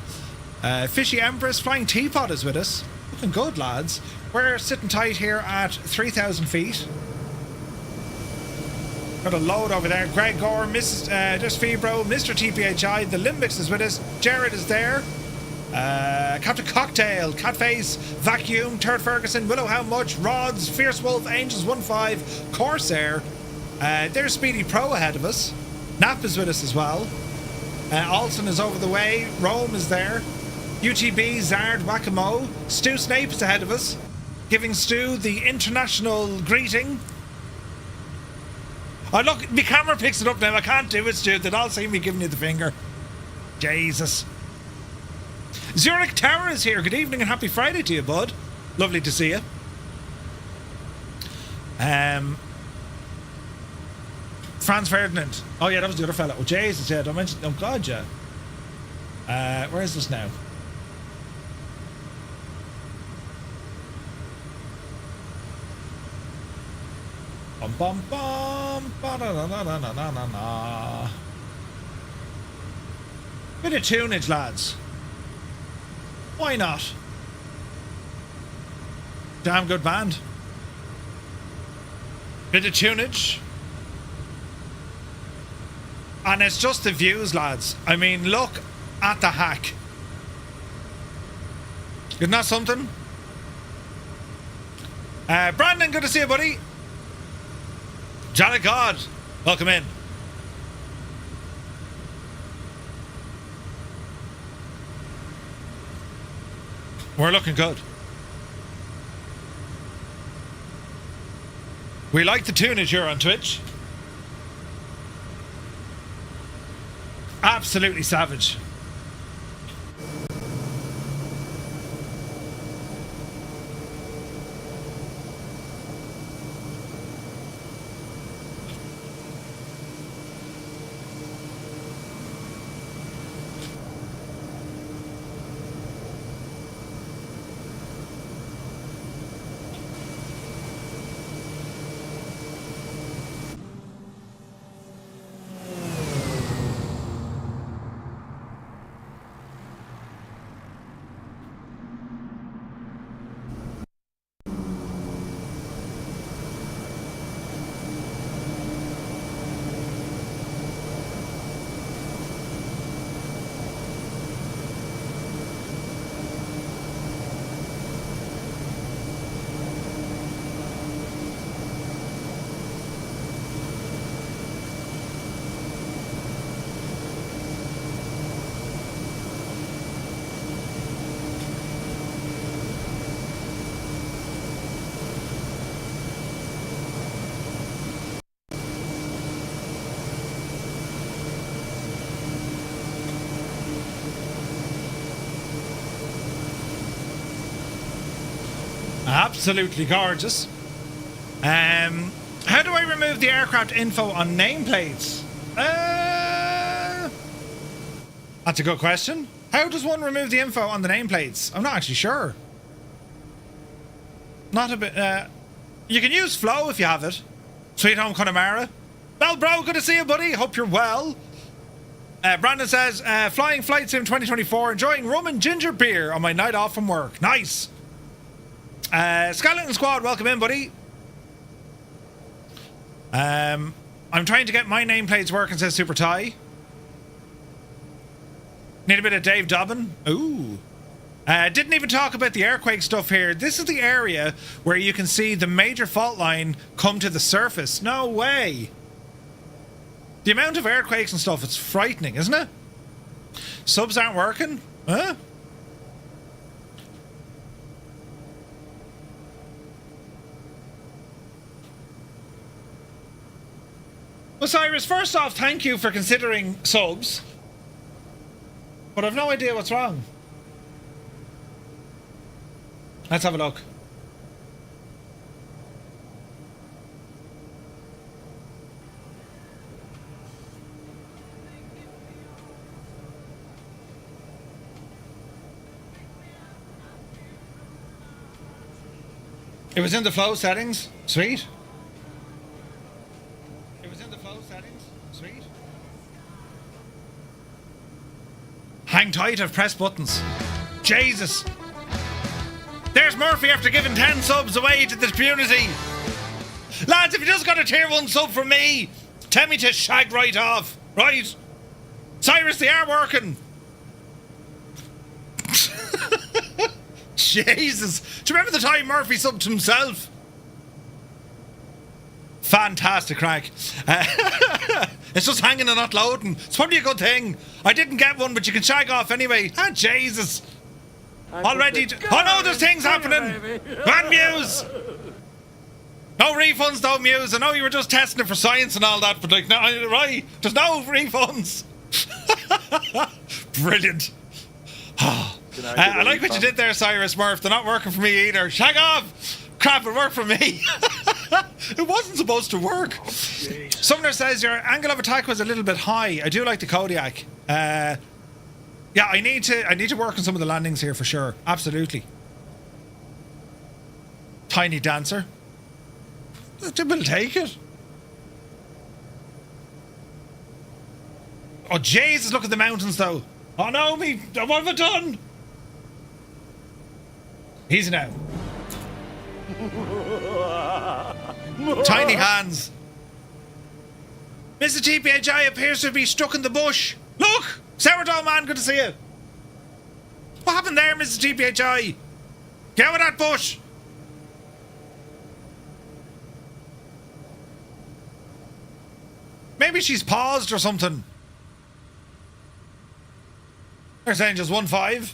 Fishy Empress, Flying Teapot is with us. Looking good, lads. We're sitting tight here at 3,000 feet. Got a load over there. Greg Gore, there's Febro, Mr. TPHI, the Limbix is with us. Jared is there. Captain Cocktail, Catface, Vacuum, Turd Ferguson, Willow How Much, Rods, Fierce Wolf, Angels 1-5, Corsair. There's Speedy Pro ahead of us. Nap is with us as well. Alson is over the way. Rome is there. UTB, Zard, Whack-A-Mo. Stu Snape is ahead of us, giving Stu the international greeting. Oh look, my camera picks it up now. I can't do it, Stu. They'd all see me giving you the finger. Jesus. Zurich Tower is here. Good evening and happy Friday to you, bud. Lovely to see you. Franz Ferdinand. Oh yeah, that was the other fella. Oh Jesus, yeah, don't mention. Oh God, yeah. Where is this now? Bum bum bum. Ba da da da da da da da. Bit of tunage, lads. Why not? Damn good band. Bit of tunage. And it's just the views, lads. I mean, look at the hack. Isn't that something? Brandon, good to see you, buddy. Jolly God, welcome in. We're looking good. We like the tunage here on Twitch. Absolutely savage. Absolutely gorgeous. How do I remove the aircraft info on nameplates? That's a good question. How does one remove the info on the nameplates? I'm not actually sure. Not a bit. You can use Flow if you have it. Sweet Home Connemara. Well, bro, good to see you, buddy. Hope you're well. Brandon says, flying Flight Sim 2024, enjoying rum and ginger beer on my night off from work. Nice. Skeleton Squad, welcome in, buddy. I'm trying to get my nameplates working, says Super Ty. Need a bit of Dave Dobbin. Ooh. Didn't even talk about the earthquake stuff here. This is the area where you can see the major fault line come to the surface. No way. The amount of earthquakes and stuff, it's frightening, isn't it? Subs aren't working? Huh? Osiris, first off, thank you for considering subs. But I've no idea what's wrong. Let's have a look. It was in the flow settings. Sweet. It was in the flow settings. Sweet. Hang tight, I've pressed buttons. Jesus. There's Murphy after giving 10 subs away to the community. Lads, if you just got a tier 1 sub from me, tell me to shag right off. Right? Cyrus, they are working. Jesus. Do you remember the time Murphy subbed himself? Fantastic crack. It's just hanging and not loading. It's probably a good thing. I didn't get one, but you can shag off anyway. Ah, Jesus. Already. Oh no, there's things happening. Bad Muse. No refunds though, Muse. I know you were just testing it for science and all that, but like, no, right? There's no refunds. Brilliant. I like what you did there, Cyrus Murph. They're not working for me either. Shag off! Crap, it worked for me. It wasn't supposed to work. Sumner says your angle of attack was a little bit high. I do like the Kodiak. Yeah, I need to work on some of the landings here for sure. Absolutely. Tiny Dancer. We'll take it. Oh Jesus! Look at the mountains though. Oh no, me! What have I done? He's now. Tiny hands. Mr. TPHI appears to be stuck in the bush. Look! Sourdough man, good to see you. What happened there, Mr. TPHI? Get out of that bush. Maybe she's paused or something. They're saying just 1-5.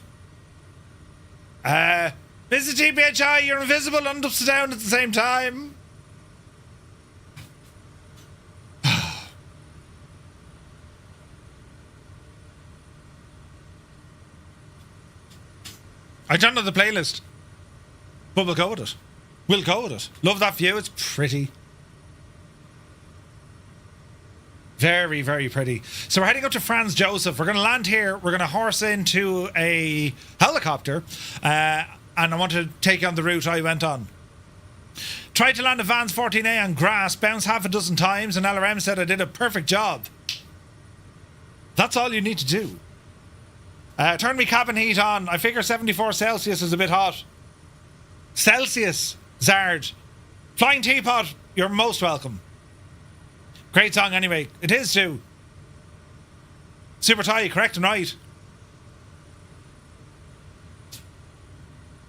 Mr. TPHI, you're invisible and upside down at the same time. I don't know the playlist, but we'll go with it. We'll go with it. Love that view. It's pretty. Very, very pretty. So we're heading up to Franz Joseph. We're going to land here. We're going to horse into a helicopter. And I want to take you on the route I went on. Tried to land a Vans 14A on grass, bounced half a dozen times, and LRM said I did a perfect job. That's all you need to do. Turn me cabin heat on. I figure 74 Celsius is a bit hot. Celsius, Zard. Flying Teapot, you're most welcome. Great song anyway. It is too. Super Ty, correct and right.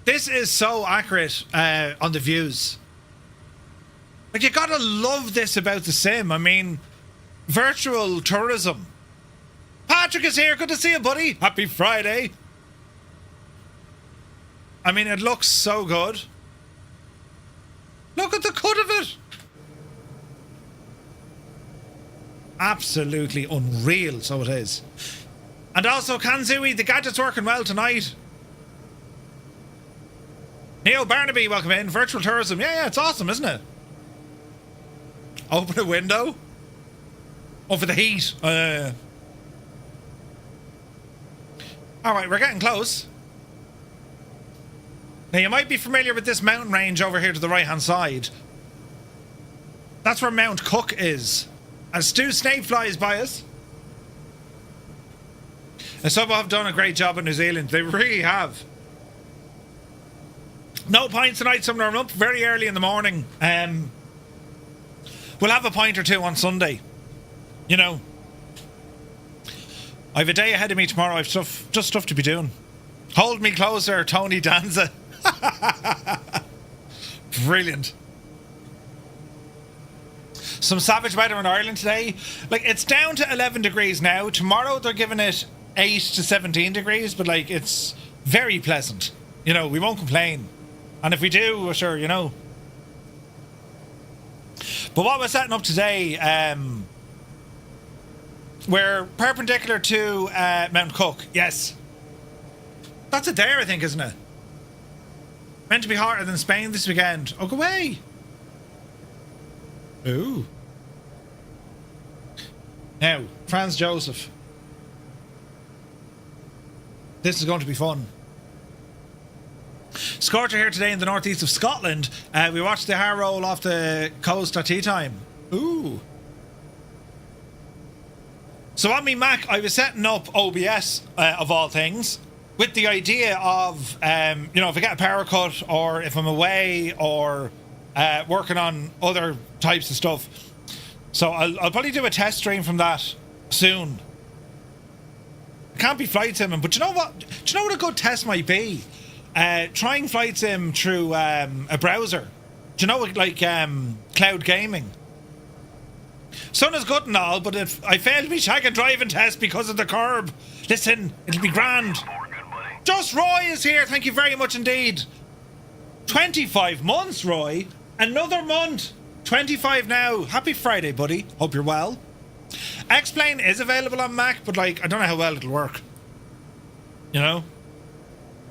This is so accurate on the views. Like, you gotta love this about the sim. I mean, virtual tourism. Patrick is here. Good to see you, buddy. Happy Friday. I mean, it looks so good. Look at the cut of it. Absolutely unreal, so it is. And also, Kanzui, the gadget's working well tonight. Neil Barnaby, welcome in. Virtual tourism. Yeah, it's awesome, isn't it? Open a window. Oh, for the heat. Alright, we're getting close. Now, you might be familiar with this mountain range over here to the right-hand side. That's where Mount Cook is. And Stu Snape flies by us. And some have done a great job in New Zealand. They really have. No pints tonight, Sumner. I'm up very early in the morning. We'll have a pint or two on Sunday. You know. I have a day ahead of me tomorrow. I've just stuff to be doing. Hold me closer, Tony Danza. Brilliant. Some savage weather in Ireland today. Like, it's down to 11 degrees now. Tomorrow they're giving it 8 to 17 degrees, but like, it's very pleasant. You know, we won't complain. And if we do, we're sure, you know. But what we're setting up today, we're perpendicular to Mount Cook. Yes. That's it there, I think, isn't it? Meant to be hotter than Spain this weekend. Oh, go away. Ooh. Now, Franz Joseph. This is going to be fun. Scorcher here today in the northeast of Scotland. We watched the hair roll off the coast at tea time. Ooh. So on me Mac, I was setting up OBS, of all things, with the idea of, you know, if I get a power cut or if I'm away or working on other types of stuff. So I'll probably do a test stream from that soon. It can't be flight simming, but you know what? Do you know what a good test might be? Trying flight sim through a browser. Do you know, like cloud gaming? Sun is good and all, but if I failed me shagging driving test because of the curb, listen, it'll be grand. Just Roy is here. Thank you very much indeed. 25 months, Roy. Another month. 25 now. Happy Friday, buddy. Hope you're well. X-Plane is available on Mac, but like, I don't know how well it'll work. You know?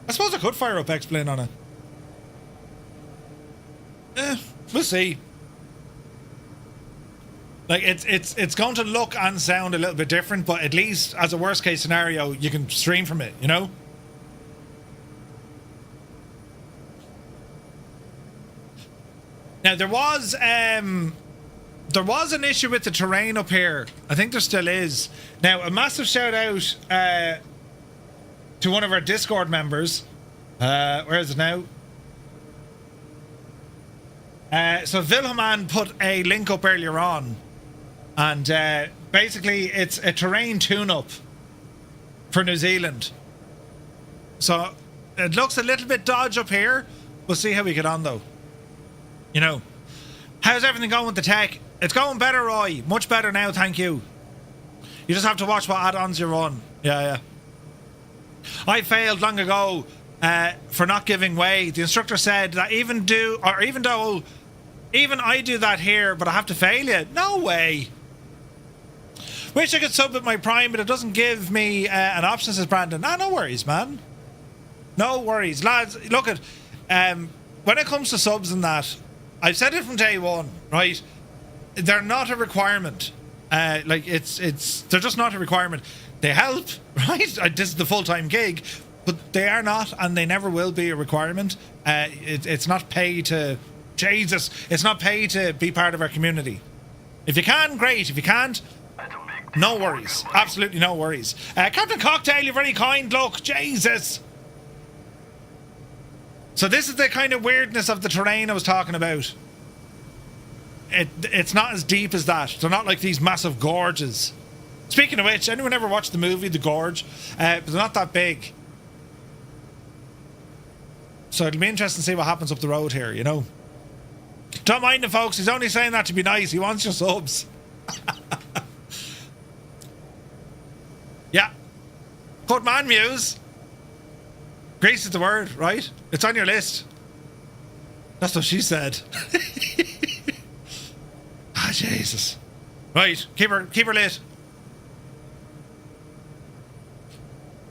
I suppose I could fire up X-Plane on it. We'll see. Like, it's going to look and sound a little bit different, but at least as a worst case scenario, you can stream from it, you know? Now, there was an issue with the terrain up here. I think there still is. Now, a massive shout out to one of our Discord members. Where is it now? So Wilhelman put a link up earlier on. And basically, it's a terrain tune-up for New Zealand. So it looks a little bit dodge up here. We'll see how we get on, though. You know. How's everything going with the tech? It's going better, Roy. Much better now, thank you. You just have to watch what add-ons you're on. Yeah. I failed long ago for not giving way. The instructor said that even though I do that here, but I have to fail you. No way. Wish I could sub with my Prime, but it doesn't give me an option, says Brandon. No worries, man. No worries. Lads, look at... when it comes to subs and that, I've said it from day one, right? They're not a requirement. Like, they're just not a requirement. They help, right? This is the full-time gig, but they are not, and they never will be a requirement. It's not pay to... Jesus, it's not pay to be part of our community. If you can, great. If you can't, no worries. Absolutely no worries. Captain Cocktail, you're very kind, look. Jesus. So this is the kind of weirdness of the terrain I was talking about. It's not as deep as that. They're not like these massive gorges. Speaking of which, anyone ever watched the movie The Gorge? But they're not that big. So it'll be interesting to see what happens up the road here, you know. Don't mind him, folks. He's only saying that to be nice. He wants your subs. Yeah. Good man, Muse. Grace is the word, right? It's on your list. That's what she said. Ah, Jesus. Right, keep her lit.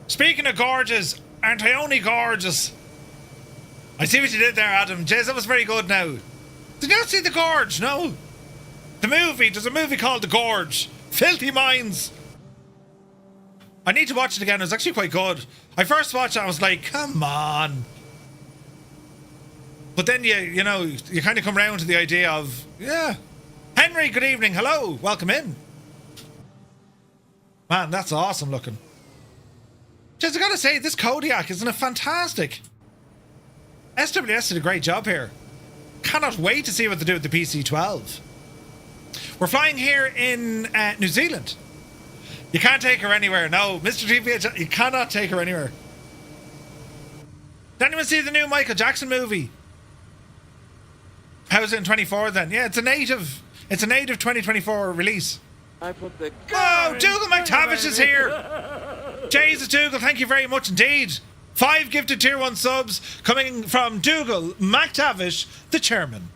Speaking of gorgeous, aren't I only gorgeous? I see what you did there, Adam. Jeez, that was very good now. Did you not see The Gorge? No. The movie. There's a movie called The Gorge. Filthy Minds. I need to watch it again. It was actually quite good. I first watched it, I was like, come on. But then you know, you kind of come round to the idea of, yeah. Henry, good evening. Hello. Welcome in. Man, that's awesome looking. Just I gotta say, this Kodiak, isn't it fantastic? SWS did a great job here. Cannot wait to see what they do with the PC-12. We're flying here in New Zealand. You can't take her anywhere. No, Mr. TVH, you cannot take her anywhere. Did anyone see the new Michael Jackson movie? How's it in 24 then? Yeah, it's a native 2024 release. I put the Oh, Dougal McTavish is here. Jesus, Dougal, thank you very much indeed. 5 gifted tier 1 subs coming from Dougal McTavish, the chairman.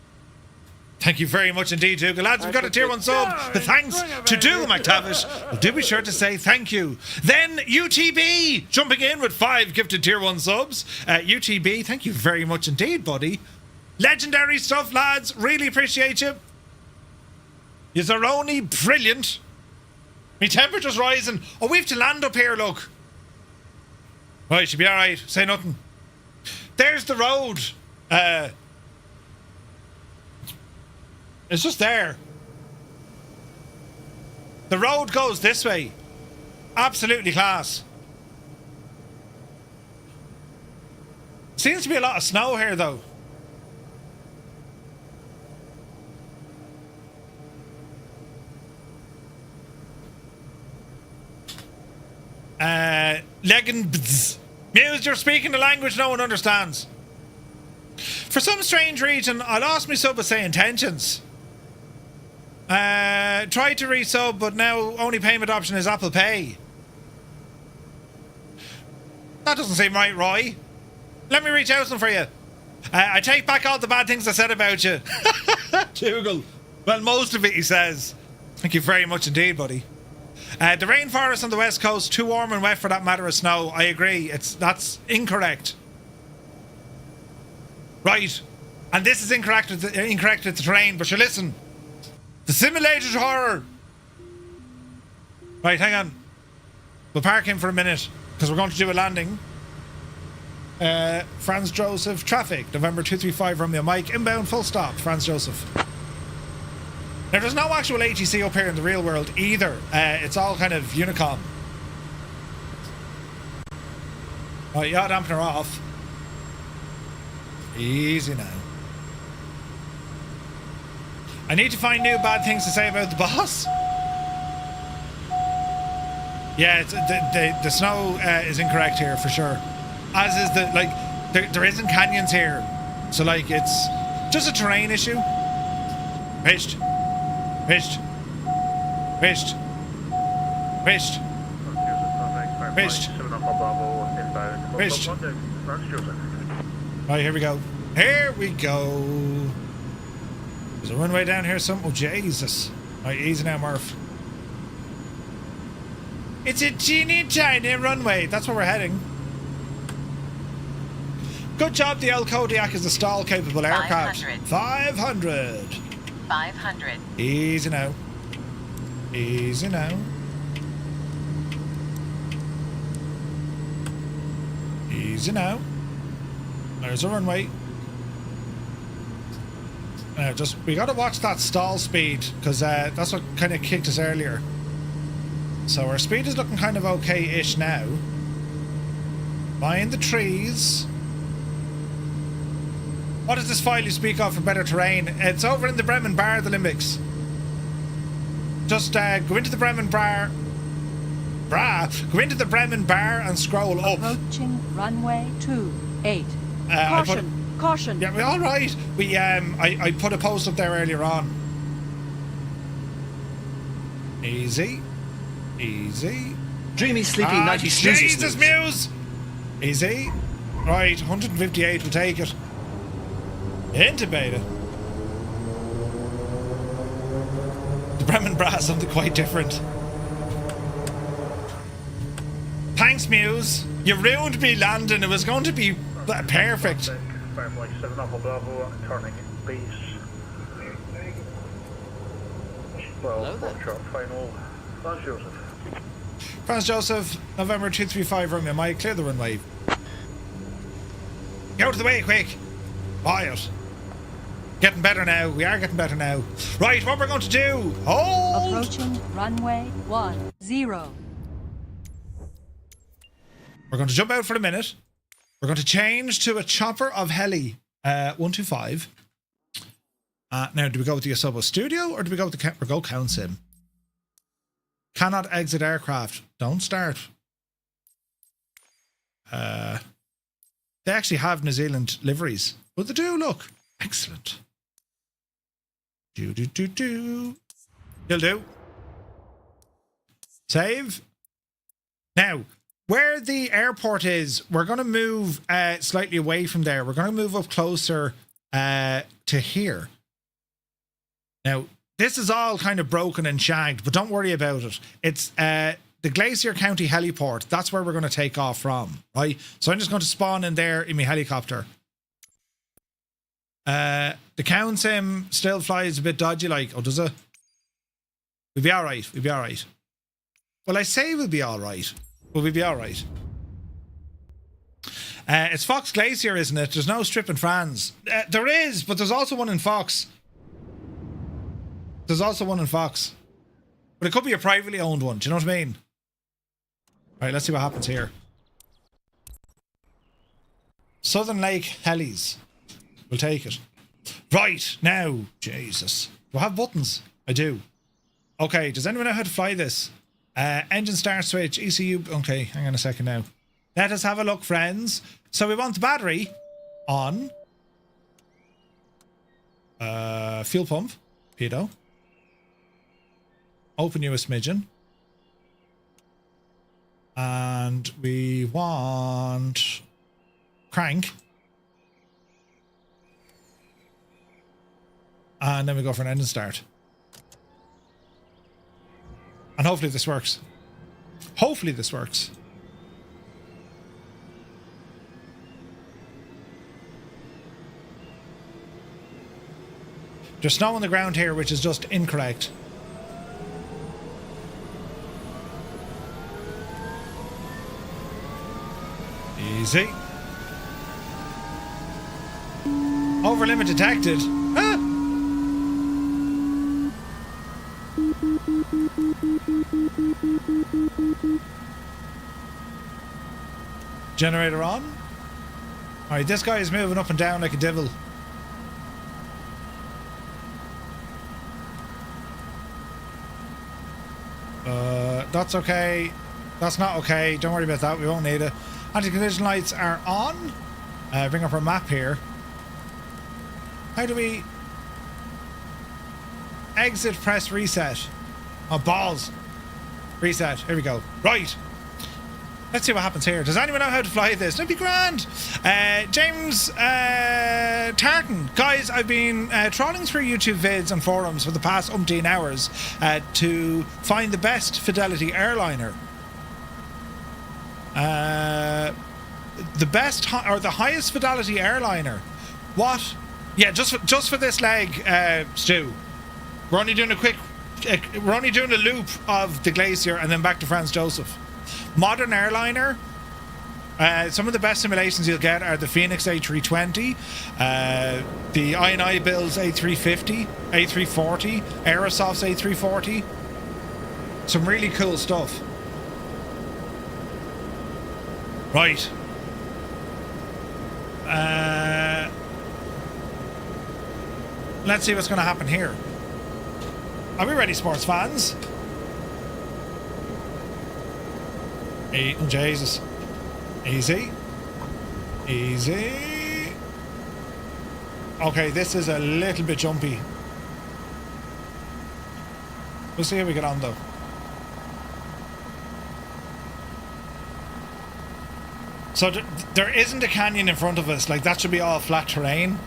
Thank you very much indeed, Dougal. Lads, we've got a tier 1 sub. But thanks to Dougal McTavish. Well, do be sure to say thank you. Then UTB jumping in with 5 gifted tier 1 subs. UTB, thank you very much indeed, buddy. Legendary stuff, lads. Really appreciate you. You're only brilliant. Me temperature's rising. Oh, we have to land up here, look. Right, should be alright. Say nothing. There's the road. It's just there. The road goes this way. Absolutely class. Seems to be a lot of snow here, though. Leggins. Muse, you're speaking the language no one understands. For some strange reason, I lost my sub with say intentions. Tried to resub, but now only payment option is Apple Pay. That doesn't seem right, Roy. Let me reach out to them for you. I take back all the bad things I said about you. Dougal. Well, most of it, he says. Thank you very much indeed, buddy. The rainforest on the west coast, too warm and wet for that matter of snow. I agree. That's incorrect. Right. And this is incorrect with the terrain, but you listen. The simulated horror. Right, hang on. We'll park in for a minute, because we're going to do a landing. Franz Joseph, traffic. November 235 Romeo Mike, inbound full stop. Franz Joseph. Now, there's no actual ATC up here in the real world either. It's all kind of Unicom. Right, yaw dampener off. Easy now. I need to find new bad things to say about the boss. Yeah, it's, the snow is incorrect here for sure. As is the, like, there isn't canyons here. So, like, it's just a terrain issue. Pitched. Pitched. Pitched. Pitched. Pitched. Pitched. Right, here we go. Here we go. There's a runway down here some. Oh, Jesus. Right, easy now, Murph. It's a teeny tiny runway. That's where we're heading. Good job, the old Kodiak is a stall-capable aircraft. 500. 500. Easy now. Easy now. Easy now. There's a runway. Now, we gotta watch that stall speed, because that's what kind of kicked us earlier. So our speed is looking kind of okay-ish now. Mind the trees. What is this file you speak of for better terrain? It's over in the Bremen Bar, the Limbics. Just go into the Bremen Bar. Go into the Bremen Bar and scroll up. Approaching runway 28. Caution. Caution. Yeah, we're all right. I put a post up there earlier on. Easy. Easy. Dreamy, sleepy, nighty, snoozy, Jesus, Muse! Easy. Right, 158, we'll take it. Intubate it. The Bremen Bra is something quite different. Thanks, Muse. You ruined me landing. It was going to be perfect. Firefly 7 Alpha Bravo, turning base. Hello Well, there. workshop final. Franz Joseph. Franz Joseph, November 235 Romeo Mike, clear the runway. Get out of the way, quick! Quiet. Getting better now. We are getting better now. Right, what we're going to do? Hold! Approaching runway 10. We're going to jump out for a minute. We're going to change to a chopper of heli 125. Now, do we go with the Asobo Studio or do we go with the go Count Sim? Cannot exit aircraft. Don't start. They actually have New Zealand liveries. But they do, look. Excellent. Do. You'll do. Save. Now, where the airport is, we're going to move slightly away from there. We're going to move up closer to here. Now, this is all kind of broken and shagged, but don't worry about it. It's the Glacier County heliport. That's where we're going to take off from, right? So I'm just going to spawn in there in my helicopter. The Count Sim still flies a bit dodgy, like, oh, does it? We'll be all right. We'll be all right. Well, I say we'll be all right. Will we be all right? It's Fox Glacier, isn't it? There's no strip in France. There is, but there's also one in Fox. There's also one in Fox. But it could be a privately owned one. Do you know what I mean? All right, let's see what happens here. Southern Lake Helis. We'll take it. Right, now. Jesus. Do I have buttons? I do. Okay, does anyone know how to fly this? Engine start switch, ECU. Okay, hang on a second now. Let us have a look, friends. So we want the battery on. Fuel pump. Pedo. Open you a smidgen. And we want crank. And then we go for an engine start. And hopefully this works. Hopefully this works. There's snow on the ground here, which is just incorrect. Easy. Over limit detected. Ah! Generator on. Alright, this guy is moving up and down like a devil. That's okay. That's not okay. Don't worry about that. We won't need it. Anti-collision lights are on. Bring up our map here. How do we... Exit, press reset. Oh, balls. Reset. Here we go. Right. Let's see what happens here. Does anyone know how to fly this? That'd be grand. James Tartan. Guys, I've been trawling through YouTube vids and forums for the past umpteen hours to find the best fidelity airliner. The best or the highest fidelity airliner. What? Yeah, just for this leg, Stu. We're only doing a quick... we're only doing a loop of the Glacier and then back to Franz Joseph. Modern airliner. Some of the best simulations you'll get are the Phoenix A320, the I&I Bill's A350, A340, Aerosoft's A340. Some really cool stuff. Right. Let's see what's going to happen here. Are we ready, sports fans? Oh, Jesus. Easy. Easy. Okay, this is a little bit jumpy. We'll see how we get on, though. So there isn't a canyon in front of us. Like, that should be all flat terrain.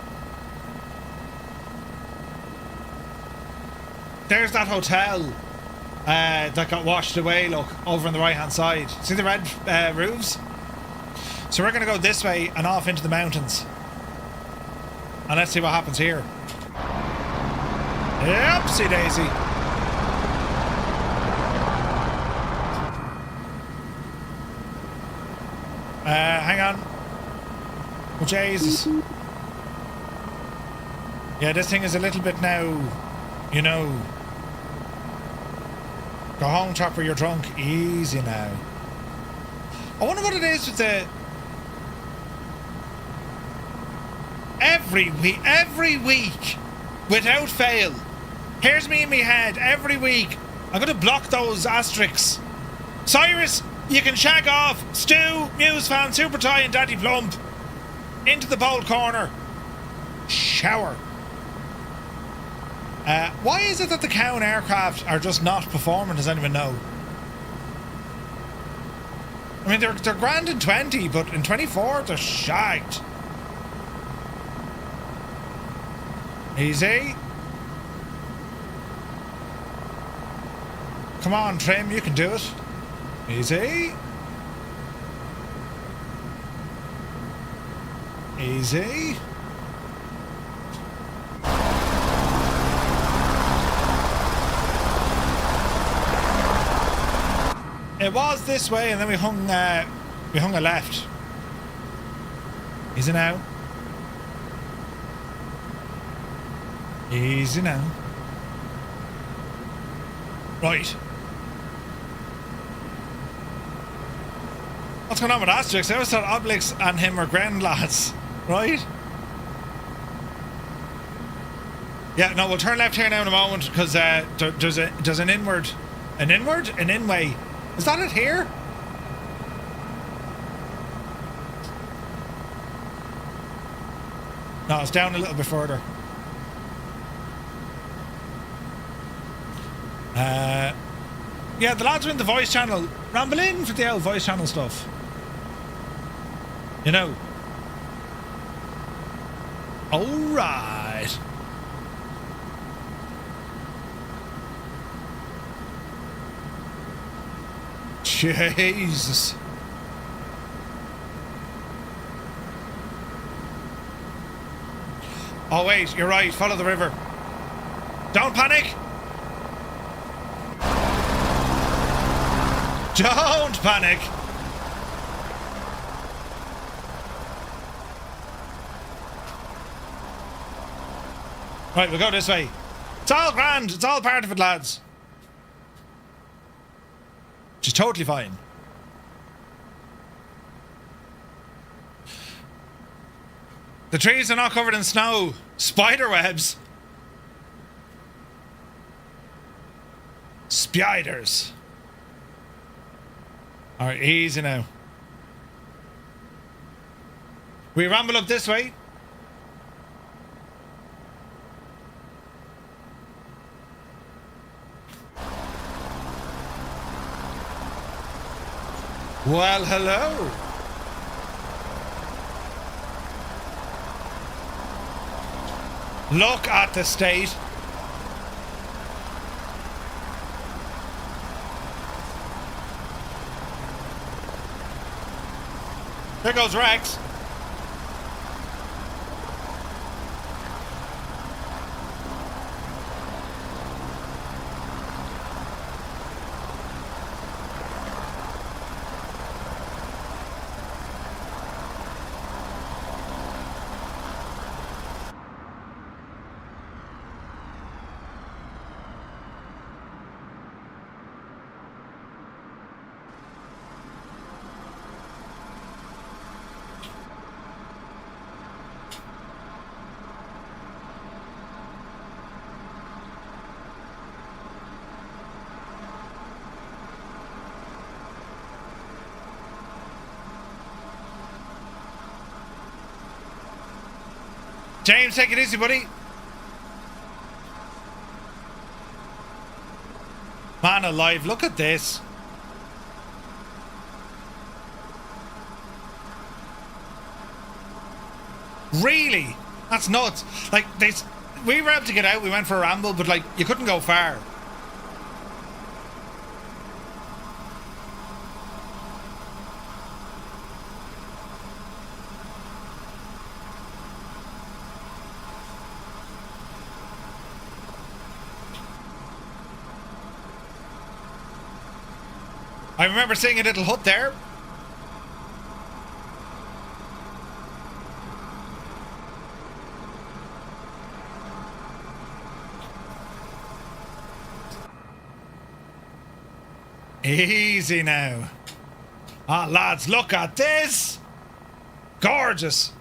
There's that hotel that got washed away, look, over on the right hand side. See the red roofs? So we're going to go this way and off into the mountains. And let's see what happens here. Oopsie daisy. Hang on. Oh, Jesus. Yeah, this thing is a little bit now, you know. Go home, Chopper, you're drunk. Easy now. I wonder what it is with the... Every week, without fail, here's me in my head, every week, I'm going to block those asterisks. Cyrus, you can shag off. Stu, Muse Fan, Super Tie and Daddy Plump. Into the bowl corner. Shower. Why is it that the Cowan aircraft are just not performing? Does anyone know? I mean, they're grand in 20, but in 24 they're shagged. Easy. Come on, Trim, you can do it. Easy. Easy. It was this way, and then we hung a left. Easy now. Easy now. Right. What's going on with Asterix? I always thought Obelix and him were grand lads. Right? Yeah, no, we'll turn left here now in a moment, because there's an inward... An inward? An inway. Is that it here? No, it's down a little bit further. Yeah, the lads are in the voice channel. Ramble in for the old voice channel stuff. You know. Alright. Jesus. Oh wait, you're right, follow the river. Don't panic! Don't panic! Right, we'll go this way. It's all grand, it's all part of it, lads. Which is totally fine. The trees are not covered in snow. Spider webs. Spiders. Alright, easy now. We ramble up this way. Well, hello. Look at the state. There goes Rex. James, take it easy, buddy. Man alive, look at this. Really? That's nuts. Like, we were able to get out, we went for a ramble, but like, you couldn't go far. I remember seeing a little hut there. Easy now. Ah, lads, look at this. Gorgeous.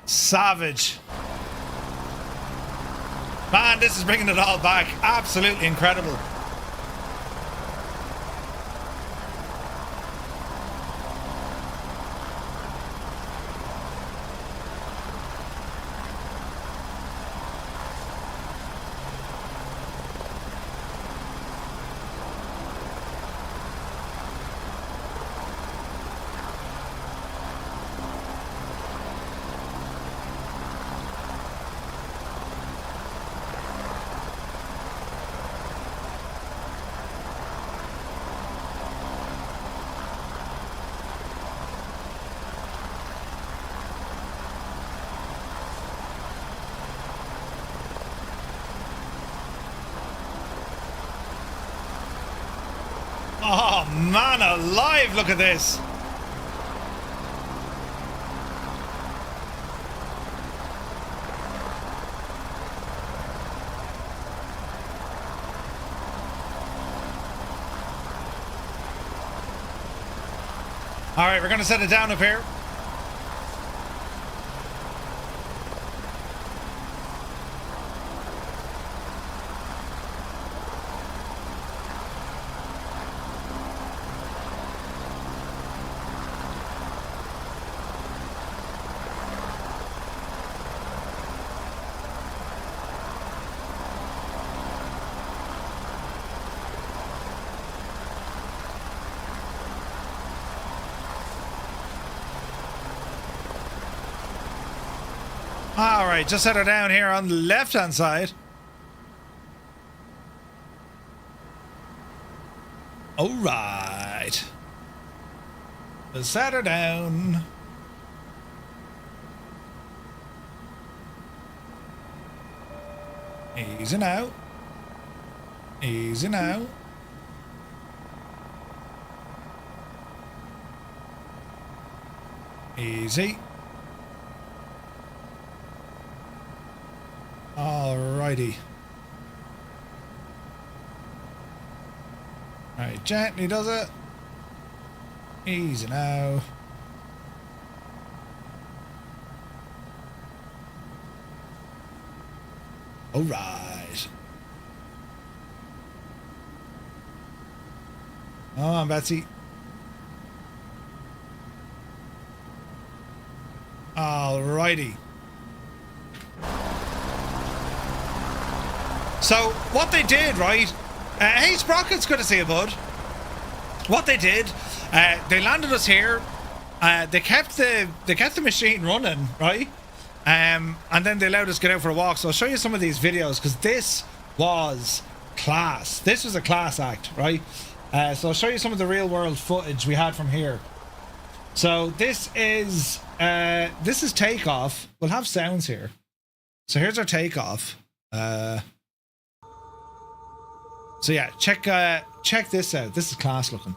Savage. Man, this is bringing it all back. Absolutely incredible. Oh, man alive, look at this. All right, we're going to set it down up here. All right, just set her down here on the left-hand side. All right. Just set her down. Easy now. Easy now. Easy. Alrighty. Alright, gently does it. Easy now. Alright. Come on, Betsy. Alrighty. So, what they did, right? Hey, Sprocket's good to see you, bud. What they did, they landed us here. They kept the machine running, right? And then they allowed us to get out for a walk. So I'll show you some of these videos because this was class. This was a class act, right? So I'll show you some of the real world footage we had from here. So this is Takeoff. We'll have sounds here. So here's our Takeoff. So yeah, check this out. This is class looking.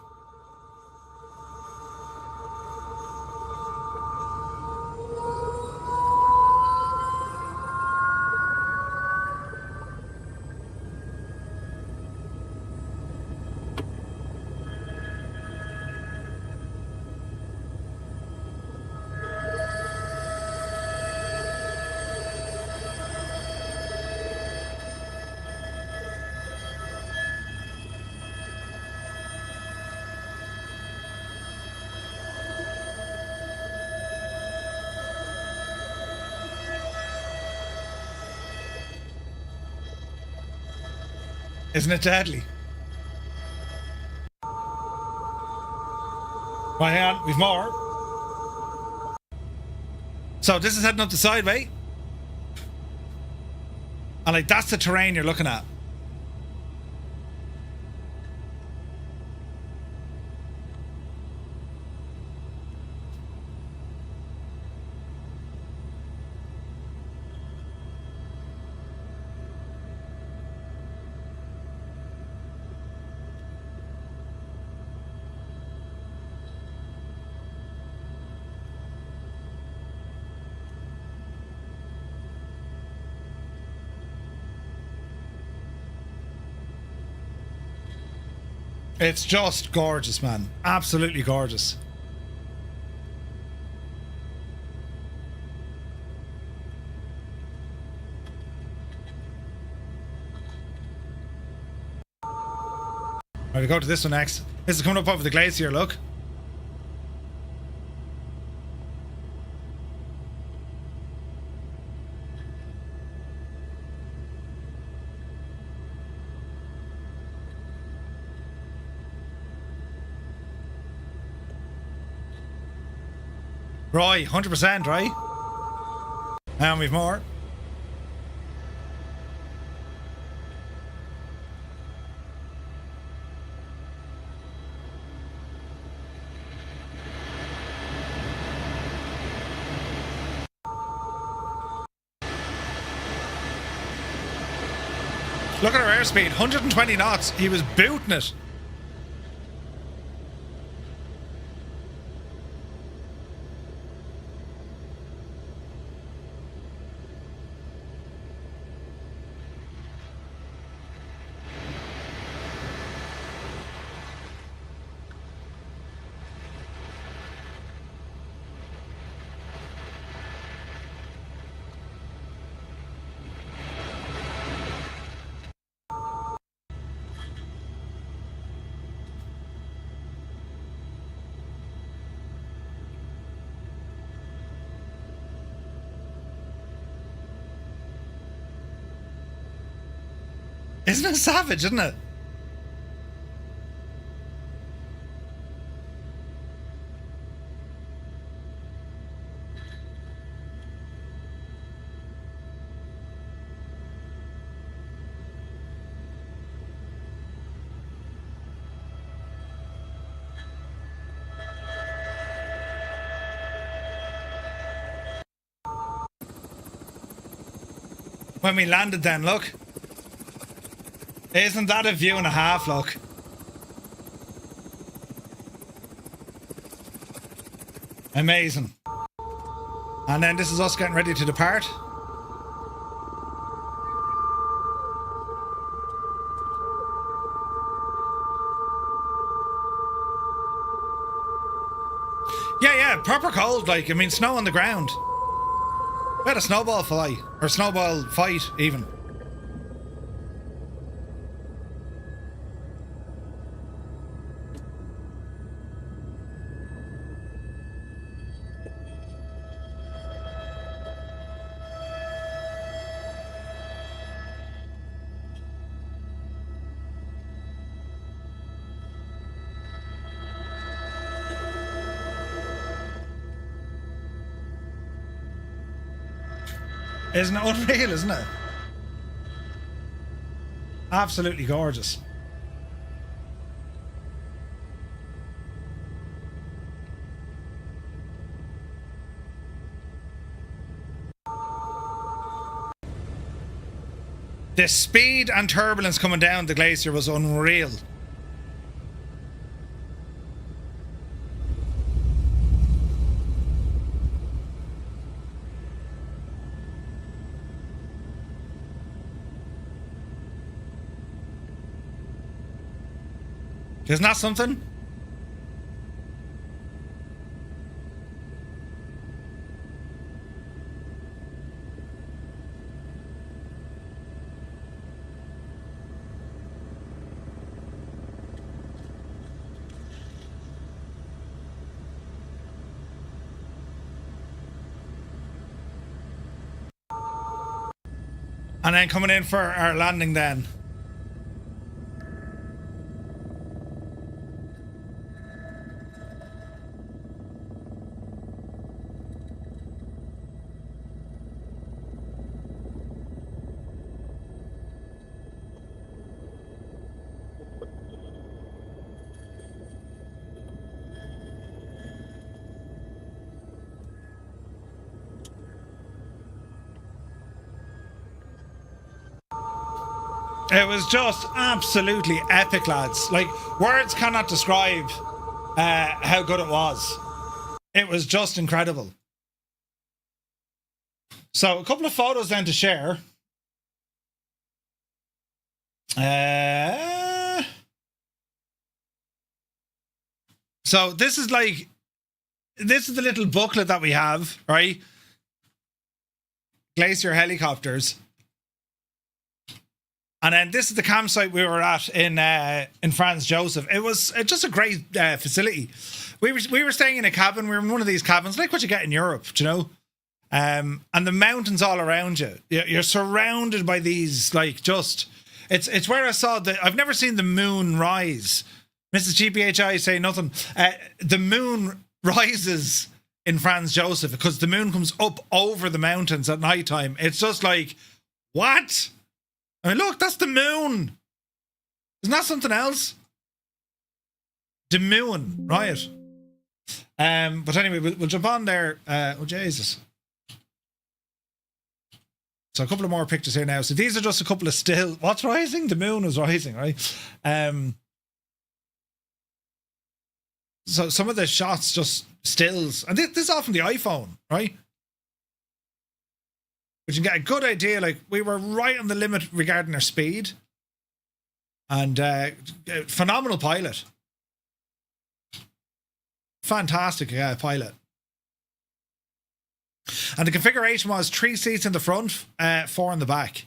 Isn't it deadly? Right, hang on, we've more. So this is heading up the sideway. And like, that's the terrain you're looking at. It's just gorgeous, man. Absolutely gorgeous. Right, we go to this one next. This is coming up over the glacier, look. Right, 100%, right? And we've more. Look at our airspeed, 120 knots. He was booting it. Isn't it savage, isn't it? When we landed then, look. Isn't that a view and a half, look? Amazing. And then this is us getting ready to depart. Yeah, proper cold, like, I mean, snow on the ground. We had a snowball fly, or snowball fight, even. Isn't it unreal, isn't it? Absolutely gorgeous. The speed and turbulence coming down the glacier was unreal. Isn't that something? And then coming in for our landing then. It was just absolutely epic, lads. Like, words cannot describe how good it was. It was just incredible. So, a couple of photos then to share. So, this is the little booklet that we have, right? Glacier helicopters. And then this is the campsite we were at in Franz Josef. It was just a great facility. We were staying in a cabin. We were in one of these cabins, like what you get in Europe, you know. And the mountains all around you. You're surrounded by these, like, just. It's where I saw I've never seen the moon rise. Mrs. GPHI say nothing. The moon rises in Franz Josef because the moon comes up over the mountains at night time. It's just like, what? I mean, look, that's the moon. Isn't that something else? The moon, right? But anyway, we'll jump on there. Oh, Jesus. So a couple of more pictures here now. So these are just a couple of still. What's rising? The moon is rising, right? So some of the shots just stills. And this is often the iPhone, right? But you can get a good idea. Like, we were right on the limit regarding our speed. And phenomenal pilot. Fantastic pilot. And the configuration was 3 seats in the front, 4 in the back.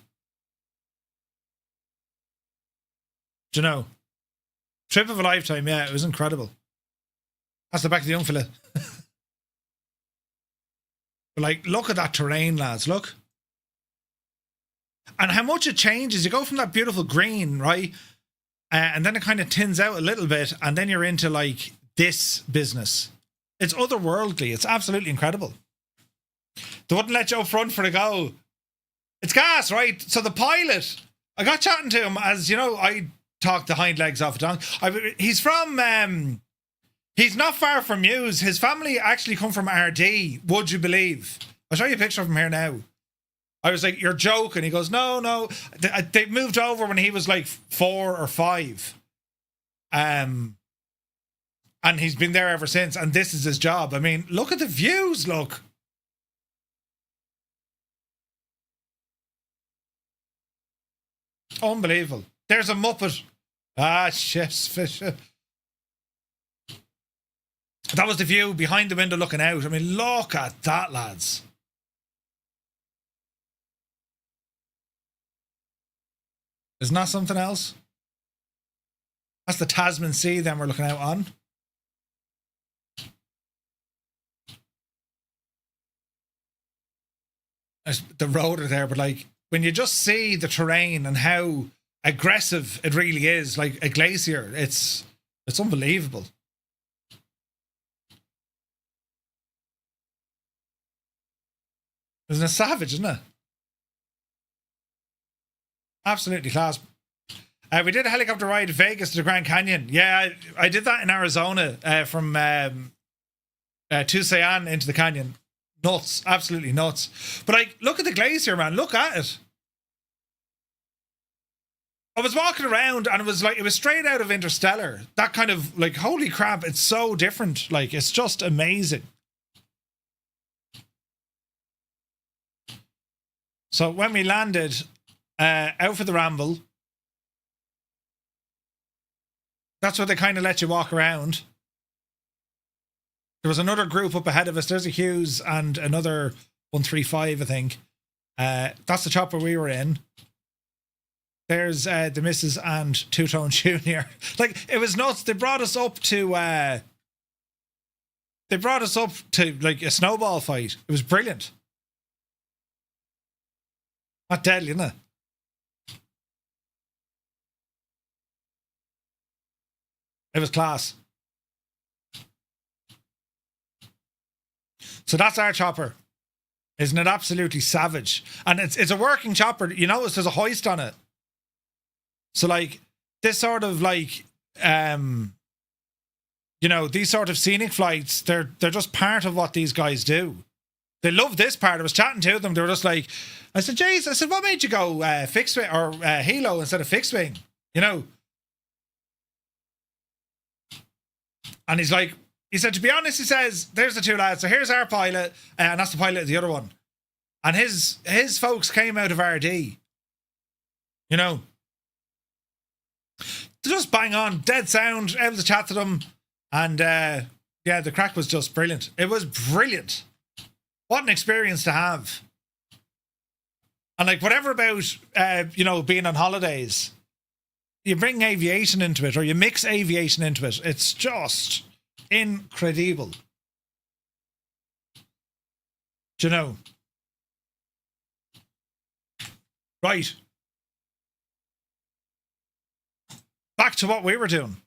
Do you know? Trip of a lifetime, yeah, it was incredible. That's the back of the young fella. But, like, look at that terrain, lads, look. And how much it changes. You go from that beautiful green, right? And then it kind of thins out a little bit, and then you're into, like, this business. It's otherworldly. It's absolutely incredible. They wouldn't let you up front for a go. It's gas, right? So the pilot, I got chatting to him as, you know, I talked the hind legs off a donkey. He's from, he's not far from Muse. His family actually come from RD, would you believe? I'll show you a picture of him here now. I was like, you're joking. He goes, no. They moved over when he was like 4 or 5. And he's been there ever since. And this is his job. I mean, look at the views, look. Unbelievable. There's a Muppet. Ah, chef's fish. That was the view behind the window looking out. I mean, look at that, lads. Isn't that something else? That's the Tasman Sea then we're looking out on. There's the rotor there, but like, when you just see the terrain and how aggressive it really is, like a glacier, it's unbelievable. Isn't it savage, isn't it? Absolutely class. We did a helicopter ride to Vegas to the Grand Canyon. Yeah, I did that in Arizona from Tucson into the canyon. Nuts, absolutely nuts. But like, look at the glacier, man. Look at it. I was walking around and it was like, it was straight out of Interstellar. That kind of like, holy crap, it's so different. Like, it's just amazing. So when we landed out for the ramble, that's what they kind of let you walk around. There was another group up ahead of us. There's a Hughes and another 135, I think. That's the chopper we were in. There's the Missus and Two-Tone Junior. Like, it was nuts. They brought us up to like a snowball fight. It was brilliant. Not deadly, isn't it? It was class. So that's our chopper. Isn't it absolutely savage? And it's a working chopper. You notice there's a hoist on it. So like, this sort of like, you know, these sort of scenic flights, they're just part of what these guys do. They loved this part. I was chatting to them. They were just like, I said, Jace, I said, what made you go fixed wing or helo instead of fixed wing? You know? And he's like, he said, to be honest, he says, there's the two lads. So here's our pilot, and that's the pilot of the other one. And his folks came out of RD. You know? They're just bang on, dead sound, able to chat to them. And yeah, the crack was just brilliant. It was brilliant. What an experience to have. And like, whatever about, you know, being on holidays, you bring aviation into it, or you mix aviation into it. It's just incredible. Do you know? Right. Back to what we were doing.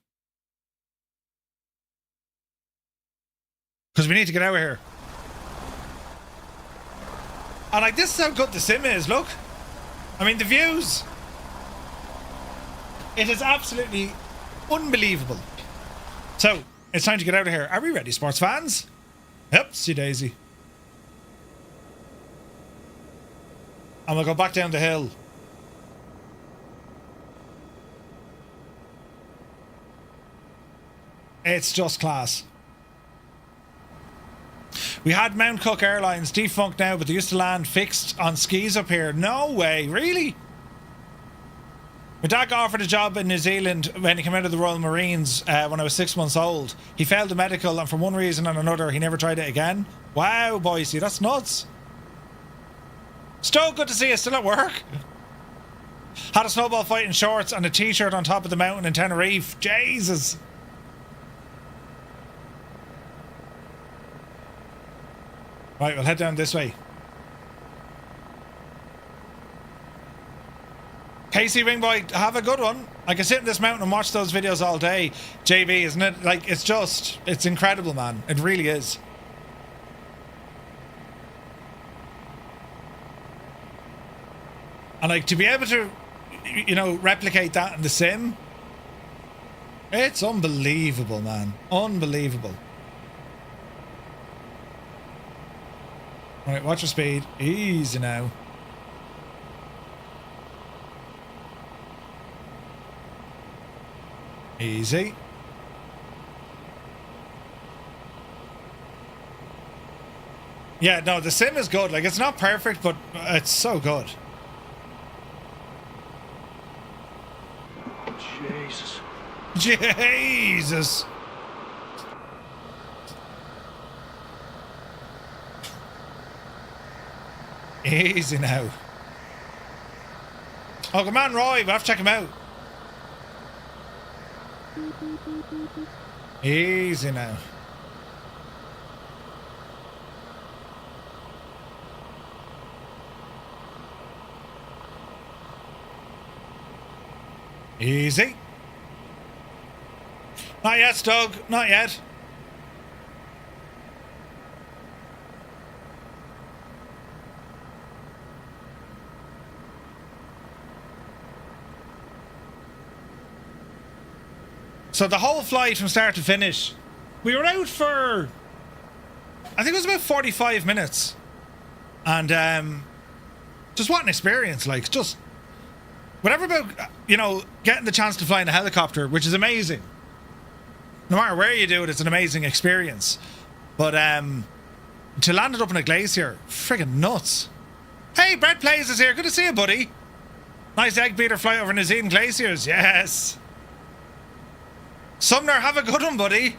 Because we need to get out of here. And like, this is how good the sim is, look. I mean, the views. It is absolutely unbelievable. So, it's time to get out of here. Are we ready, sports fans? Yep, see Daisy. And we'll go back down the hill. It's just class. We had Mount Cook Airlines defunct now, but they used to land fixed on skis up here. No way, really? My dad got offered a job in New Zealand when he came out of the Royal Marines when I was 6 months old. He failed the medical, and for one reason and another, he never tried it again. Wow, Boise, that's nuts. Sto, good to see you still at work. Had a snowball fight in shorts and a t-shirt on top of the mountain in Tenerife. Jesus. Right, we'll head down this way. Casey Ringboy, have a good one. I can sit in this mountain and watch those videos all day. JB, isn't it? Like, it's incredible, man. It really is. And like, to be able to, you know, replicate that in the sim, it's unbelievable, man. Unbelievable. Right, watch your speed. Easy now. Easy. Yeah, no, the sim is good. Like, it's not perfect, but it's so good. Jesus. Jesus. Easy now. Oh, come on, Roy. We have to check him out. Easy now. Easy. Not yet, Doug. Not yet. So the whole flight from start to finish, we were out for, I think it was about 45 minutes. And just what an experience. Like, just whatever about, you know, getting the chance to fly in a helicopter, which is amazing. No matter where you do it, it's an amazing experience. But to land it up in a glacier, friggin' nuts. Hey, Brett Plays is here. Good to see you, buddy. Nice egg beater flight over New Zealand glaciers. Yes. Sumner, have a good one, buddy.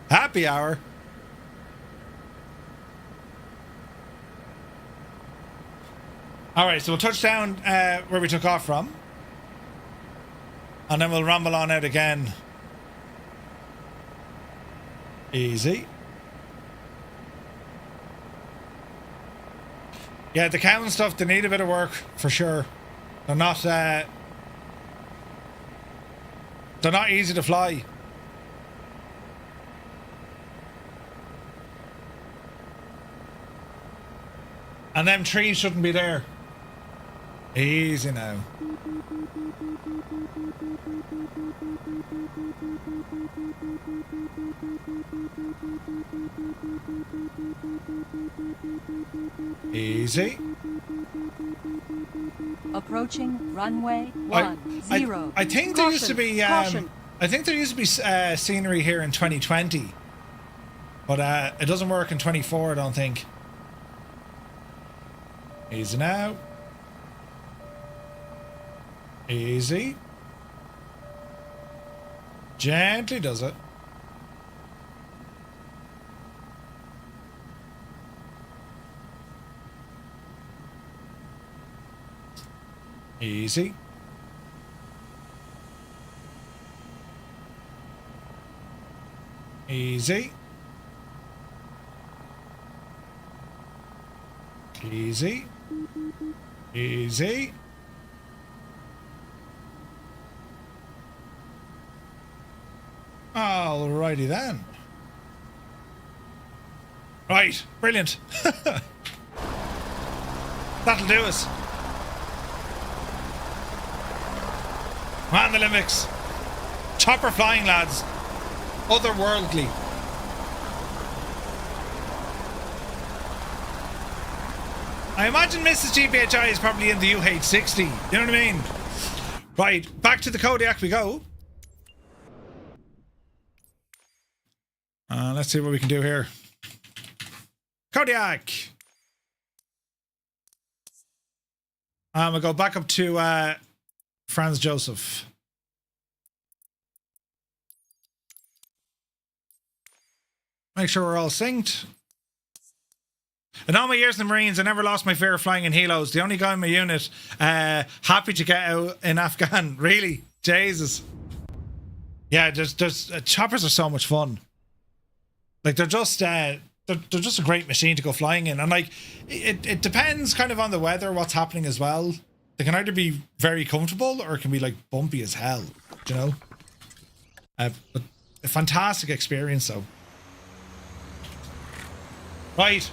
Happy hour. Alright, so we'll touch down where we took off from. And then we'll rumble on out again. Easy. Yeah, the cow and stuff, they need a bit of work, for sure. They're not easy to fly. And them trees shouldn't be there. Easy now. Easy. Approaching runway 10. I think there used to be Caution. I think there used to be scenery here in 2020, but it doesn't work in 24. I don't think. Easy now. Easy. Gently does it. Easy. Easy. Easy. Easy. Alrighty then. Right, brilliant. That'll do us. Man the limits. Chopper flying, lads. Otherworldly. I imagine Mrs. GPHI is probably in the UH-60. You know what I mean? Right, back to the Kodiak we go. Let's see what we can do here. Kodiak! We'll go back up to Franz Joseph. Make sure we're all synced. In all my years in the Marines, I never lost my fear of flying in helos. The only guy in my unit happy to get out in Afghan. Really? Jesus. Yeah, there's choppers are so much fun. Like they're just a great machine to go flying in, and like it depends kind of on the weather, what's happening as well. They can either be very comfortable or it can be like bumpy as hell, you know. But a fantastic experience though. Right.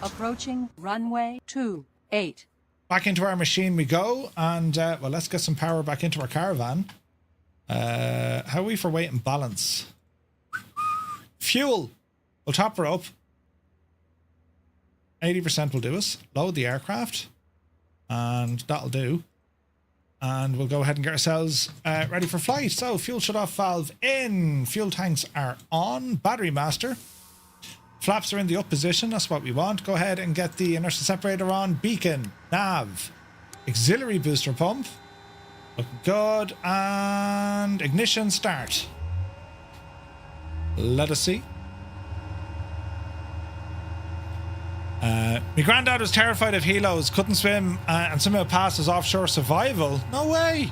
Approaching runway 28. Back into our machine we go, and well, let's get some power back into our caravan. How are we for weight and balance? Fuel. We'll top her up. 80% will do us. Load the aircraft. And that'll do. And we'll go ahead and get ourselves ready for flight. So, fuel shut-off valve in. Fuel tanks are on. Battery master. Flaps are in the up position. That's what we want. Go ahead and get the inertial separator on. Beacon. Nav. Auxiliary booster pump. Looking good. And ignition start. Let us see. My granddad was terrified of helos, couldn't swim, and somehow passed his offshore survival. No way!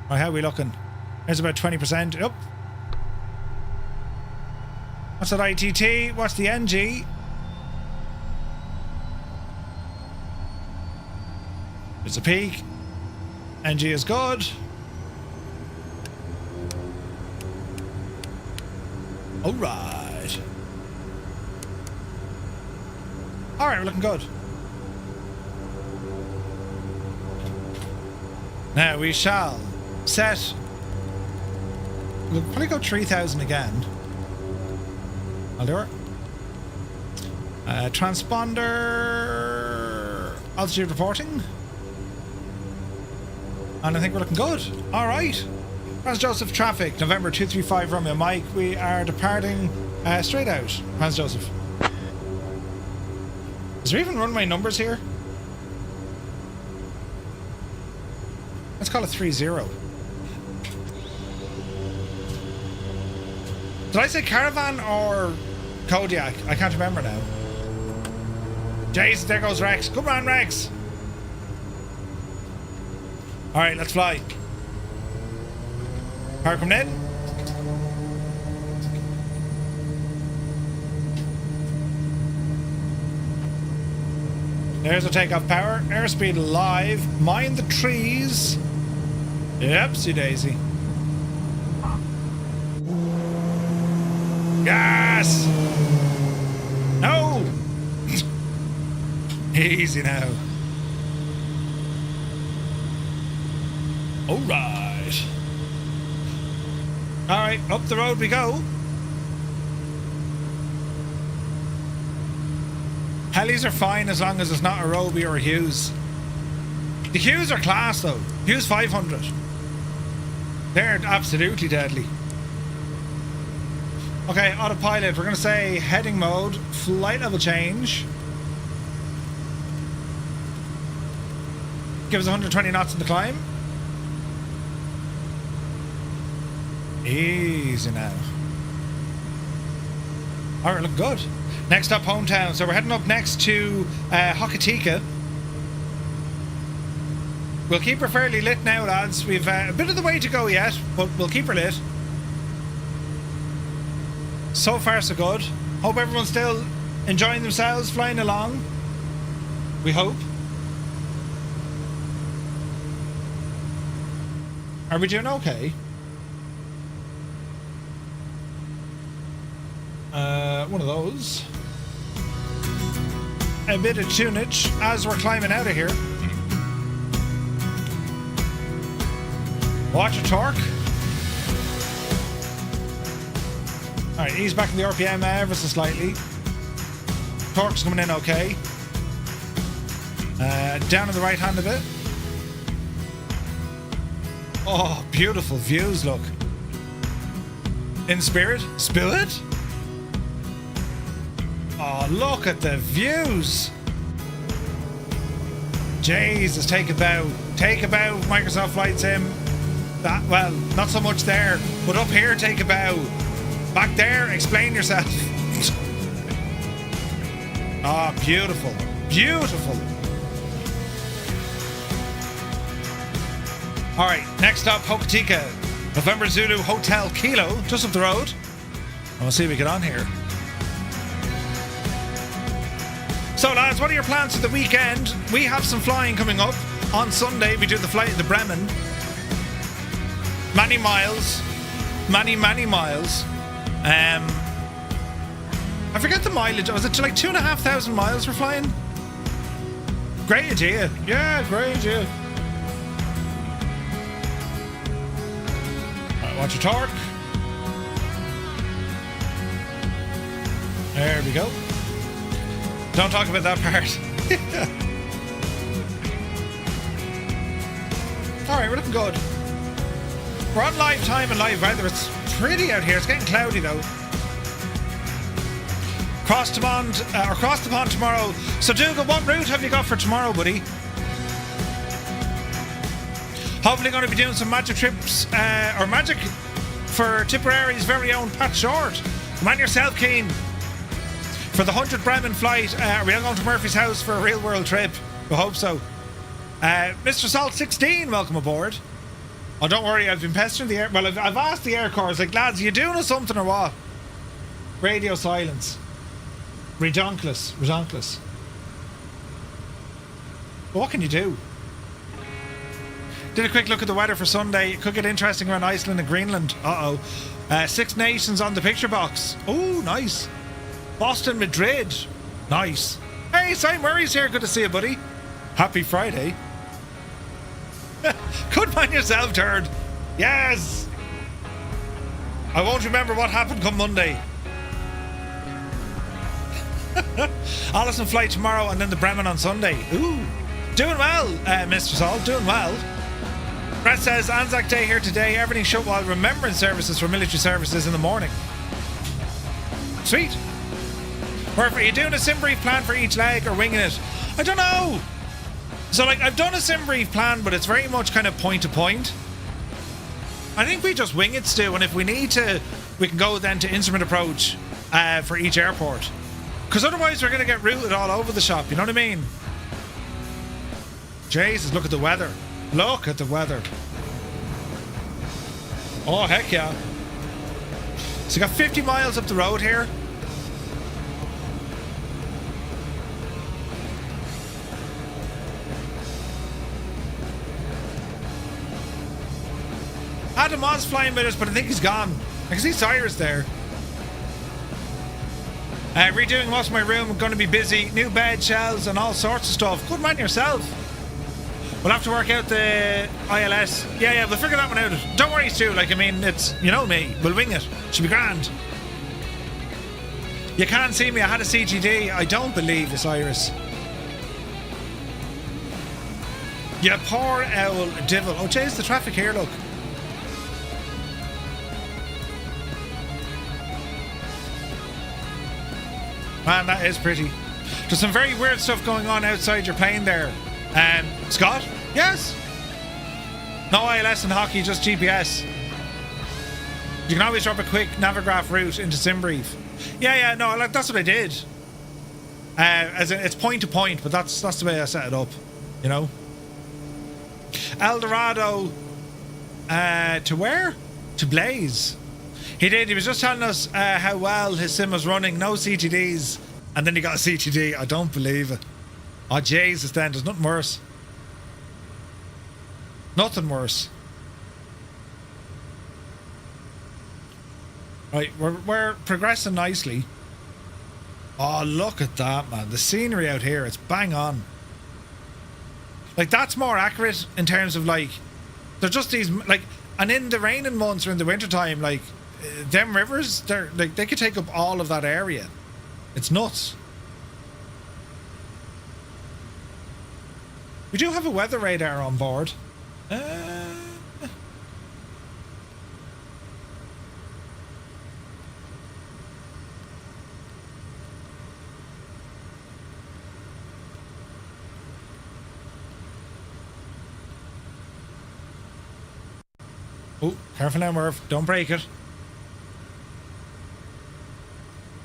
Right, how are we looking? There's about 20%. Up. What's that ITT? What's the NG? There's a peak. NG is good. Alright. Alright, we're looking good. Now we shall set. We'll probably go 3,000 again. I'll do it. Transponder. Altitude reporting. And I think we're looking good. Alright. Franz Joseph traffic. November 235 Romeo Mike. We are departing straight out. Franz Joseph. Is there even runway numbers here? Let's call it 30. Did I say caravan or Kodiak? I can't remember now. Jace, there goes Rex. Come on, Rex. Alright, let's fly. Power coming in. There's the takeoff power. Airspeed live. Mind the trees. Yepsy daisy. Gas! No! Easy now. All right. All right, up the road we go. Helis are fine as long as it's not a Roby or a Hughes. The Hughes are class though. Hughes 500. They're absolutely deadly. Okay, autopilot. We're going to say heading mode, flight level change. Give us 120 knots in the climb. Easy now. Alright, look good. Next up, hometown. So we're heading up next to Hokitika. We'll keep her fairly lit now, lads. We've a bit of the way to go yet, but we'll keep her lit. So far, so good. Hope everyone's still enjoying themselves, flying along. We hope. Are we doing okay? One of those. A bit of tunage as we're climbing out of here. Watch your torque. Alright, ease back in the RPM ever so slightly. Torque's coming in okay. Down on the right hand a bit. Oh, beautiful views, look. In spirit? Spirit? Oh, look at the views. Jesus, take a bow. Take a bow, Microsoft Flight Sim. That, well, not so much there, but up here, take a bow. Back there, explain yourself. Ah, oh, beautiful. Beautiful. Alright, next up, Hokitika. November Zulu Hotel Kilo, just up the road. And we'll see if we get on here. So lads, what are your plans for the weekend? We have some flying coming up. On Sunday, we do the flight to Bremen. Many miles. Many miles. I forget the mileage. Was it like 2,500 miles we're flying? Great idea. Yeah, great idea. Alright, watch your torque. There we go. Don't talk about that part. Alright, we're looking good. We're on live time and live weather. It's pretty out here. It's getting cloudy though. Cross the pond tomorrow. So Dougal, what route have you got for tomorrow, buddy? Hopefully going to be doing some magic trips, or magic for Tipperary's very own Pat Short. Man yourself keen. For the 100 Bremen flight, are we all going to Murphy's house for a real world trip? We hope so. Mr. Salt 16, welcome aboard. Oh, don't worry, I've been pestering the air. Well, I've asked the air corps, like, lads, you doing something or what? Radio silence. Redonkulous. But what can you do? Did a quick look at the weather for Sunday. It could get interesting around Iceland and Greenland. Uh-oh. Six Nations on the picture box. Oh, nice. Boston, Madrid. Nice. Hey, St. Murray's here. Good to see you, buddy. Happy Friday. Good man yourself, turd. Yes. I won't remember what happened come Monday. Allison flight tomorrow and then the Bremen on Sunday. Ooh. Doing well, Mr. Salt. Doing well. Brett says, Anzac Day here today. Everything shut while remembrance services for military services in the morning. Sweet. Are you doing a sim brief plan for each leg or winging it? I don't know. So, like, I've done a sim brief plan, but it's very much kind of point to point. I think we just wing it, Stu, and if we need to, we can go then to instrument approach for each airport. Because otherwise we're going to get routed all over the shop, you know what I mean? Jesus, look at the weather. Look at the weather. Oh, heck yeah. So, got 50 miles up the road here. Adam was flying with us, but I think he's gone. I can see Cyrus there. Redoing most of my room. I'm going to be busy. New bed, shelves, and all sorts of stuff. Good man yourself. We'll have to work out the ILS. Yeah, we'll figure that one out. Don't worry, Stu. Like, I mean, it's, you know me. We'll wing it. Should be grand. You can't see me. I had a CGD. I don't believe this, Iris. You poor owl devil. Oh, jeez, the traffic here, look. Man, that is pretty. There's some very weird stuff going on outside your plane there. Scott? Yes? No ILS in hockey, just GPS. You can always drop a quick Navigraph route into SimBrief. Yeah, no, like, that's what I did. As in, it's point to point, but that's the way I set it up, you know. El Dorado, to where? To Blaze. He did. He was just telling us how well his sim was running. No CTDs. And then he got a CTD. I don't believe it. Oh, Jesus, then. There's nothing worse. Nothing worse. Right, we're progressing nicely. Oh, look at that, man. The scenery out here, it's bang on. Like, that's more accurate in terms of, like, they're just these, like, and in the raining months or in the wintertime, like, them rivers, they're, like, they could take up all of that area. It's nuts. We do have a weather radar on board. Oh, careful now, Murph. Don't break it.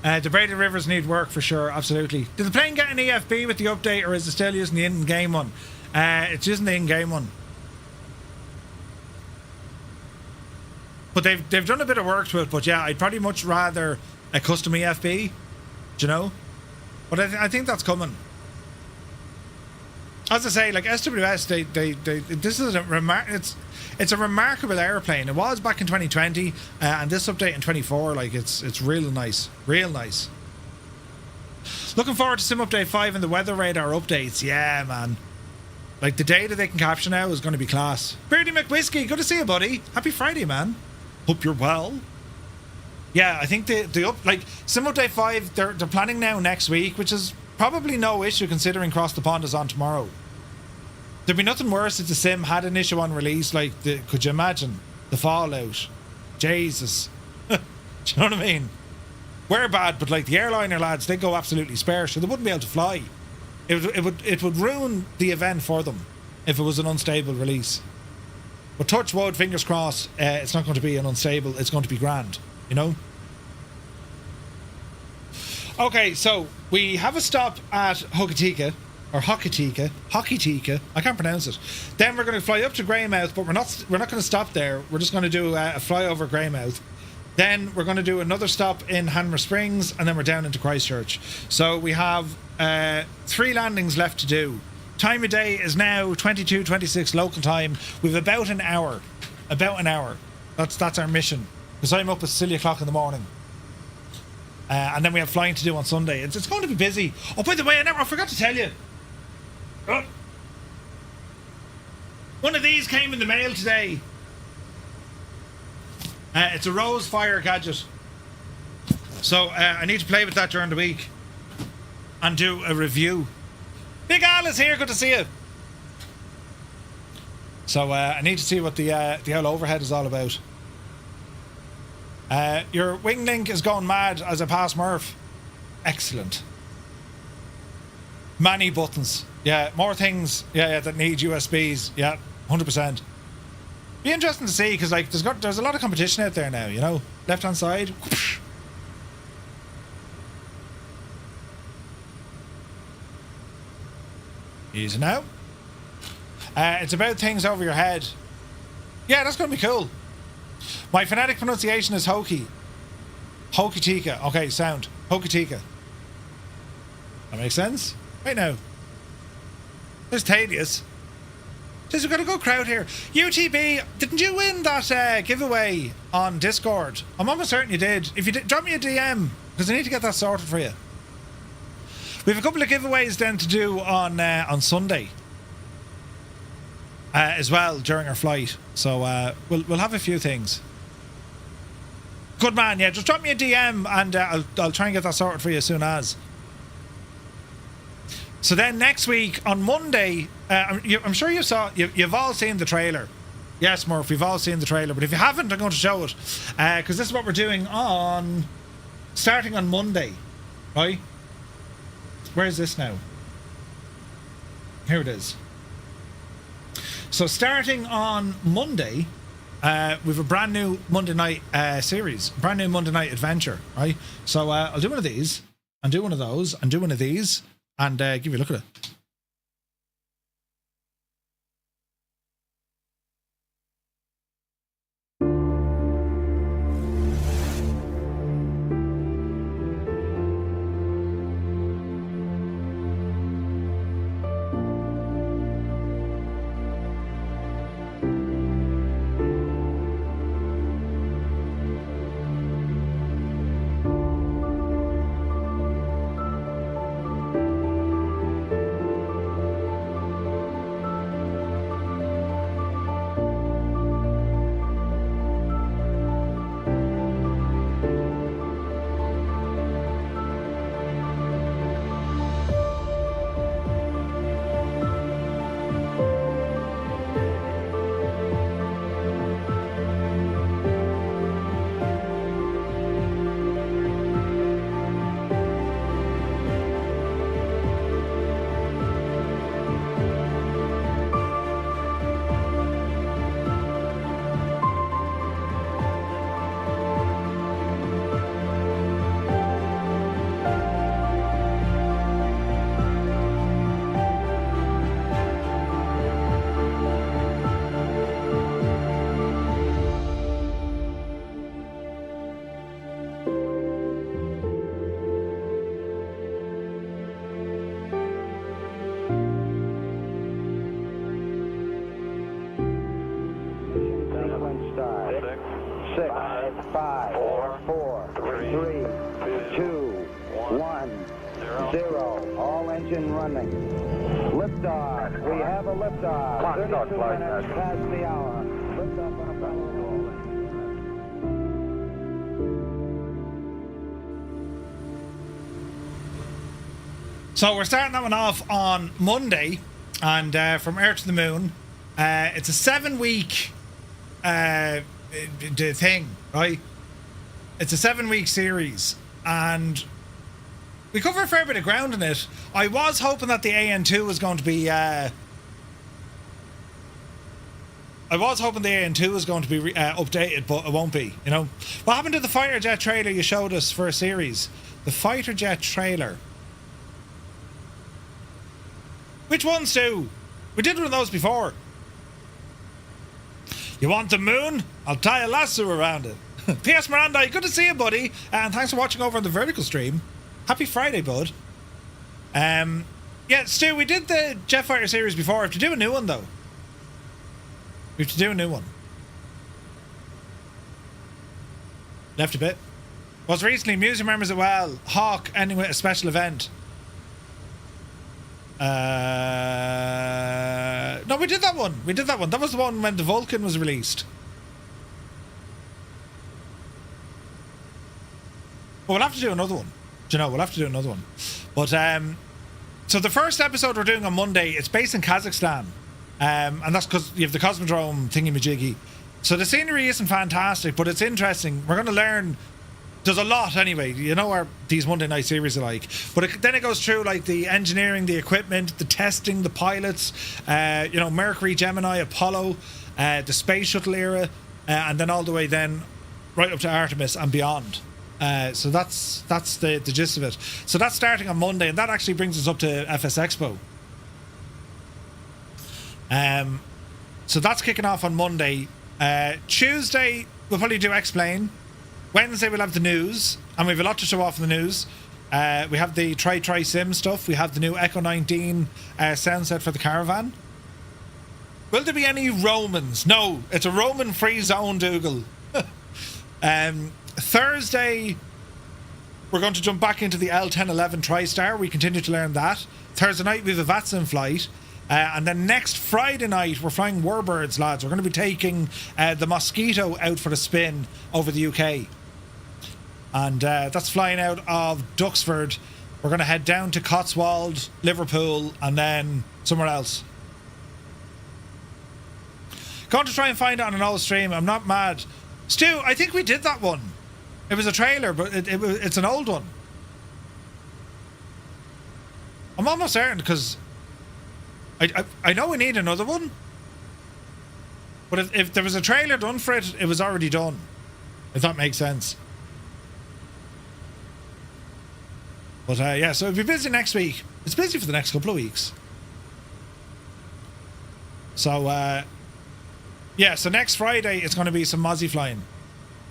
The braided rivers need work for sure, absolutely. Did the plane get an EFB with the update, or is it still using the in-game one? It's using the in-game one. But they've done a bit of work to it, but yeah, I'd probably much rather a custom EFB, do you know? But I think that's coming. As I say, like SWS, this is it's a remarkable airplane. It was back in 2020, and this update in 24, like it's real nice, real nice. Looking forward to Sim Update 5 and the weather radar updates. Yeah, man. Like, the data they can capture now is going to be class. Beardy McWhiskey, good to see you, buddy. Happy Friday, man. Hope you're well. Yeah, I think like Sim Update 5, they're planning now next week, which is probably no issue considering Cross the Pond is on tomorrow. There'd be nothing worse if the sim had an issue on release. Like, could you imagine the fallout? Jesus. Do you know what I mean? We're bad, but like the airliner lads, they go absolutely spare, so they wouldn't be able to fly. It would ruin the event for them if it was an unstable release. But touch wood, fingers crossed, it's not going to be an unstable. It's going to be grand, you know. Okay, so we have a stop at Hokitika. Or Hokitika. I can't pronounce it. Then we're going to fly up to Greymouth, but we're not going to stop there. We're just going to do a fly over Greymouth. Then we're going to do another stop in Hanmer Springs, and then we're down into Christchurch. So we have 3 landings left to do. Time of day is now 22:26 local time. We've about an hour. That's our mission. Because I'm up at silly o'clock in the morning. And then we have flying to do on Sunday. It's going to be busy. Oh, by the way, I forgot to tell you. Oh. One of these came in the mail today. It's a Rose Fire gadget. So I need to play with that during the week and do a review. Big Al is here. Good to see you. So I need to see what the old overhead is all about. Your wing link is going mad as I pass Murph. Excellent. Many buttons. Yeah, more things. Yeah, that need USBs. Yeah, 100%. Be interesting to see because like there's a lot of competition out there now. You know, left hand side. Whoosh. Easy now. It's about things over your head. Yeah, that's going to be cool. My phonetic pronunciation is Hoki. Hokitika. Okay, sound. Hokitika. That makes sense? Right now. There's Thaddeus. We've got a good crowd here. UTB, didn't you win that giveaway on Discord? I'm almost certain you did. If you did, drop me a DM, because I need to get that sorted for you. We have a couple of giveaways then to do on Sunday. as well during our flight. So we'll have a few things. Good man, yeah. Just drop me a DM and I'll try and get that sorted for you as soon as. So then next week on Monday, I'm sure you've all seen the trailer. Yes, Murph, we've all seen the trailer. But if you haven't, I'm going to show it because this is what we're doing starting on Monday, right? Where is this now? Here it is. So starting on Monday, we have a brand new Monday night series, brand new Monday night adventure, right? So I'll do one of these, and do one of those, and do one of these, and give you a look at it. So we're starting that one off on Monday, and from Earth to the Moon. It's a 7-week thing, right? It's a 7-week series, and we cover a fair bit of ground in it. I was hoping that the AN2 was going to be updated, but it won't be, you know. What happened to the fighter jet trailer you showed us for a series? The fighter jet trailer. Which one, Stu? We did one of those before. You want the moon? I'll tie a lasso around it. P.S. Miranda, good to see you, buddy. And thanks for watching over on the vertical stream. Happy Friday, bud. Yeah, Stu, we did the jet fighter series before. We have to do a new one, though. We have to do a new one. Left a bit. Was recently museum members as well. Hawk ending with a special event. No, we did that one. That was the one when the Vulcan was released. But we'll have to do another one. Do you know, we'll have to do another one. But, so the first episode we're doing on Monday, it's based in Kazakhstan. And that's because you have the Cosmodrome thingy-majiggy. So the scenery isn't fantastic, but it's interesting. We're going to learn... There's a lot anyway, you know what these Monday night series are like. But then it goes through like the engineering, the equipment, the testing, the pilots, you know, Mercury, Gemini, Apollo, the space shuttle era, and then all the way then right up to Artemis and beyond. So that's the gist of it. So that's starting on Monday, and that actually brings us up to FS Expo. So that's kicking off on Monday. Tuesday we'll probably do Explain. Wednesday we'll have the news, and we have a lot to show off in the news. We have the Tri Sim stuff. We have the new Echo 19 sound set for the Caravan. Will there be any Romans? No, it's a Roman-free zone, Dougal. Thursday, we're going to jump back into the L1011 TriStar. We continue to learn that. Thursday night, we have a VATSIM flight. And then next Friday night, we're flying Warbirds, lads. We're going to be taking the Mosquito out for a spin over the UK. And that's flying out of Duxford. We're going to head down to Cotswold, Liverpool, and then somewhere else. Going to try and find it on an old stream. I'm not mad. Stu, I think we did that one. It was a trailer, but it's an old one. I'm almost certain because I know we need another one. But if there was a trailer done for it, it was already done. If that makes sense. But yeah, so it'll be busy next week. It's busy for the next couple of weeks. So yeah, so next Friday it's going to be some Mozzie flying,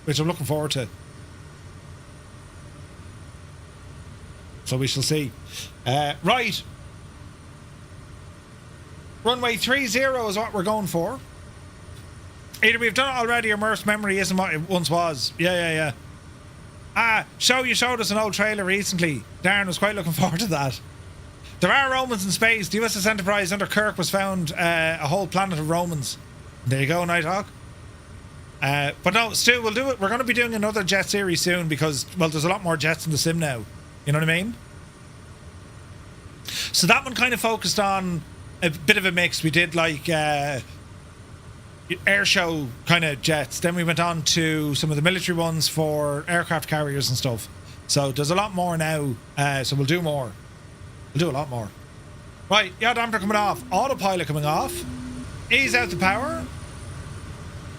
which I'm looking forward to. So we shall see. Right. Runway 30 is what we're going for. Either we've done it already or immersed memory isn't what it once was. Yeah. You showed us an old trailer recently. Darren was quite looking forward to that. There are Romans in space. The USS Enterprise under Kirk was found a whole planet of Romans. There you go, Nighthawk. But no, Stu, we'll do it. We're going to be doing another jet series soon because, well, there's a lot more jets in the sim now. You know what I mean? So that one kind of focused on a bit of a mix. We did like air show kind of jets. Then we went on to some of the military ones for aircraft carriers and stuff. So there's a lot more now. So we'll do more. We'll do a lot more. Right, yaw damper coming off. Autopilot coming off. Ease out the power.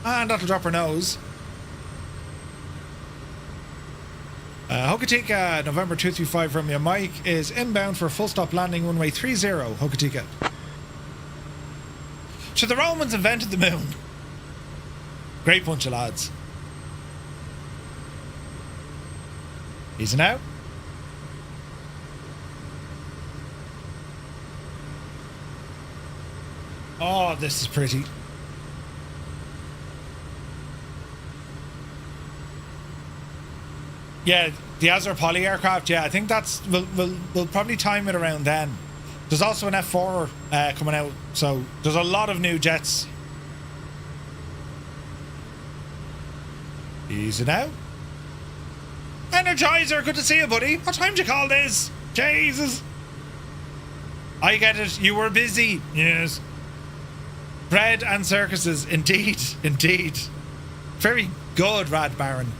And that'll drop her nose. Hokitika, November 235 from you. Mike is inbound for a full stop landing runway 30, Hokitika. So the Romans invented the moon. Great bunch of lads. Easy now. Oh, this is pretty. Yeah, the Azure Poly aircraft. Yeah, I think that's we'll probably time it around then. There's also an F4 coming out, so there's a lot of new jets. Easy now. Energizer, good to see you, buddy. What time did you call this? Jesus. I get it. You were busy. Yes. Bread and circuses, indeed, indeed. Very good, Rad Baron.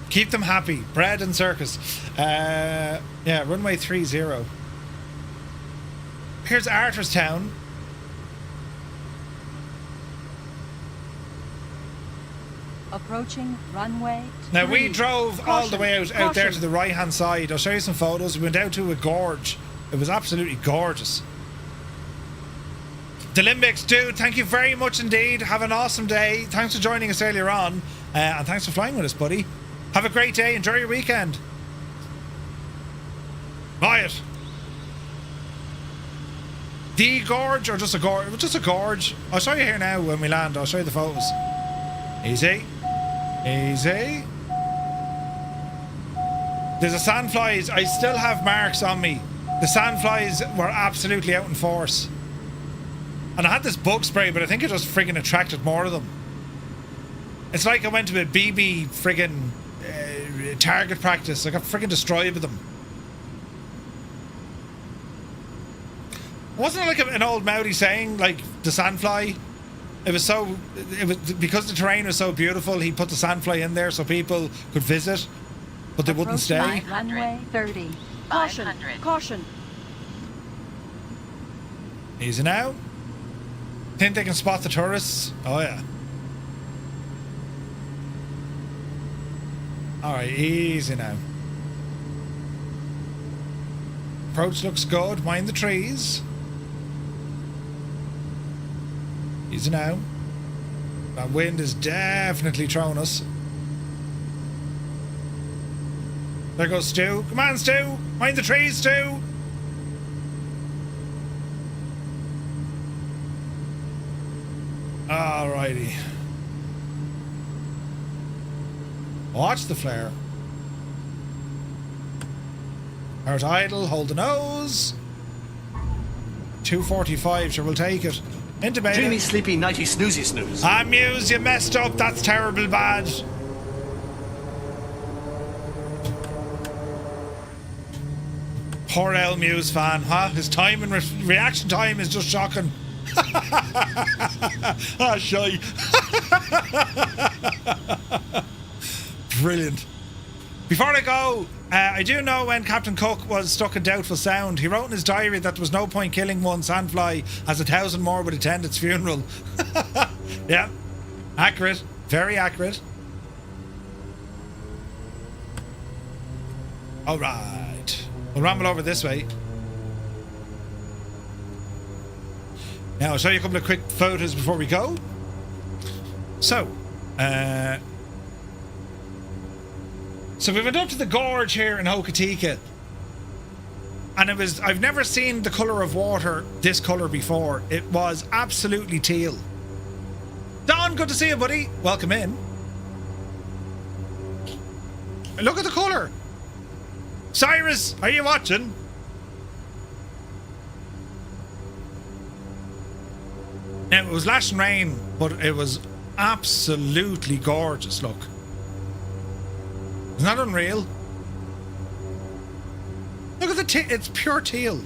Keep them happy. Bread and circus. Yeah, runway 30. Here's Arthurstown. Approaching runway 3. Now we drove all the way out Caution. there to the right hand side. I'll show you some photos. We went out to a gorge. It was absolutely gorgeous. The Limbics, dude, thank you very much indeed. Have an awesome day. Thanks for joining us earlier on. And thanks for flying with us, buddy. Have a great day. Enjoy your weekend. Riot. The gorge or just a gorge? Just a gorge. I'll show you here now when we land. I'll show you the photos. Easy. Easy. There's a sandflies. I still have marks on me. The sandflies were absolutely out in force. And I had this bug spray, but I think it just friggin' attracted more of them. It's like I went to a BB friggin' target practice. I got friggin' destroyed with them. Wasn't it like an old Maori saying, like the sandfly? It was because the terrain was so beautiful. He put the sandfly in there so people could visit, but they wouldn't stay. Runway 30. Caution! Caution! Easy now. Think they can spot the tourists? Oh yeah. Alright, easy now. Approach looks good. Mind the trees. Easy now. That wind is definitely throwing us. There goes Stu. Come on, Stu! Mind the trees, Stu! Alrighty. Watch the flare. Out idle, hold the nose. 2:45, sure, we'll take it. Into bed. Dreamy, sleepy, nighty, snoozy, snooze. Ah, Muse, you messed up. That's terrible bad. Poor L Muse fan, huh? His time and reaction time is just shocking. Ah, shy. Brilliant. Before I go, I do know when Captain Cook was stuck in doubtful sound, he wrote in his diary that there was no point killing one sandfly as 1,000 more would attend its funeral. Yeah, accurate. Very accurate. All right. We'll ramble over this way. Now, I'll show you a couple of quick photos before we go. So we went up to the gorge here in Hokitika, and I've never seen the colour of water this colour before. It was absolutely teal. Don, good to see you, buddy. Welcome in. Look at the colour. Cyrus, are you watching? Now, it was lashing rain, but it was absolutely gorgeous, look. Isn't that unreal? Look at the it's pure teal.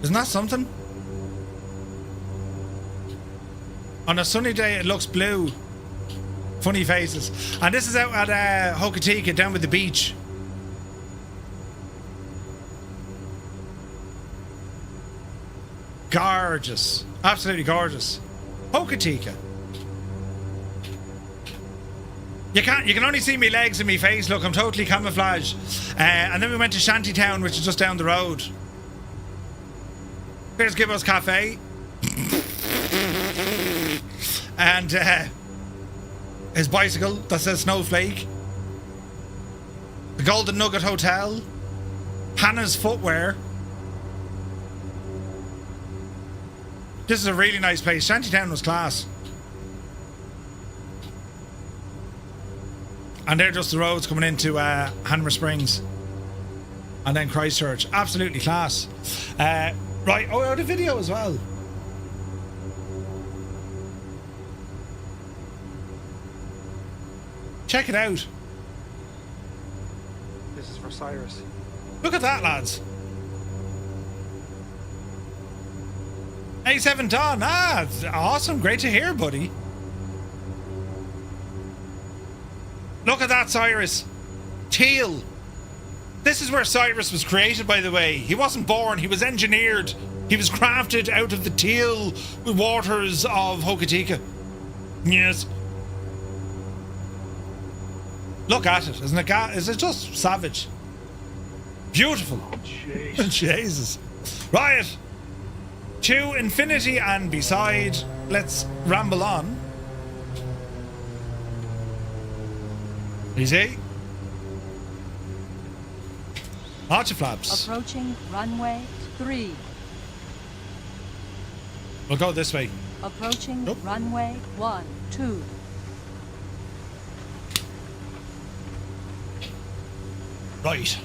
Isn't that something? On a sunny day it looks blue. Funny faces. And this is out at Hokitika, down with the beach. Gorgeous. Absolutely gorgeous. Hokitika. You can only see me legs and me face. Look, I'm totally camouflaged. And then we went to Shantytown, which is just down the road. Here's Gibbo's Cafe. And his bicycle that says Snowflake. The Golden Nugget Hotel. Hannah's Footwear. This is a really nice place. Shantytown was class. And they're just the roads coming into Hanmer Springs. And then Christchurch. Absolutely class. Right, the video as well. Check it out. This is for Cyrus. Look at that, lads. A7 Don. Ah, awesome. Great to hear, buddy. Look at that, Cyrus. Teal. This is where Cyrus was created, by the way. He wasn't born, he was engineered. He was crafted out of the teal waters of Hokitika. Yes. Look at it. Isn't it? Is it just savage? Beautiful. Oh, jeez. Jesus. Right. To infinity and beside. Let's ramble on. Easy. Archer flaps. Approaching runway 3. We'll go this way. Approaching Nope. runway 2. Right.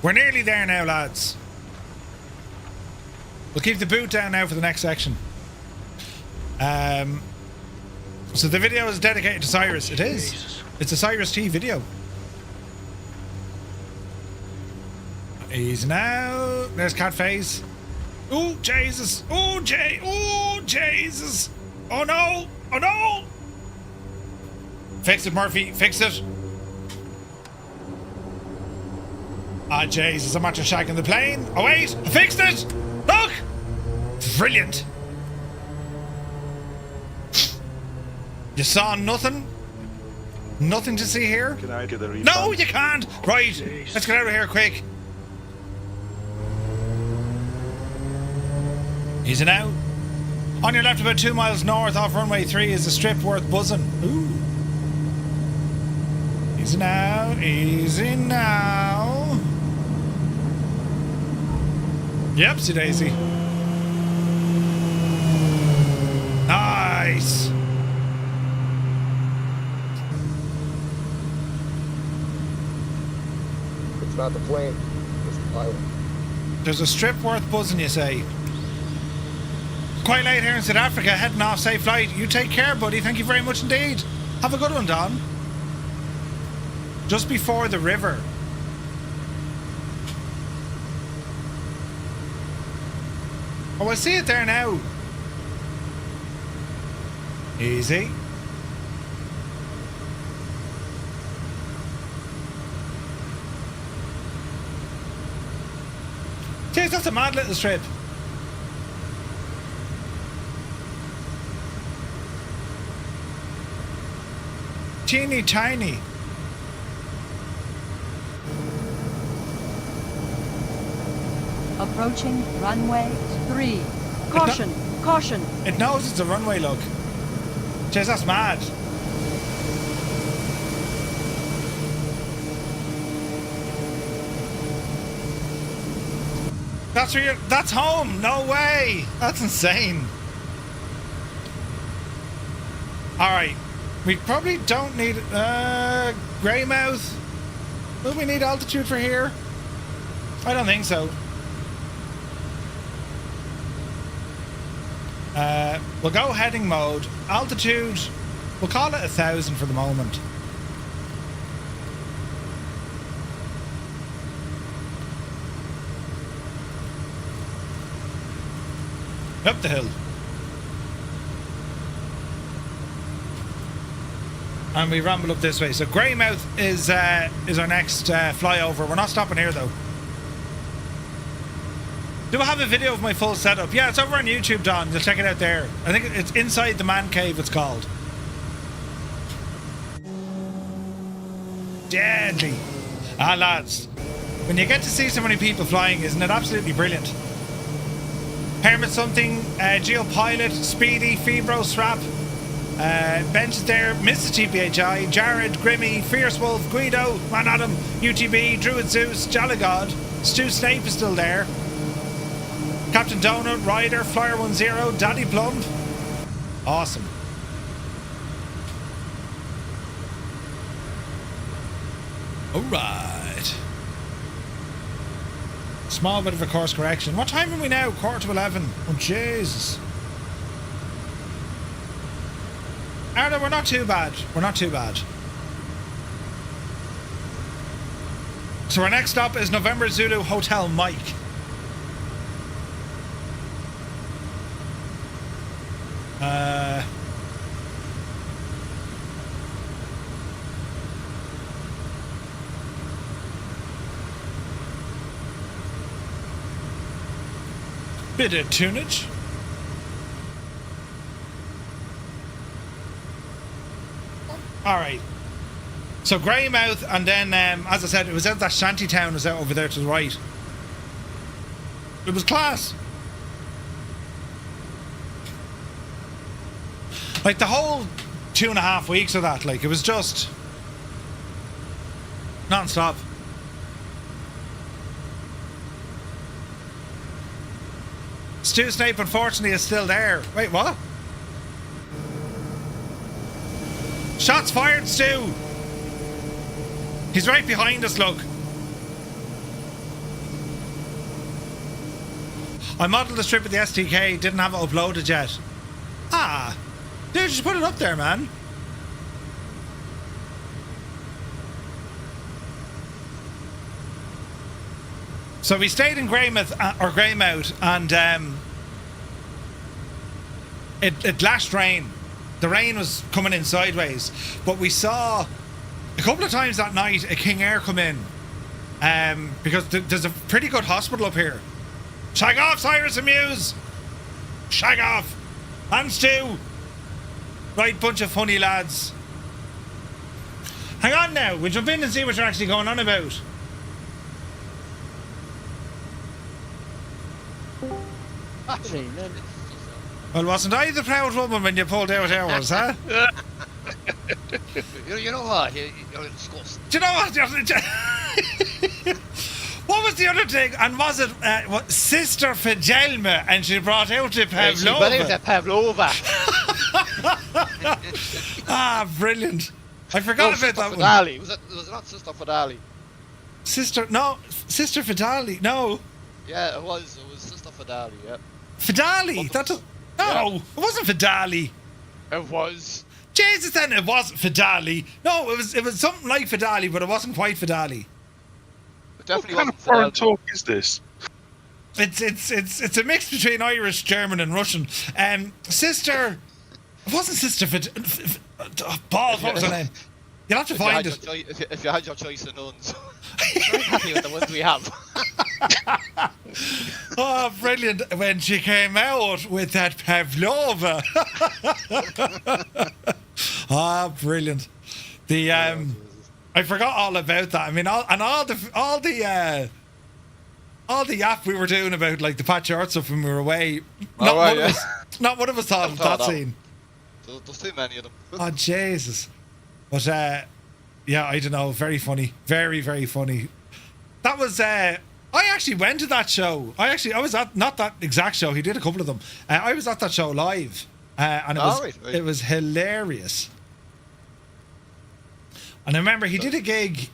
We're nearly there now, lads. We'll keep the boot down now for the next section. So the video is dedicated to Cyrus. It is. Jesus. It's a Cyrus T video. Easy now. There's cat face. Oh, Jesus. Oh, Jesus. Oh, no. Oh, no. Fix it, Murphy. Fix it. Ah, Jesus. I'm after shagging the plane. Oh, wait. I fixed it. Look. Brilliant. You saw nothing? Nothing to see here? Can I get the refund? No, you can't. Right. Jeez. Let's get out of here quick. Easy now. On your left, about 2 miles north off runway 3 is a strip worth buzzing. Ooh. Easy now. Easy now. Yepsy daisy. Nice. It's not the plane, it's the pilot. There's a strip worth buzzing, you say. Quite late here in South Africa, heading off, safe flight. You take care, buddy. Thank you very much indeed. Have a good one, Don. Just before the river. Oh, I see it there now. Easy. Jeez, that's a mad little strip. Teeny tiny. Approaching runway 3. Caution, caution. It knows it's a runway, look. Jeez, that's mad. That's where you're, that's home. No way. That's insane. All right. We probably don't need Greymouth. Will we need altitude for here? I don't think so. We'll go heading mode. Altitude, we'll call it 1,000 for the moment. Up the hill. And we ramble up this way. So Greymouth is our next flyover. We're not stopping here though. Do I have a video of my full setup? Yeah, it's over on YouTube, Don. You'll check it out there. I think it's Inside the Man Cave, it's called. Deadly. Ah, lads. When you get to see so many people flying, isn't it absolutely brilliant? Hermit something, Geopilot, Speedy, Fibro, Srap, Bench is there, Mrs. TPHI, Jared, Grimmy, Fierce Wolf, Guido, Man Adam, UTB, Druid Zeus, Jalagod, Stu Snape is still there. Captain Donut, Ryder, Flyer 10, Daddy Plump. Awesome. Alright. Small bit of a course correction. What time are we now? 11:15. Oh, Jesus. Arda, we're not too bad. We're not too bad. So our next stop is November Zulu Hotel Mike. Bit of tunage. Alright. So Greymouth, and then, as I said, it was out that shanty town was out over there to the right. It was class. Like the whole 2.5 weeks of that, like it was just non-stop. Stu Snape, unfortunately, is still there. Wait, what? Shots fired, Stu! He's right behind us, look. I modelled the strip of the STK, didn't have it uploaded yet. Ah! Dude, just put it up there, man. So we stayed in Greymouth, and it lashed rain. The rain was coming in sideways, but we saw a couple of times that night a King Air come in, because there's a pretty good hospital up here. Shag off, Cyrus and Muse! Shag off! And Stu! Right bunch of funny lads. Hang on now, we'll jump in and see what you're actually going on about. Well, wasn't I the proud woman when you pulled out ours, huh? You know what? You're disgusting. Do you know what? What was the other thing? And was it what, Sister Fidelma, and she brought out the Pavlova? She brought out the Pavlova. Ah, brilliant. I forgot about that one. Fidali. Was it not Sister Fidali? Sister Fidali. No, Yeah, it was Sister Fidali, yeah. Fidali. No, it wasn't Fidali. It was. Jesus, then it wasn't Fidali. No, it was something like Fidali, but it wasn't quite Fidali. It definitely What kind of wasn't foreign Fidali. talk is this? It's a mix between Irish, German, and Russian. Sister, it wasn't Sister Balls. What was her name? You'll have to find it. If you had your choice of nuns, very happy with the ones we have. Oh, brilliant! When she came out with that Pavlova. Ah, brilliant. The I forgot all about that. I mean, all the yap we were doing about like the patch art stuff when we were away. Not one of us thought of that scene. There's too many of them. Oh Jesus! But yeah, I don't know. Very funny. Very, very funny. That was. I actually went to that show. I was at not that exact show. He did a couple of them. I was at that show live, and it was hilarious. And I remember he did a gig.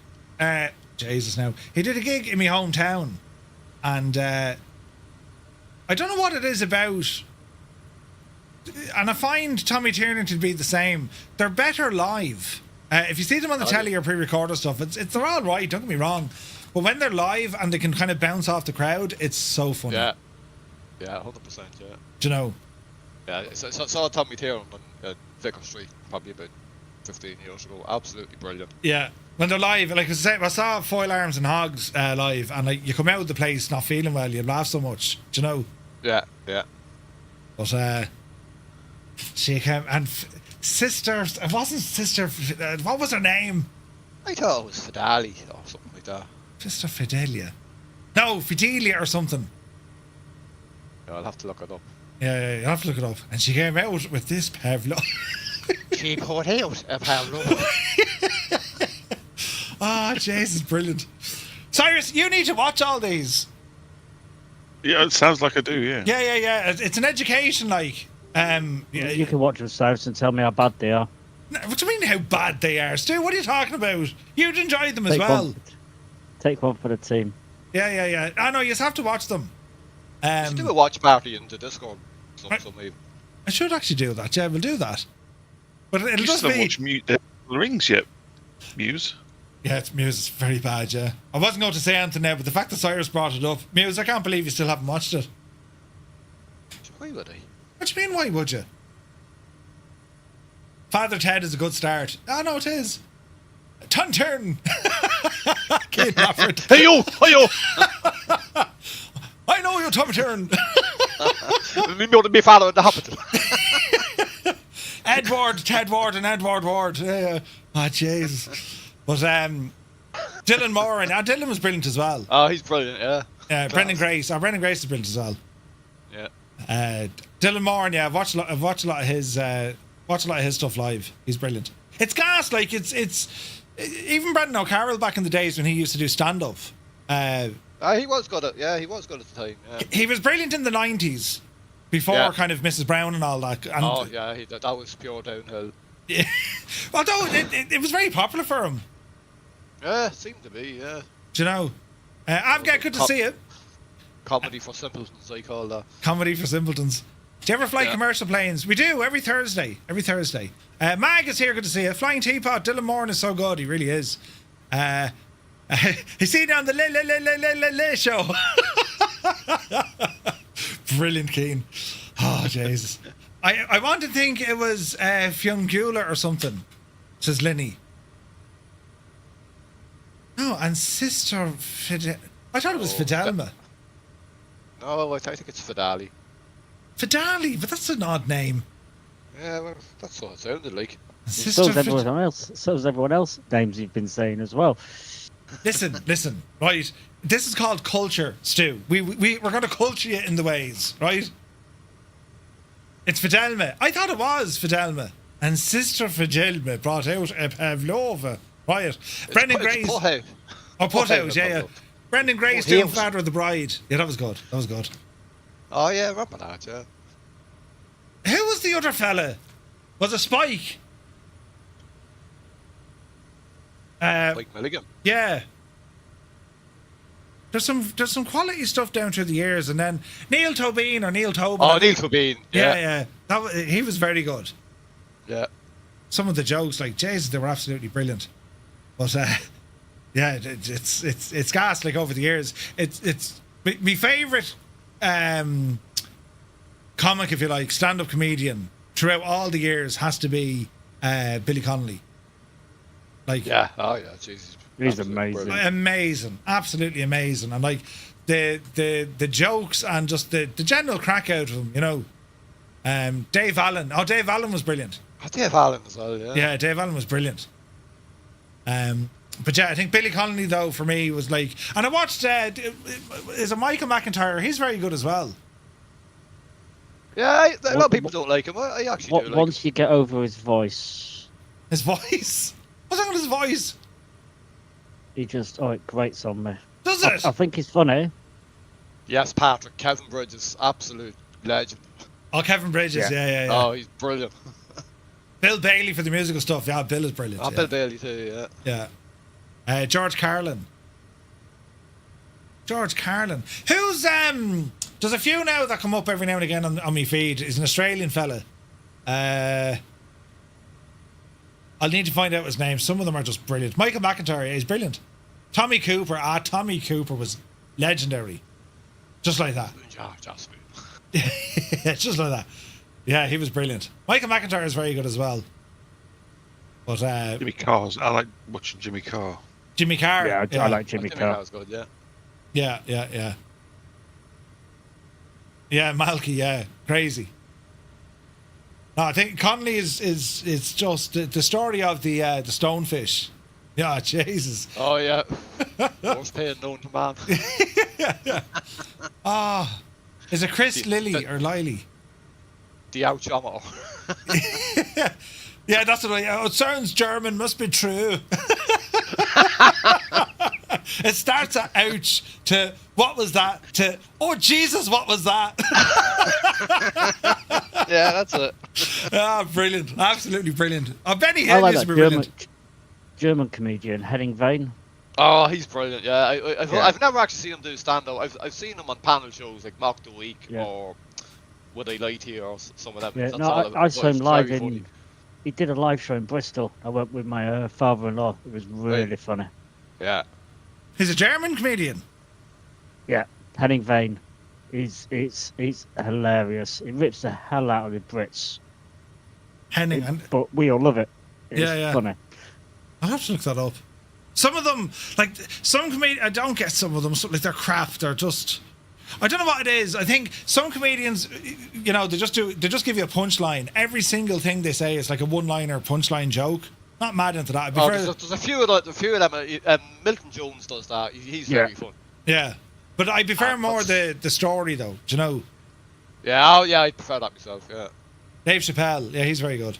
Jesus, now he did a gig in my hometown, and I don't know what it is about. And I find Tommy Tiernan to be the same. They're better live. If you see them on the telly or pre-recorded stuff, they're all right. Don't get me wrong, but when they're live and they can kind of bounce off the crowd, it's so funny. Yeah, 100%. Yeah. Do you know? Yeah, saw Tommy Tiernan on Vicar Street probably about 15 years ago. Absolutely brilliant. Yeah, when they're live, like I saw Foil Arms and Hogs live, and like you come out of the place not feeling well, you laugh so much. Do you know? Yeah. But she came and Sister. It wasn't Sister. What was her name? I thought it was Fidali or something like that. Sister Fidelia. No, Fidelia or something. Yeah, I'll have to look it up. Yeah, you have to look it up. And she came out with this Pavlo. She put out a Pavlova. Ah, Jesus, brilliant. Cyrus, you need to watch all these. Yeah, it sounds like I do, yeah. Yeah. It's an education, like. You can watch them, Cyrus, and tell me how bad they are. What do you mean how bad they are, Stu? What are you talking about? You'd enjoy them as well. Take one for the team. Yeah. I know, you just have to watch them. Just do a watch party in the Discord. Some evening. I should actually do that. Yeah, we'll do that. But it'll You just still be... watch the Rings yet, Muse? Yeah, Muse is very bad, yeah. I wasn't going to say anything now, but the fact that Cyrus brought it up... Muse, I can't believe you still haven't watched it. Why would I? What do you mean, why would you? Father Ted is a good start. Oh, no, it is. Turn. Keith Lafford. Hey yo! I know you're Tommy Turn. Me follow in the hospital. Ted Ward and Edward Ward. Yeah. Oh, Jesus. But Dylan Moore, and Dylan was brilliant as well. Oh, he's brilliant, yeah. Brendan Grace. Brendan Grace is brilliant as well. Yeah. Dylan Moore, yeah, I've watched a lot of his stuff live. He's brilliant. It's gas, like it's even Brendan O'Carroll back in the days when he used to do stand up. He was good at he was good at the time. Yeah. He was brilliant in the 90s before kind of Mrs. Brown and all that. And that was pure downhill. Yeah. Although it was very popular for him. Yeah, it seemed to be. Yeah. Do you know? I've got good to see it. Comedy for simpletons, I call that. Comedy for simpletons. Do you ever fly commercial planes? We do, every Thursday. Mag is here, good to see you. Flying Teapot, Dylan Moore is so good, he really is. He's seen on the Le show. Brilliant, Keen. Oh, Jesus. I want to think it was Fiongula or something, says Linny. No, and Sister Fidel. I thought it was Fidelma. No, I think it's Fidali. Fidali, but that's an odd name. Yeah, well, that's what it sounded like. So is everyone else. So is everyone else. Names you've been saying as well. Listen. Right, this is called culture, Stu. We're going to culture you in the ways, right? It's Fidelma. I thought it was Fidelma, and Sister Fidelma brought out a Pavlova. Right, Brendan Grace. Put out. Yeah. Brendan Grace doing Father of the Bride. Yeah, that was good. Oh yeah, I remember that. Yeah. Who was the other fella? Was it Spike? Spike Milligan. Yeah. there's some quality stuff down through the years, and then Neil Tobin or Neil Tobin. Oh, Neil Tobin. Yeah. He was very good. Yeah. Some of the jokes, like Jesus, they were absolutely brilliant. But yeah, it's gas like over the years. It's my favourite comic, if you like, stand-up comedian throughout all the years has to be Billy Connolly. Like, Yeah. Oh yeah. Jesus. He's Absolutely amazing. brilliant. amazing, absolutely amazing, and like the jokes and just the general crack out of him, you know. Dave Allen. Oh, Dave Allen was brilliant. Oh, Dave Allen as well. Yeah. Yeah, Dave Allen was brilliant. But yeah, I think Billy Connolly though for me was like, and I watched is it Michael McIntyre? He's very good as well. Yeah. A lot of people don't like him. I actually do like him. Once you get over his voice, His voice. What's wrong with his voice? he just it grates on me. Does it? I think he's funny. Yes, Patrick. Kevin Bridges, absolute legend. Oh, Kevin Bridges. Yeah. Oh, he's brilliant. Bill Bailey for the musical stuff. Yeah, Bill is brilliant. Oh, yeah. Bill Bailey too. Yeah. Yeah. George Carlin. Who's there's a few now that come up every now and again on my feed. He's an Australian fella. I'll need to find out his name. Some of them are just brilliant. Michael McIntyre, he's brilliant. Tommy Cooper. Tommy Cooper was legendary. Just like that. Yeah, just Just like that. Yeah, he was brilliant. Michael McIntyre is very good as well. But Jimmy Carr's. I like watching Jimmy Carr. Jimmy Carr. Yeah, I like Jimmy Carr. was good. Yeah. Yeah. Yeah, Malky, yeah. Crazy. No, I think Connolly is just the story of the stonefish. Yeah, Jesus. Oh yeah. Worst paid known to man. Is it Chris The- Lilly or Lily? The ouchometer. Yeah, that's what it sounds German, must be true. It starts at ouch to what was that to oh Jesus, what was that? Yeah, that's it. Brilliant. Absolutely brilliant. Benny I Hill like used that to be brilliant. German comedian Henning Vane. Oh, he's brilliant. Yeah, Yeah. I've never actually seen him do stand up. I've seen him on panel shows like Mock the Week Yeah. or Would I Lie to You or some of them. Yeah, That's no, all I saw him it's live very in. funny. He did a live show in Bristol. I went with my father-in-law. It was really Right. funny. Yeah. He's a German comedian. Yeah, Henning Vane. He's hilarious. He rips the hell out of the Brits. Henning. And But we all love it. It's Yeah. funny. I'll have to look that up. Some of them, like some comedians, I don't get some of them. So, like they're crap. They're just. I don't know what it is. I think some comedians, you know, they just give you a punchline. Every single thing they say is like a one-liner punchline joke. Not mad into that. I'd Oh, prefer- there's a few of them. Milton Jones does that. He's very fun. yeah, but I prefer more the story though. Do you know? Yeah, I prefer that myself. Yeah. Dave Chappelle, yeah, he's very good.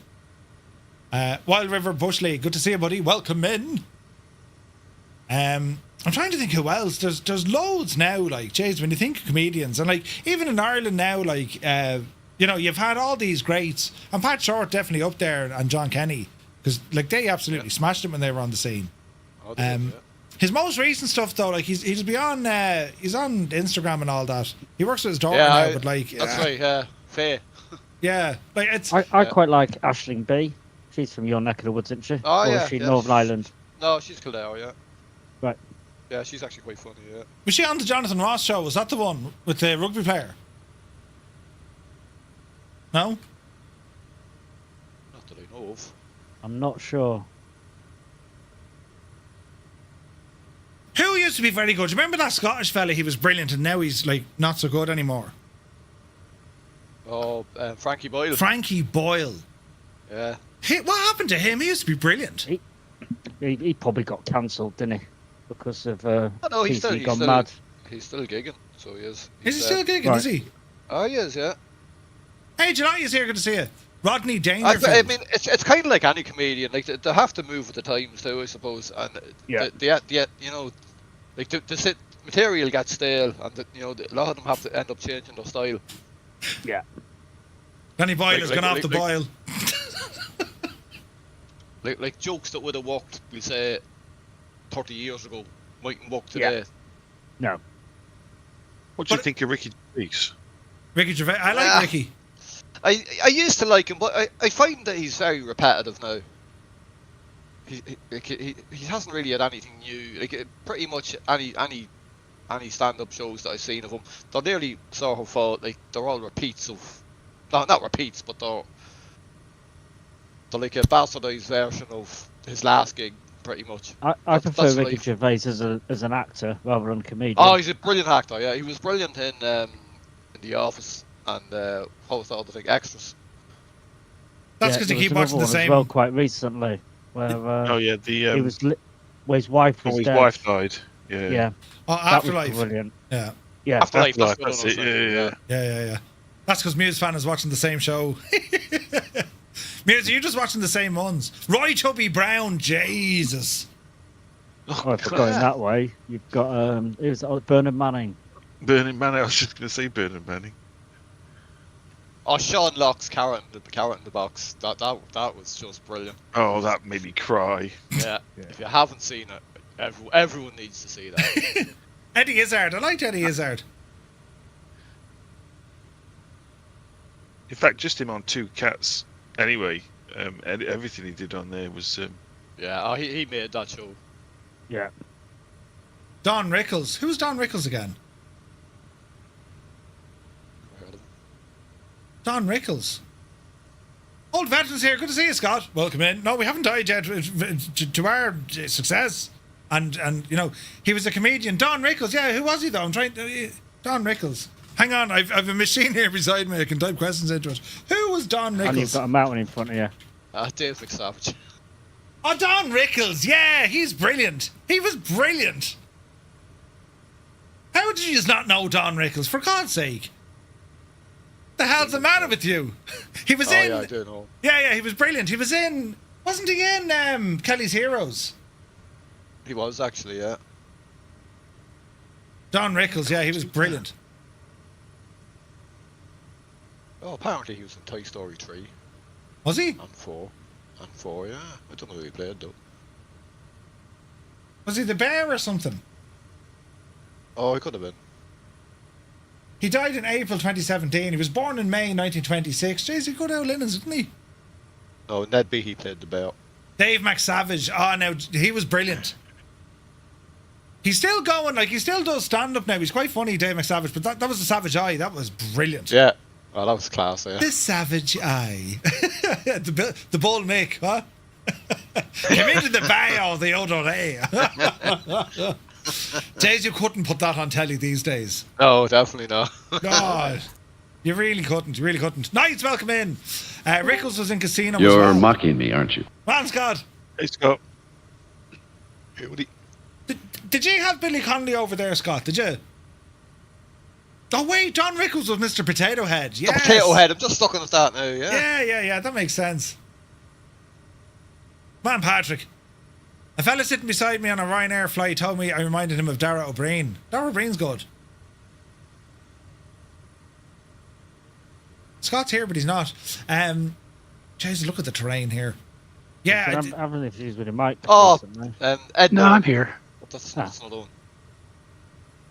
Wild River Bushley, good to see you, buddy. Welcome in. I'm trying to think who else. There's loads now. Like, jeez, when you think of comedians, and like even in Ireland now, like you know, you've had all these greats, and Pat Short definitely up there, and John Kenny, because like they absolutely smashed it when they were on the scene. Oh, they do, yeah. His most recent stuff though, like he's beyond he's on Instagram and all that. He works with his daughter now, but like that's right. Yeah, fair. yeah, like it's I quite like Aisling B. She's from your neck of the woods, isn't she? Oh, or yeah, is she yeah. Northern Ireland? No, she's Kildare. Yeah. Right. Yeah, she's actually quite funny. Yeah. was she on the Jonathan Ross show? Was that the one with the rugby player? No. Not that I know of. I'm not sure. Who used to be very good? Do you remember that Scottish fella? He was brilliant, and now he's like not so good anymore. Oh, Frankie Boyle. Frankie Boyle. Yeah. What happened to him? He used to be brilliant. He probably got cancelled, didn't he? Because of Oh, no, he's PC still gone mad. He's still gigging, so he is. Is he He's, still gigging? right. Is he? Oh, he is. Yeah. Hey, July is here. Good to see you. Rodney I Dangerfield. mean, it's kind of like any comedian. Like they have to move with the times too, I suppose. And Yeah. the you know, like the material gets stale, and you know, a lot of them have to end up changing their style. Yeah. Danny Boyle has gone off the boil. Like jokes that would have worked, we'll say, 30 years ago, mightn't work today. No. What do you But- think of Ricky Gervais? Ricky Gervais. I like Ah. Ricky. I used to like him, but I find that he's very repetitive now. He hasn't really had anything new. Like pretty much any stand-up shows that I've seen of him, they're nearly sort of like they're all repeats of, not repeats, but they're like a bastardized version of his last gig, pretty much. I That's prefer Ricky like- Gervais as an actor rather than a comedian. Oh, he's a brilliant actor. Yeah, he was brilliant in The Office and what was the other thing? Extras. That's Yeah, because there you keep was watching another the one as same. well quite recently, where Oh yeah, the he was where his wife was his dead. wife died. Yeah. Yeah, Oh, that was Afterlife. brilliant. Yeah. Yeah, Afterlife. Afterlife, That's that's what it. I was Yeah, thinking, yeah. Yeah. That's because Muse fan is watching the same show. Muse, are you just watching the same ones? Roy Chubby Brown, Jesus. Oh, if we're going that way, you've got it was Bernard Manning. Burning Manning. I was just going to say Burning Manning. Oh, Sean Locke's carrot in the box. That was just brilliant. Oh, that made me cry. Yeah. Yeah. If you haven't seen it, everyone needs to see that. Eddie Izzard. I liked Eddie Izzard. In fact, just him on Two Cats. Anyway, everything he did on there was. Yeah. Oh, he made that show. Yeah, Don Rickles. Who's Don Rickles again? Heard of him. Don Rickles. Old veterans here. Good to see you, Scott. Welcome in. No, we haven't died yet. To our success. And you know, he was a comedian. Don Rickles. Yeah, who was he though? I'm trying to... Don Rickles. Hang on, I've a machine here beside me. I can type questions into it. Who was Don and you've Rickles? got a mountain in front of you. Dave McSavage. Oh, Don Rickles. Yeah, he's brilliant. He was brilliant. How did you just not know Don Rickles? For God's sake. The hell's the matter with you? He was in... Yeah, I do know. Yeah, he was brilliant. He was in... Wasn't he in Kelly's Heroes? He was actually, yeah. Don Rickles, yeah, he was brilliant. Oh, apparently he was in Toy Story 3 Was he? and 4. And 4, yeah. I don't know who he played though. Was he the bear or something? Oh, he could have been. He died in April 2017. He was born in May 1926. Jeez, he good old linens, didn't he? No, Ned Beatty played the bear. Dave McSavage. Oh, no, he was brilliant. He's still going, like, he still does stand-up now. He's quite funny, Dave McSavage, but that was the Savage Eye. That was brilliant. Yeah. Oh, that was class, yeah. The Savage Eye. the bull Mick, huh? Came into the bay the other day. Days you couldn't put that on telly these days. No, definitely not. God. You really couldn't. You really couldn't. Nice, welcome in. Rickles was in Casino as You're well. mocking me, aren't you? Man, Scott. Hey, Scott. Howdy. Did you have Billy Connolly over there, Scott? Did you? Oh, wait, Don Rickles was Mr. Potato Head. The Yes. Potato Head, I'm just looking at that now, yeah. Yeah, that makes sense. Man, Patrick. A fella sitting beside me on a Ryanair flight told me I reminded him of Dara O'Brien. Dara O'Brien's good. Scott's here, but he's not. Jeez, look at the terrain here. Yeah, I'm having issues with the mic. Oh, recently. Ed No, Bourne. I'm here. That's Ah. another one.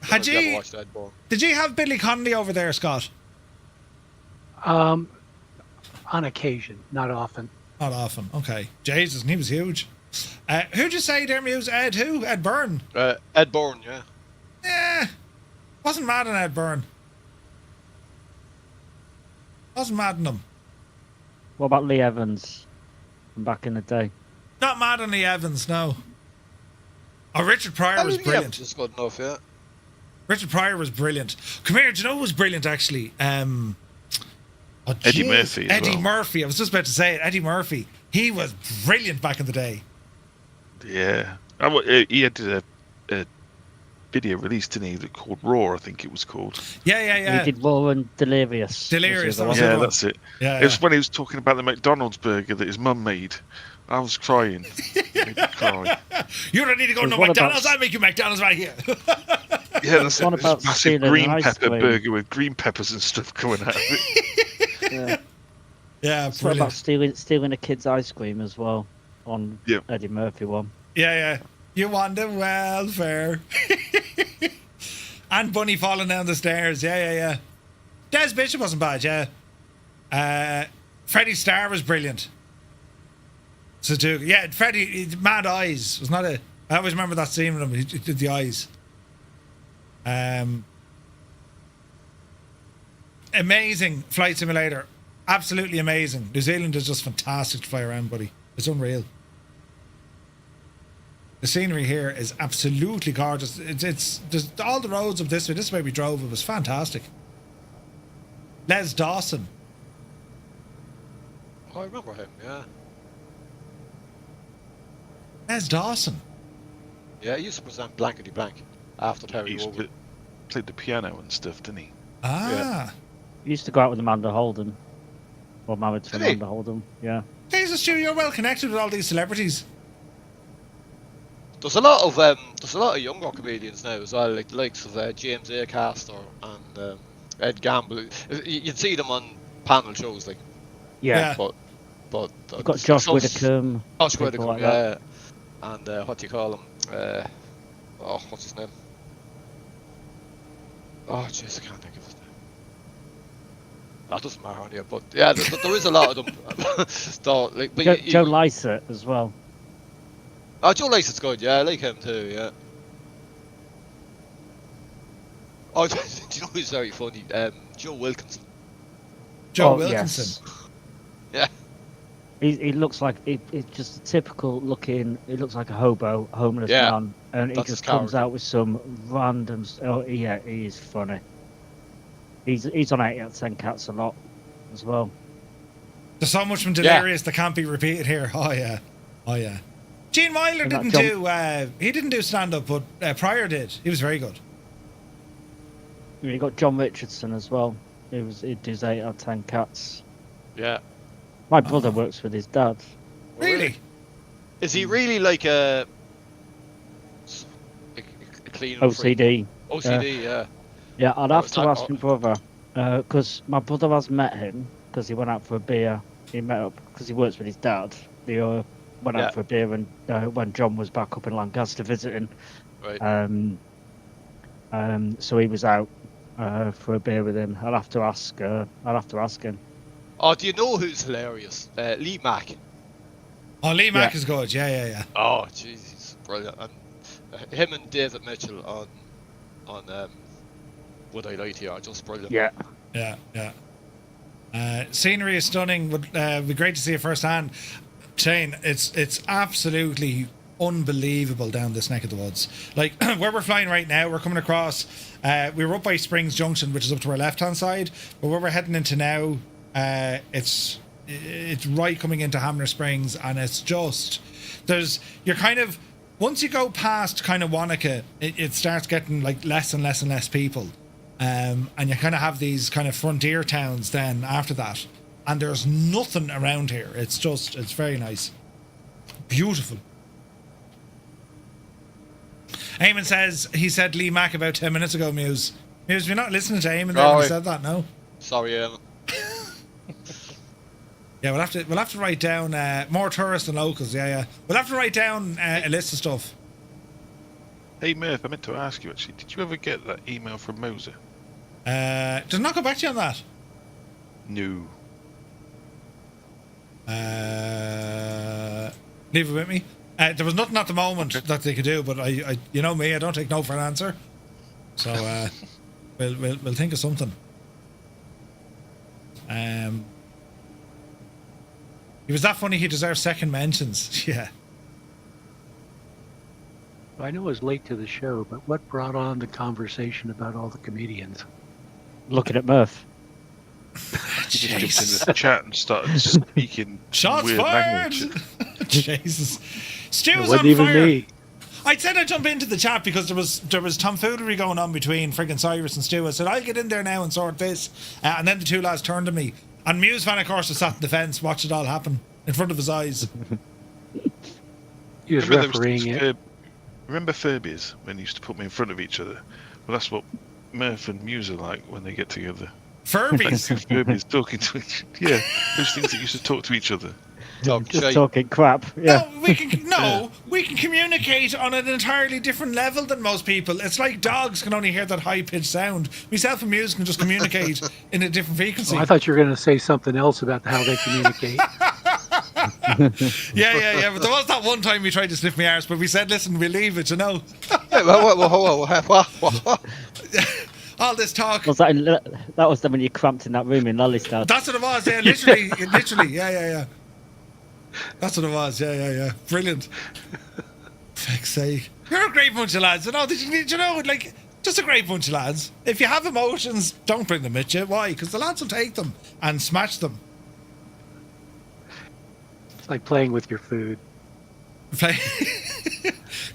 had I've never you watched Ed Bourne. did you have Billy Connolly over there, Scott? On occasion, not often. Not often. Okay. Jesus, and he was huge. Who'd you say there, Muse? Ed who? Ed Byrne? Ed Bourne, yeah. Yeah. Wasn't mad on Ed Byrne. Wasn't mad on him. What about Lee Evans from back in the day? Not mad on the Evans, no. Oh, Richard Pryor was brilliant. Just good enough, yeah. Richard Pryor was brilliant. Come here, do you know who was brilliant, actually? Eddie jeez. Murphy as Eddie well. Murphy. I was just about to say it. Eddie Murphy. He was brilliant back in the day. Yeah. He had a video release, didn't he, that called Raw, I think it was called. Yeah. He did Raw and Delirious. Delirious, Was that the was other it. one. Yeah, that's it. Yeah, It was when he was talking about the McDonald's burger that his mum made. I was crying. It made me cry. You don't need to go There's to one McDonald's. about- I'll make you McDonald's right here. Yeah, that's one it. about This massive stealing green an ice pepper cream. burger with green peppers and stuff coming out of it. Yeah. Yeah, It's what about brilliant. stealing a kid's ice cream as well on Yep. Eddie Murphy one. Yeah. You want the welfare. And Bunny falling down the stairs. Yeah. Des Bishop wasn't bad, yeah. Freddie Starr was brilliant. So yeah, Freddie, mad eyes. Was not a. I always remember that scene with him. He did the eyes. Amazing flight simulator. Absolutely amazing. New Zealand is just fantastic to fly around, buddy. It's unreal. The scenery here is absolutely gorgeous. It's all the roads up this way. This way we drove. It was fantastic. Les Dawson. Oh, I remember him. Yeah. Les Dawson. Yeah, he used to present Blankety Blank after Terry He used Wogan. to play the piano and stuff, didn't he? Ah. He used to go out with Amanda Holden. Or married to Did he? Amanda Holden, yeah. Jesus, Stu, you're well connected with all these celebrities. There's a lot of younger comedians now as well, like the likes of James Acaster and Ed Gamble. You'd see them on panel shows, like. Yeah. But You've got Josh Widdicombe. Josh people Widdicombe, like yeah. that. And what do you call him? What's his name? Oh, jeez, I can't think of his name. That doesn't matter on here, but yeah, there is a lot of them. So, like, but Joe Lycett as well. Oh, Joe Lycett's good, yeah, I like him too, yeah. Oh, do you know who's very funny? Joe Wilkinson. Joe Oh, Wilkinson. Yeah. He looks like it's just a typical looking. He looks like a hobo, homeless Yeah, man, and he that's just his comes character. out with some random. Oh yeah, he is funny. He's on 8 out of 10 Cats a lot as well. There's so much from Delirious that can't be repeated here. Oh yeah. Gene Wilder And that didn't do. He didn't do stand up, but Pryor did. He was very good. You got John Richardson as well. He does 8 out of 10 Cats. Yeah. My brother works with his dad. Really? Is he really like a clean OCD. OCD, yeah. Yeah, I'd have it's to not- ask my brother, because my brother has met him, because he went out for a beer. He met up, because he works with his dad. They went Yeah. out for a beer and, when John was back up in Lancaster visiting. Right. So he was out for a beer with him. I'll have to ask him. Oh, do you know who's hilarious? Lee Mack. Oh, Lee Mack Yeah. is good. Yeah. Oh, jeez, he's brilliant. And him and David Mitchell on Would I Lie to You are just brilliant. Yeah. Scenery is stunning. Would be great to see it firsthand. Shane, it's absolutely unbelievable down this neck of the woods. Like where we're flying right now, we're coming across. We were up by Springs Junction, which is up to our left-hand side. But where we're heading into now, it's right coming into Hamner Springs, and it's just you're kind of once you go past kind of Wanaka, it starts getting like less and less and less people. And you kind of have these kind of frontier towns then after that. And there's nothing around here. It's very nice. Beautiful. Eamon says, he said Lee Mack about 10 minutes ago, Muse. Muse, you're not listening to Eamon there when he said that, no? Sorry, Emma. Yeah, we'll have to write down more tourists than locals, yeah. We'll have to write down a list of stuff. Hey Murph, I meant to ask you actually, did you ever get that email from Moser? Did not go back to you on that? No. Leave it with me. There was nothing at the moment that they could do, but I you know me, I don't take no for an answer. So we'll think of something. He was that funny. He deserves second mentions. Yeah. I know I was late to the show, but what brought on the conversation about all the comedians? Looking at Murph. He just jumped into the chat and started speaking Shots weird fired! language. Jesus. Stu It was wasn't on even fire. me. I said I'd jump into the chat because there was tomfoolery going on between friggin' Cyrus and Stu. I said, I'll get in there now and sort this. And then the two lads turned to me. And Muse Van, of course, was sat in the fence, watched it all happen in front of his eyes. He was Remember there refereeing it. Remember Furbies when you used to put me in front of each other? Well, that's what Murph and Muse are like when they get together. Furbies? Furbies talking to each other. Yeah, those things that used to talk to each other. Talk Just shite. talking crap. Yeah. We can communicate on an entirely different level than most people. It's like dogs can only hear that high pitched sound. Myself and Muse can just communicate in a different frequency. Oh, I thought you were going to say something else about how they communicate. Yeah. But there was that one time we tried to sniff my arse, but we said, listen, we'll leave it, you know. Yeah, well, All this talk. Was that was then when you cramped in that room in Lollystown? That's what it was, yeah, literally, yeah. That's what it was, yeah. Brilliant. Fuck's sake. You're a great bunch of lads, you know, like, just a great bunch of lads. If you have emotions, don't bring them with you. Why? Because the lads will take them and smash them. It's like playing with your food. There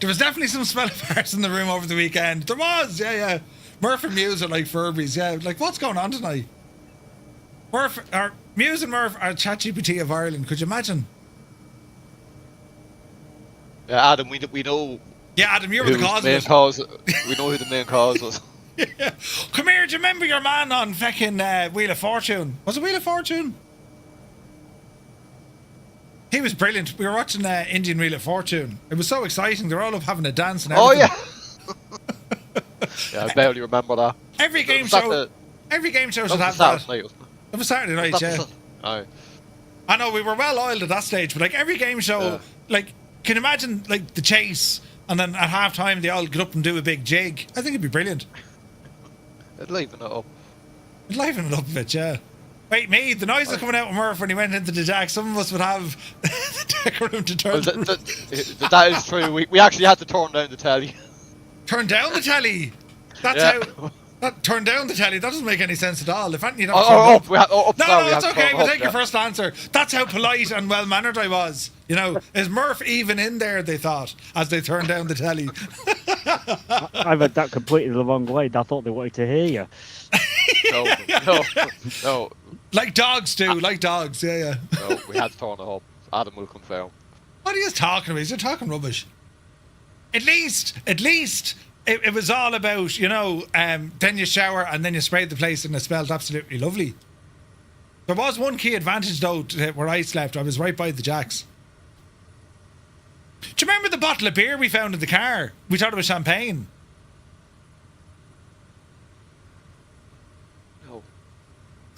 was definitely some smell of arse in the room over the weekend. There was, yeah. Murph and Muse are like Furbies, yeah. Like, what's going on tonight? Muse and Murph are ChatGPT of Ireland. Could you imagine? yeah, Adam, we know. Yeah, Adam, you were the cause of main it. cause. We know who the main cause was. Yeah. Come here, do you remember your man on fucking Wheel of Fortune? Was it Wheel of Fortune? He was brilliant. We were watching Indian Wheel of Fortune. It was so exciting. They were all up having a dance and everything. Oh, yeah. Yeah, I barely remember that. Every game Was that show should have Saturday that. night, wasn't it? It was Saturday night, yeah. Aye. I know, we were well oiled at that stage, but like every game show, Yeah. like, can you imagine like the chase and then at half time they all get up and do a big jig? I think it'd be brilliant. It'd liven it up. It'd liven it up a bit, yeah. Wait, me, the noise was coming out of Murph when he went into the jack. Some of us would have the deck room to turn. Well, that is true. We actually had to turn down the telly. Turn down the telly. That's Yeah. how. Turn down the telly. That doesn't make any sense at all. If anything, Up. No, it's okay. We'll take your first answer. That's how polite and well mannered I was. You know, is Murph even in there? They thought as they turned down the telly. I read that completely the wrong way. I thought they wanted to hear you. No. Like dogs do. Like dogs. Yeah. No, we had to turn it up. Adam will confirm. What are you talking about? You're talking rubbish. At least, it was all about, you know, then you shower and then you sprayed the place and it smelled absolutely lovely. There was one key advantage, though, to where I slept. I was right by the jacks. Do you remember the bottle of beer we found in the car? We thought it was champagne. No.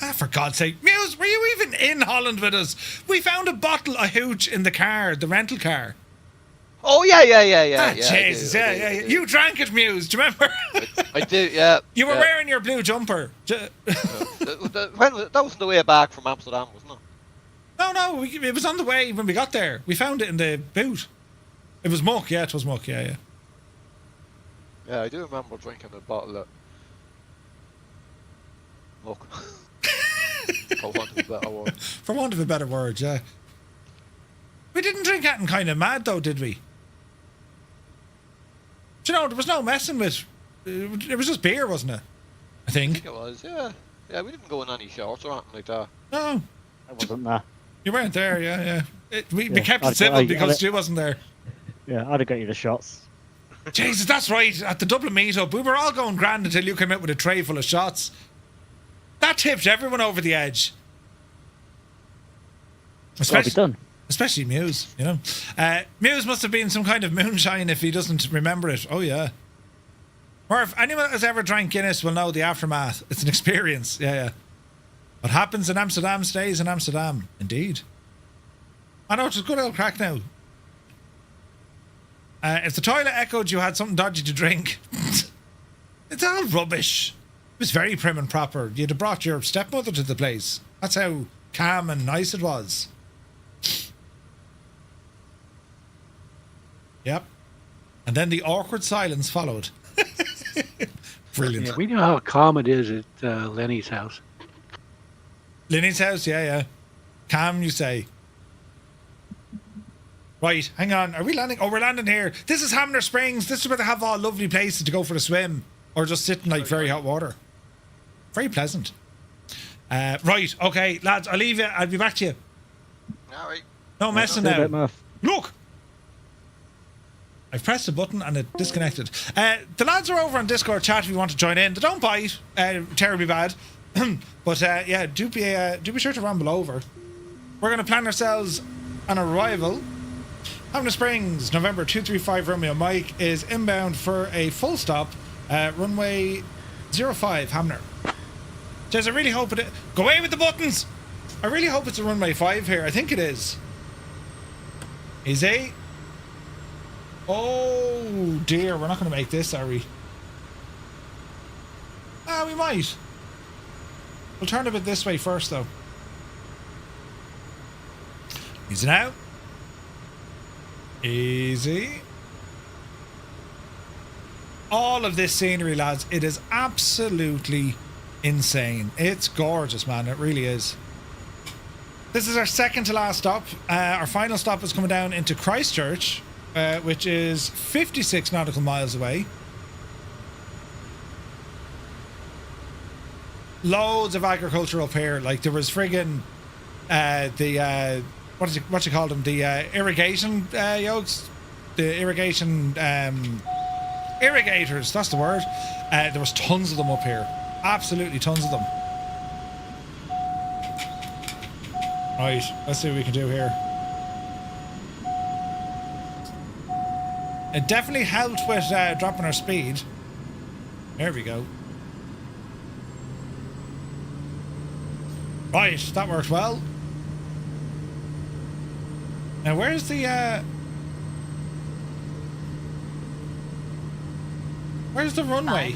Ah, for God's sake. Muse, were you even in Holland with us? We found a bottle of hooch in the car, the rental car. Oh, yeah. Jesus, yeah. You drank it, Muse, do you remember? I did, yeah. You were yeah. wearing your blue jumper. That was on the way back from Amsterdam, wasn't it? No, it was on the way when we got there. We found it in the boot. It was muck, yeah, it was muck, yeah. Yeah, I do remember drinking a bottle of muck. For want of a better word. For want of a better word, yeah. We didn't drink anything kind of mad, though, did we? Do you know, there was no messing with... It was just beer, wasn't it? I I think. think it was, yeah. Yeah, we didn't go in any shorts or anything like that. No, I wasn't there. you weren't there, yeah. We Yeah, kept I- it civil I- because Stu wasn't there. Yeah, I'd have got you the shots. Jesus, that's right. At the Dublin meetup, we were all going grand until you came out with a tray full of shots. That tipped everyone over the edge. I'll be done. Especially Muse, you know. Muse must have been some kind of moonshine if he doesn't remember it. Oh, yeah. Or if anyone has ever drank Guinness will know the aftermath. It's an experience. Yeah. What happens in Amsterdam stays in Amsterdam. Indeed. I know, it's a good old crack now. If the toilet echoed you had something dodgy to drink, it's all rubbish. It was very prim and proper. You'd have brought your stepmother to the place. That's how calm and nice it was. Yep. And then the awkward silence followed. Brilliant. Yeah, we know how calm it is at Lenny's house. Lenny's house, yeah. Calm, you say. Right, hang on. Are we landing? Oh, we're landing here. This is Hamner Springs. This is where they have all lovely places to go for a swim or just sit in like very hot water. Very pleasant. Right, okay, lads, I'll leave you. I'll be back to you. All right. No messing See you now. later, Murph. Look! I've pressed the button and it disconnected. The lads are over on Discord chat if you want to join in. They don't bite terribly bad. But yeah, do be sure to ramble over. We're going to plan ourselves on arrival. Hamner Springs, November 235 Romeo Mike is inbound for a full stop at runway 05 Hamner. Jez, I really hope it... Go away with the buttons! I really hope it's a runway 5 here. I think it is. Easy. Oh dear, we're not going to make this, are we? Ah, we might. We'll turn a bit this way first, though. Easy now. Easy. All of this scenery, lads, it is absolutely insane. It's gorgeous, man. It really is. This is our second to last stop. Our final stop is coming down into Christchurch, which is 56 nautical miles away. Loads of agriculture up here. Like, there was friggin' what you call them? The irrigation yokes? The irrigation irrigators, that's the word. There was tons of them up here. Absolutely tons of them. Right, let's see what we can do here. It definitely helped with dropping our speed. There we go. Right, that worked well. Now where's the runway?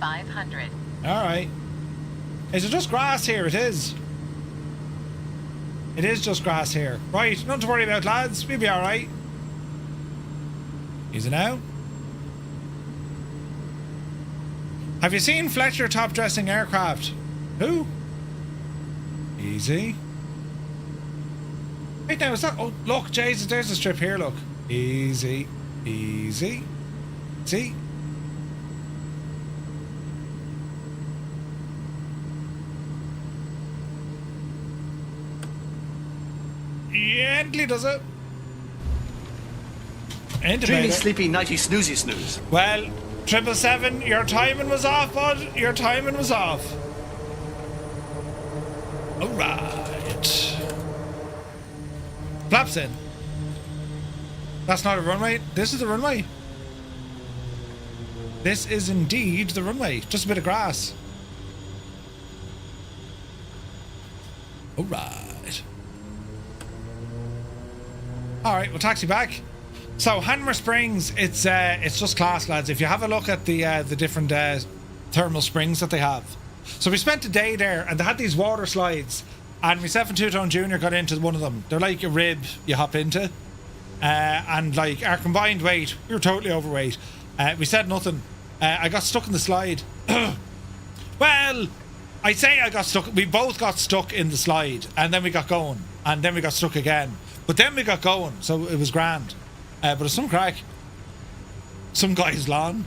500. Alright. Is it just grass here? It is. It is just grass here. Right, nothing to worry about, lads. We'll be alright. Easy now. Have you seen Fletcher top dressing aircraft? Who? Easy. Wait now, is that... Oh, look, Jesus, there's a strip here, look. Easy. Easy. See? Gently does it. Dreamy, sleepy, nighty, snoozy, snooze. Well, 777, your timing was off, bud. Your timing was off. Alright. Flaps in. That's not a runway. This is the runway. This is indeed the runway. Just a bit of grass. Alright. Alright, we'll taxi back. So, Hamner Springs, it's just class, lads. If you have a look at the different thermal springs that they have. So we spent a day there, and they had these water slides, and myself and Two Tone Jr. got into one of them. They're like a rib you hop into. And like our combined weight, we were totally overweight. We said nothing. I got stuck in the slide. Well, I say I got stuck. We both got stuck in the slide, and then we got going, and then we got stuck again. But then we got going, so it was grand. But it's some crack. Some guy's lawn.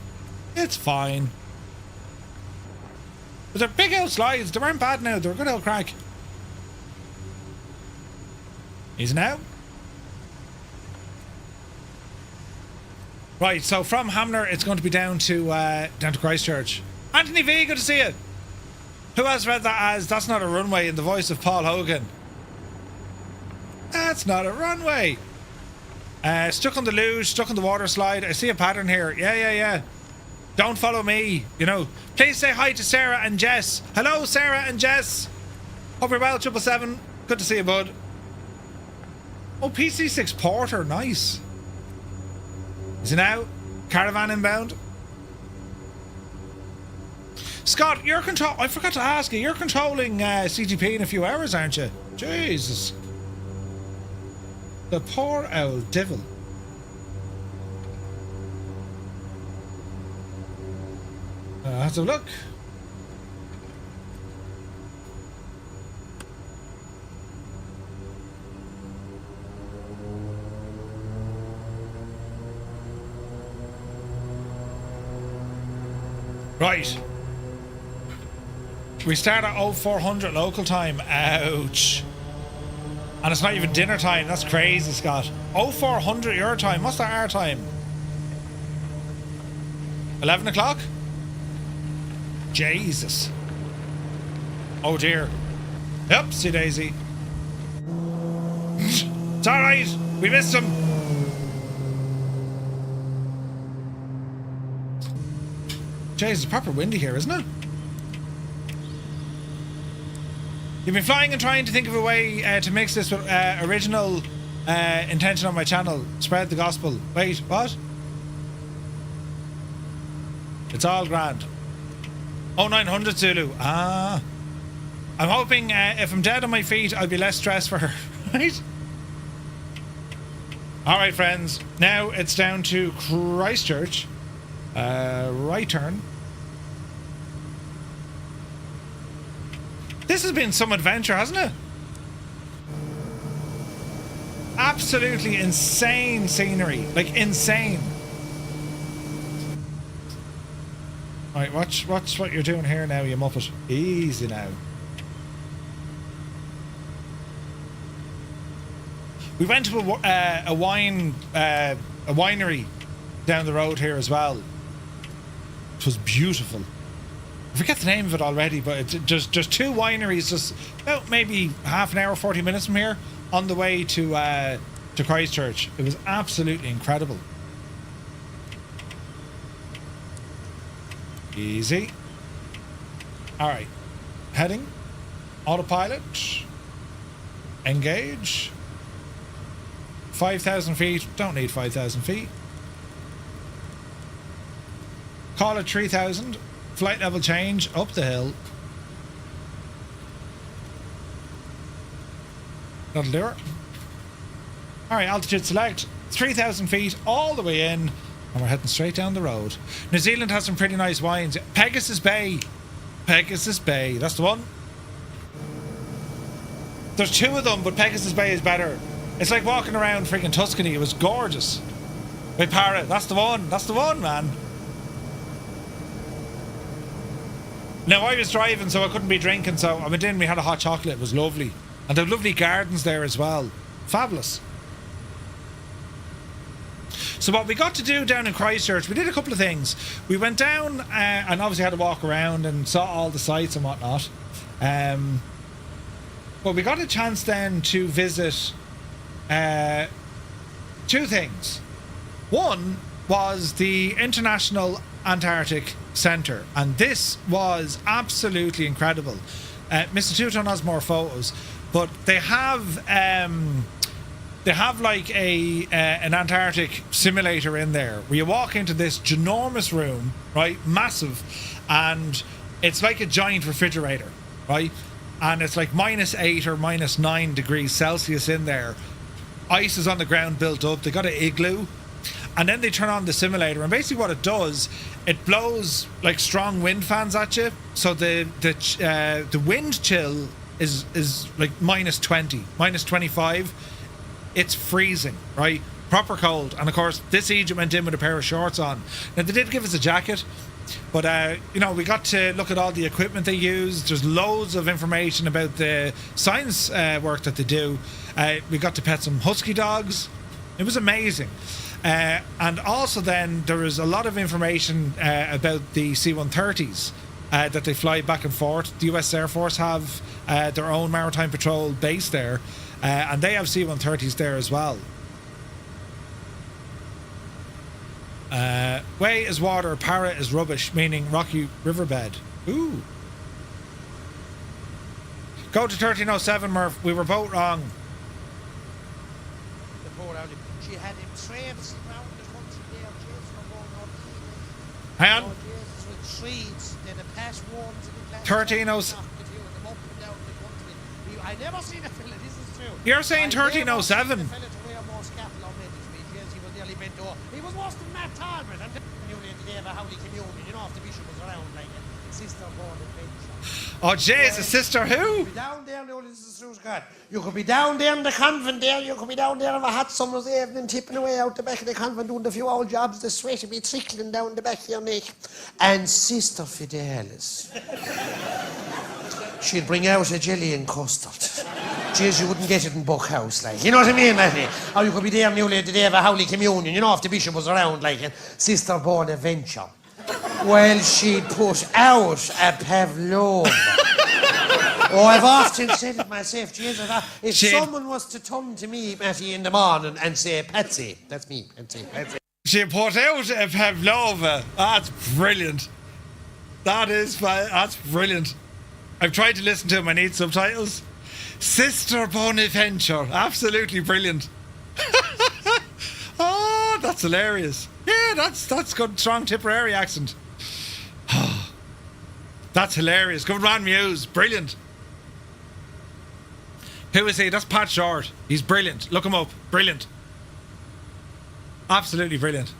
It's fine. But they're big old slides. They weren't bad now. They were good old crack. Easy now. Right, so from Hamner, it's going to be down to Christchurch. Anthony V, good to see you. Who else read that as "That's not a runway" in the voice of Paul Hogan? That's not a runway. Stuck on the luge, stuck on the water slide. I see a pattern here. Yeah. Don't follow me, you know. Please say hi to Sarah and Jess. Hello, Sarah and Jess. Hope you're well, 777. Good to see you, bud. Oh, PC6 Porter, nice. Is it now? Caravan inbound. Scott, you're I forgot to ask you. You're controlling CTP in a few hours, aren't you? Jesus. The poor old devil. Let's have a look. Right. We start at 0400 local time. Ouch. And it's not even dinner time. That's crazy, Scott. 0400 your time. What's that our time? 11 o'clock? Jesus. Oh dear. Yep, see Daisy. It's alright. We missed him. Jeez, it's proper windy here, isn't it? You've been flying and trying to think of a way to mix this with original intention on my channel. Spread the gospel. Wait, what? It's all grand. 0900 Zulu. Ah. I'm hoping if I'm dead on my feet, I'll be less stressed for her. Right? Alright, friends. Now it's down to Christchurch. Right turn. This has been some adventure, hasn't it? Absolutely insane scenery. Like, insane. Alright, watch what you're doing here now, you muppet. Easy now. We went to a winery down the road here as well. It was beautiful. I forget the name of it already, but it's just two wineries, just about maybe half an hour, 40 minutes from here, on the way to Christchurch. It was absolutely incredible. Easy. All right, heading, autopilot, engage. 5,000 feet. Don't need 5,000 feet. Call it 3,000. Flight level change up the hill. That'll do it. Alright, altitude select. 3,000 feet all the way in. And we're heading straight down the road. New Zealand has some pretty nice wines. Pegasus Bay. Pegasus Bay. That's the one. There's two of them, but Pegasus Bay is better. It's like walking around freaking Tuscany. It was gorgeous. Wait, Parrot. That's the one. That's the one, man. Now, I was driving, so I couldn't be drinking, so I went in, we had a hot chocolate. It was lovely. And there were lovely gardens there as well. Fabulous. So what we got to do down in Christchurch, we did a couple of things. We went down and obviously had to walk around and saw all the sights and whatnot. But we got a chance then to visit two things. One was the International Antarctic Centre, and this was absolutely incredible. Mr. Two-Tone has more photos, but they have like an Antarctic simulator in there where you walk into this ginormous room, right, massive, and it's like a giant refrigerator, right, and it's like -8 or -9 degrees Celsius in there. Ice is on the ground built up. They got an igloo. And then they turn on the simulator, and basically what it does, it blows like strong wind fans at you. So the wind chill is like -20, -25. It's freezing, right? Proper cold. And of course, this Egypt went in with a pair of shorts on. Now they did give us a jacket, but you know, we got to look at all the equipment they use. There's loads of information about the science work that they do. We got to pet some husky dogs. It was amazing. And also then there is a lot of information about the C-130s that they fly back and forth. The US Air Force have their own maritime patrol base there, and they have C-130s there as well. Way is water, para is rubbish, meaning rocky riverbed. Ooh. Go to 1307, Murph. We were both wrong. She had him traipsing around the country there, chasing her going up. Hang on. Oh, Jesus, with trees, then the past warms in the glass. 1307. I never seen a fella, this is true. You're saying 1307. A fella to wear more scaffold on Mendes, he was nearly bent over. He was worse than Matt Talbot. And then you today have a Howley Communion, you know, if the bishop was around like a sister born adventure. Oh, Jesus, sister who? Down there, no, this is true, Scott. You could be down there in the convent there, you could be down there of a hot summer's evening, tipping away out the back of the convent, doing a few old jobs, the sweat would be trickling down the back of your neck. And Sister Fidelis, she'd bring out a jelly and custard. Jeez, you wouldn't get it in Buckhouse, like, you know what I mean, like? Or you could be there newly the day of a Howley Communion, you know, if the bishop was around, like, and Sister Bonaventure. Well, she'd put out a pavlova. Oh, I've often said it myself, Jesus. If Shane. someone was to come to me, Matty, in the morning and say, Patsy, that's me, Patsy. She put out a pavlova. That's brilliant. That's brilliant. I've tried to listen to him. I need subtitles. Sister Bonaventure. Absolutely brilliant. Oh, that's hilarious. Yeah, that's good. Strong Tipperary accent. That's hilarious. Good man, Muse. Brilliant. Who is he? That's Pat Short. He's brilliant. Look him up. Brilliant. Absolutely brilliant.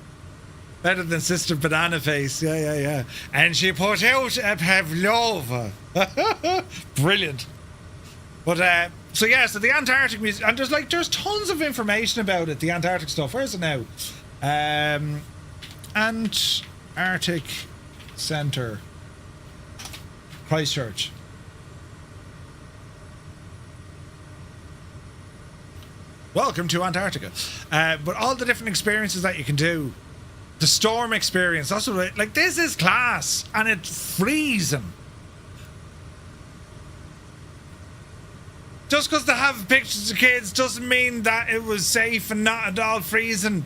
Better than Sister Banana Face. Yeah. And she put out a pavlova. Brilliant. But, so the Antarctic Museum, and there's tons of information about it, the Antarctic stuff. Where is it now? Antarctic Centre. Christchurch. Welcome to Antarctica. But all the different experiences that you can do. The storm experience. That's what this is class. And it's freezing. Just because they have pictures of kids doesn't mean that it was safe and not at all freezing.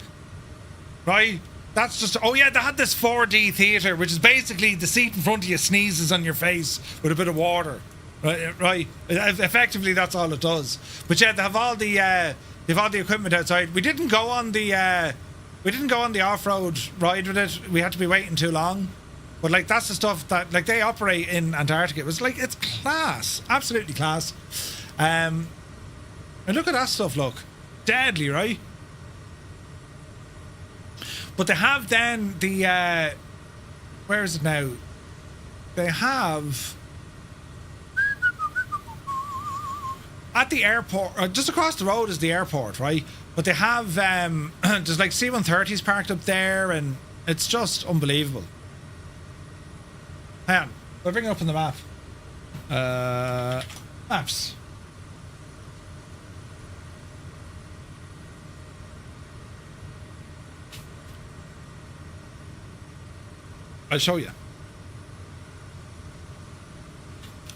Right? That's just... Oh, yeah, they had this 4D theatre, which is basically the seat in front of you sneezes on your face with a bit of water. Right? Effectively, that's all it does. But yeah, they have all the equipment outside. We didn't go on the off-road ride with it. We had to be waiting too long. But that's the stuff that they operate in Antarctica. It was it's class. Absolutely class. And look at that stuff, look. Deadly, right? But they have then the... where is it now? They have... At the airport... just across the road is the airport, right? But they have... there's C-130s parked up there, and it's just unbelievable. Hang on. We'll bring it up on the map. Maps. I'll show you.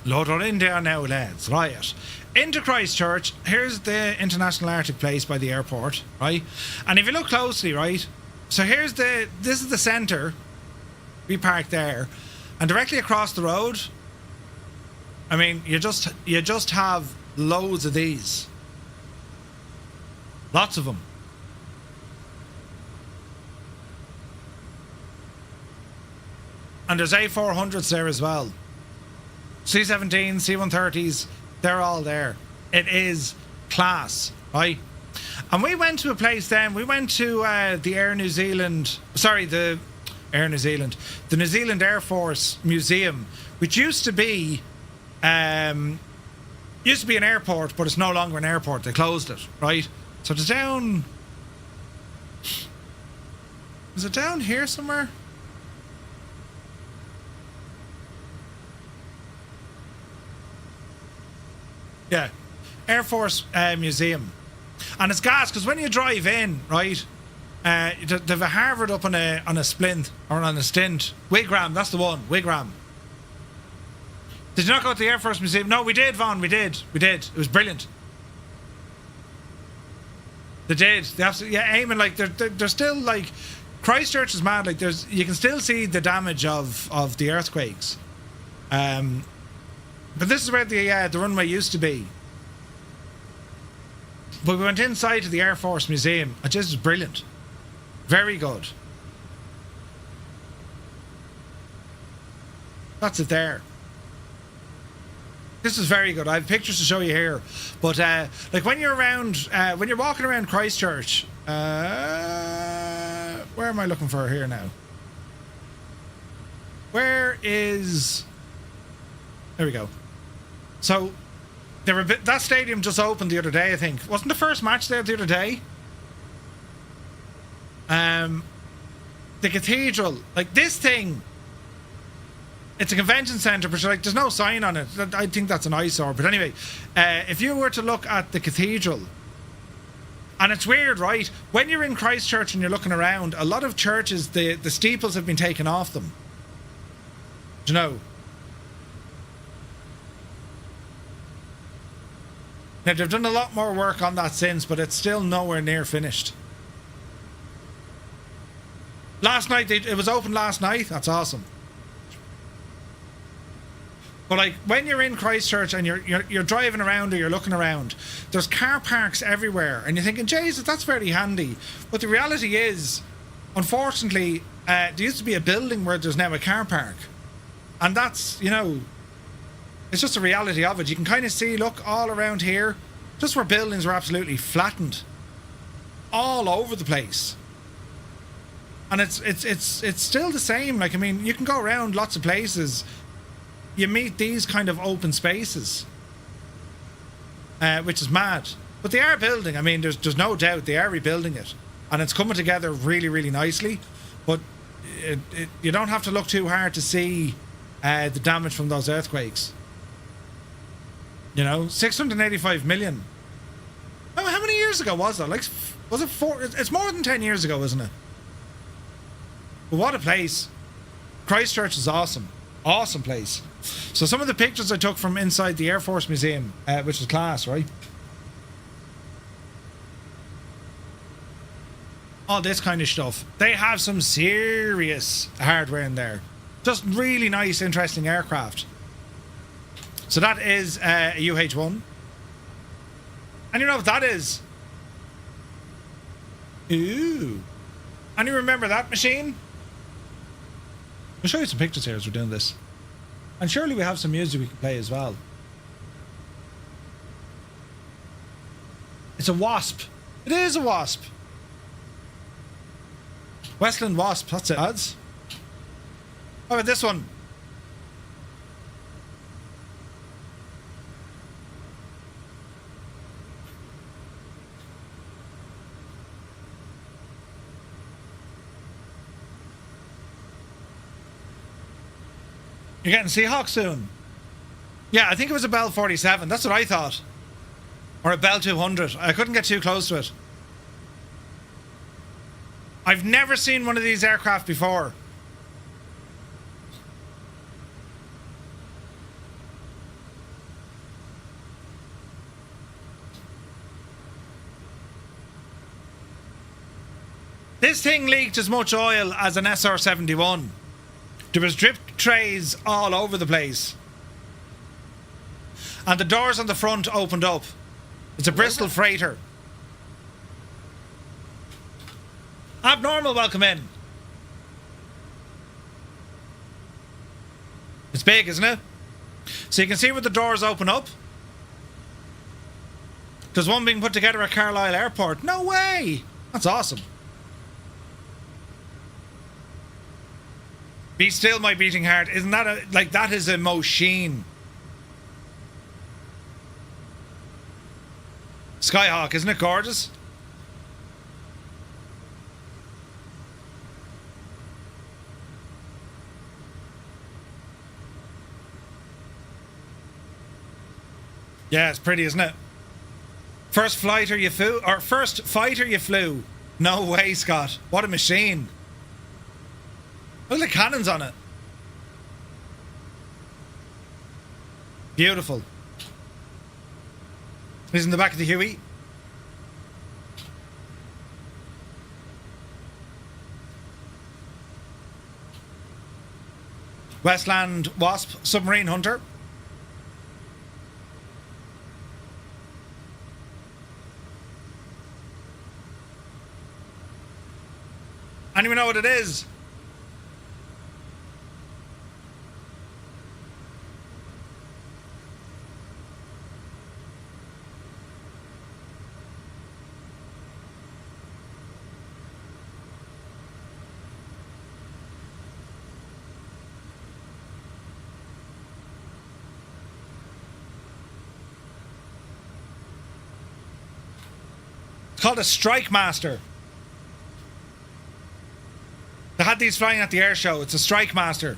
Load her in there now, lads. Right. Into Christchurch. Here's the International Arctic Place by the airport, right? And if you look closely, right? So this is the centre. We parked there. And directly across the road, I mean, you just have loads of these. Lots of them. And there's A400s there as well. C-17s, C-130s, they're all there. It is class, right? And we went to a place then, we went to the New Zealand Air Force Museum, which used to be an airport, but it's no longer an airport. They closed it, right? So it's down... Is it down here somewhere? Yeah, Air Force Museum. And it's gas, because when you drive in, right, they've a Harvard up on a splint, or on a stint. Wigram, that's the one, Wigram. Did you not go to the Air Force Museum? No, we did, Vaughn, we did. It was brilliant. They did. They absolutely, yeah, aiming, they're still, Christchurch is mad, you can still see the damage of the earthquakes. But this is where the runway used to be. But we went inside to the Air Force Museum. It just is brilliant. Very good. That's it there. This is very good. I have pictures to show you here. But when you're walking around Christchurch, where am I looking for here now? Where is... There we go. So, that stadium just opened the other day, I think. Wasn't the first match there the other day? The cathedral, this thing, it's a convention centre, but there's no sign on it. I think that's an eyesore. But anyway, if you were to look at the cathedral, and it's weird, right? When you're in Christchurch and you're looking around, a lot of churches, the steeples have been taken off them. Do you know? Now, they've done a lot more work on that since, but it's still nowhere near finished. Last night, it was open last night. That's awesome. But like when you're in Christchurch and you're driving around or you're looking around, there's car parks everywhere, and you're thinking, Jesus, that's very handy. But the reality is, unfortunately, there used to be a building where there's now a car park, and that's, you know, it's just a reality of it. You can kind of see, look, all around here, just where buildings were absolutely flattened, all over the place. And it's still the same. Like, I mean, you can go around lots of places. You meet these kind of open spaces, which is mad. But they are building. I mean, there's no doubt they are rebuilding it, and it's coming together really, really nicely. But you don't have to look too hard to see the damage from those earthquakes. You know, 685 million. Oh, how many years ago was that? Like, was it 4? It's more than 10 years ago, isn't it? But what a place. Christchurch is awesome. Awesome place. So some of the pictures I took from inside the Air Force Museum, which is class, right? All this kind of stuff. They have some serious hardware in there. Just really nice, interesting aircraft. So that is a UH-1. And you know what that is? Ooh. And you remember that machine? I'll show you some pictures here as we're doing this. And surely we have some music we can play as well. It's a Wasp. It is a Wasp. Westland Wasp, that's it, lads. How about this one? You're getting Seahawk soon. Yeah, I think it was a Bell 47. That's what I thought. Or a Bell 200. I couldn't get too close to it. I've never seen one of these aircraft before. This thing leaked as much oil as an SR-71. There was drip trays all over the place. And the doors on the front opened up. It's a Bristol freighter. Abnormal, welcome in. It's big, isn't it? So you can see where the doors open up. There's one being put together at Carlisle Airport. No way! That's awesome. Be still my beating heart. Isn't that like that is a machine? Skyhawk, isn't it gorgeous? Yeah, it's pretty, isn't it? First fighter you flew. No way, Scott. What a machine. Look at the cannons on it. Beautiful. He's in the back of the Huey. Westland Wasp submarine hunter. Anyone know what it is? It's called a Strike Master. They had these flying at the air show. It's a Strike Master.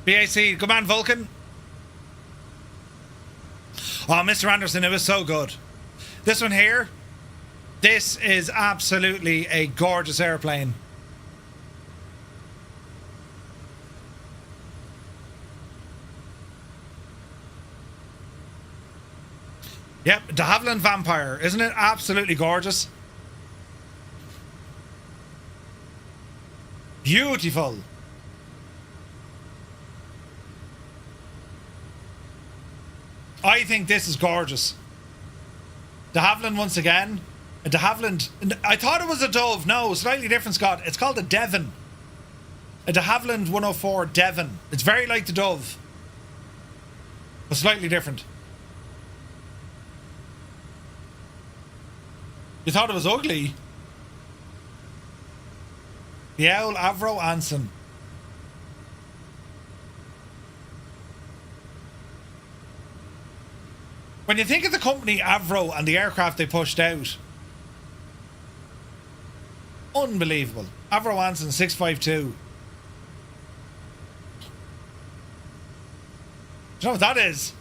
BAC, good man, Vulcan. Oh, Mr. Anderson, it was so good. This one here, this is absolutely a gorgeous airplane. Yep, de Havilland Vampire. Isn't it absolutely gorgeous? Beautiful. I think this is gorgeous. De Havilland once again. A de Havilland. I thought it was a Dove. No, slightly different, Scott. It's called a Devon. A de Havilland 104 Devon. It's very like the Dove, but slightly different. You thought it was ugly? The Owl Avro Anson. When you think of the company Avro and the aircraft they pushed out, unbelievable. Avro Anson 652. Do you know what that is?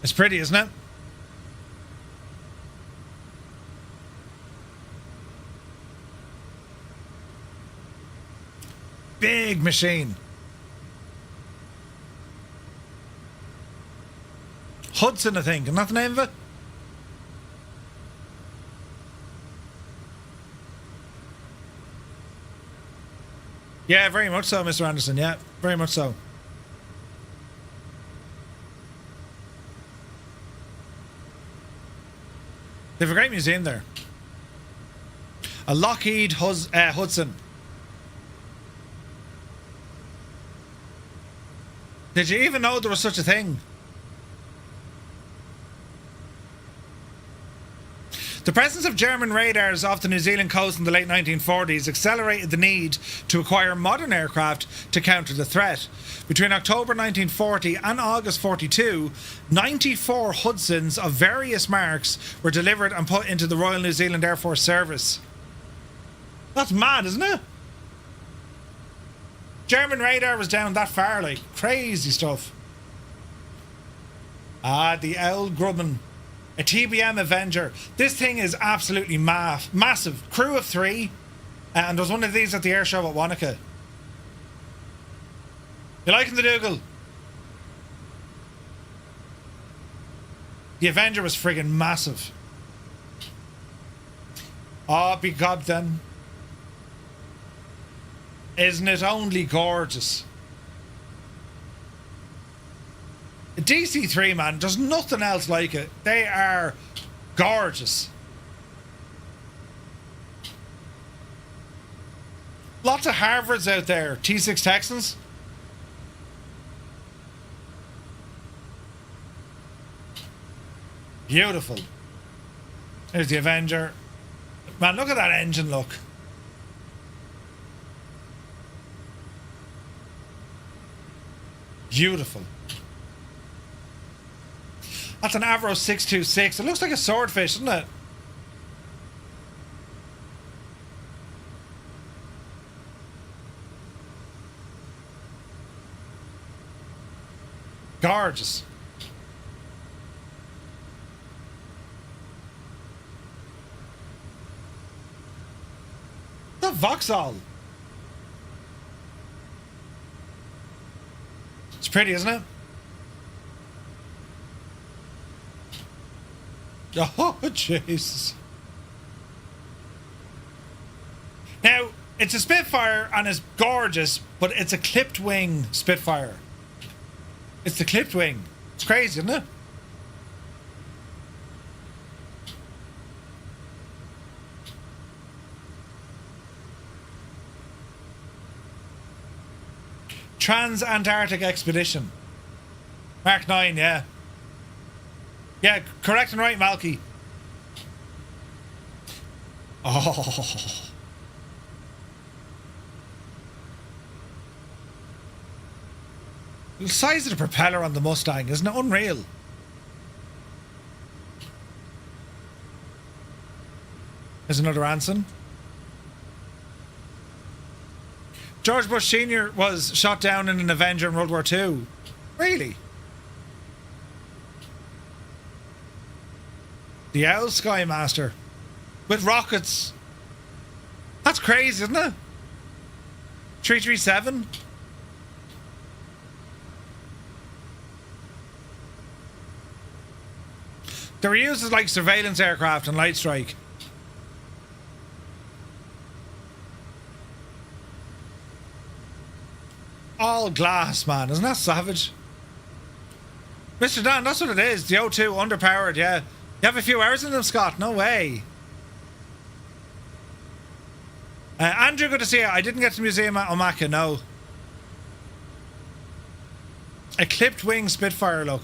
It's pretty, isn't it? Big machine. Hudson, I think. Isn't that the name of it? Yeah, very much so, Mr. Anderson. Yeah, very much so. They have a great museum there. A Lockheed Hudson. Did you even know there was such a thing? The presence of German radars off the New Zealand coast in the late 1940s accelerated the need to acquire modern aircraft to counter the threat. Between October 1940 and August 42, 94 Hudsons of various marks were delivered and put into the Royal New Zealand Air Force Service. That's mad, isn't it? German radar was down that far, like crazy stuff. Ah, the Owl Grumman. A TBM Avenger. This thing is absolutely massive. Crew of 3. And there's one of these at the air show at Wanaka. You liking the Dougal? The Avenger was friggin' massive. Oh, be gob then. Isn't it only gorgeous? DC3, man, there's nothing else like it. They are gorgeous. Lots of Harvards out there. T6 Texans. Beautiful. There's the Avenger. Man, look at that engine look. Beautiful. That's an Avro 626. It looks like a swordfish, doesn't it? Gorgeous. The Vauxhall. It's pretty, isn't it? Oh, Jesus. Now, it's a Spitfire and it's gorgeous, but it's a clipped wing Spitfire. It's the clipped wing. It's crazy, isn't it? Trans-Antarctic Expedition. Mark 9, yeah. Yeah, correct and right, Malky. Oh. The size of the propeller on the Mustang, isn't it unreal? There's another Anson. George Bush Sr. was shot down in an Avenger in World War II. Really? The Owl Skymaster. With rockets. That's crazy, isn't it? 337? They were used as like surveillance aircraft and light strike. All glass, man. Isn't that savage? Mr. Dan, that's what it is. The O2 underpowered, yeah. You have a few hours in them, Scott. No way. Andrew, good to see you. I didn't get to the museum at Wanaka, no. A clipped wing Spitfire, look.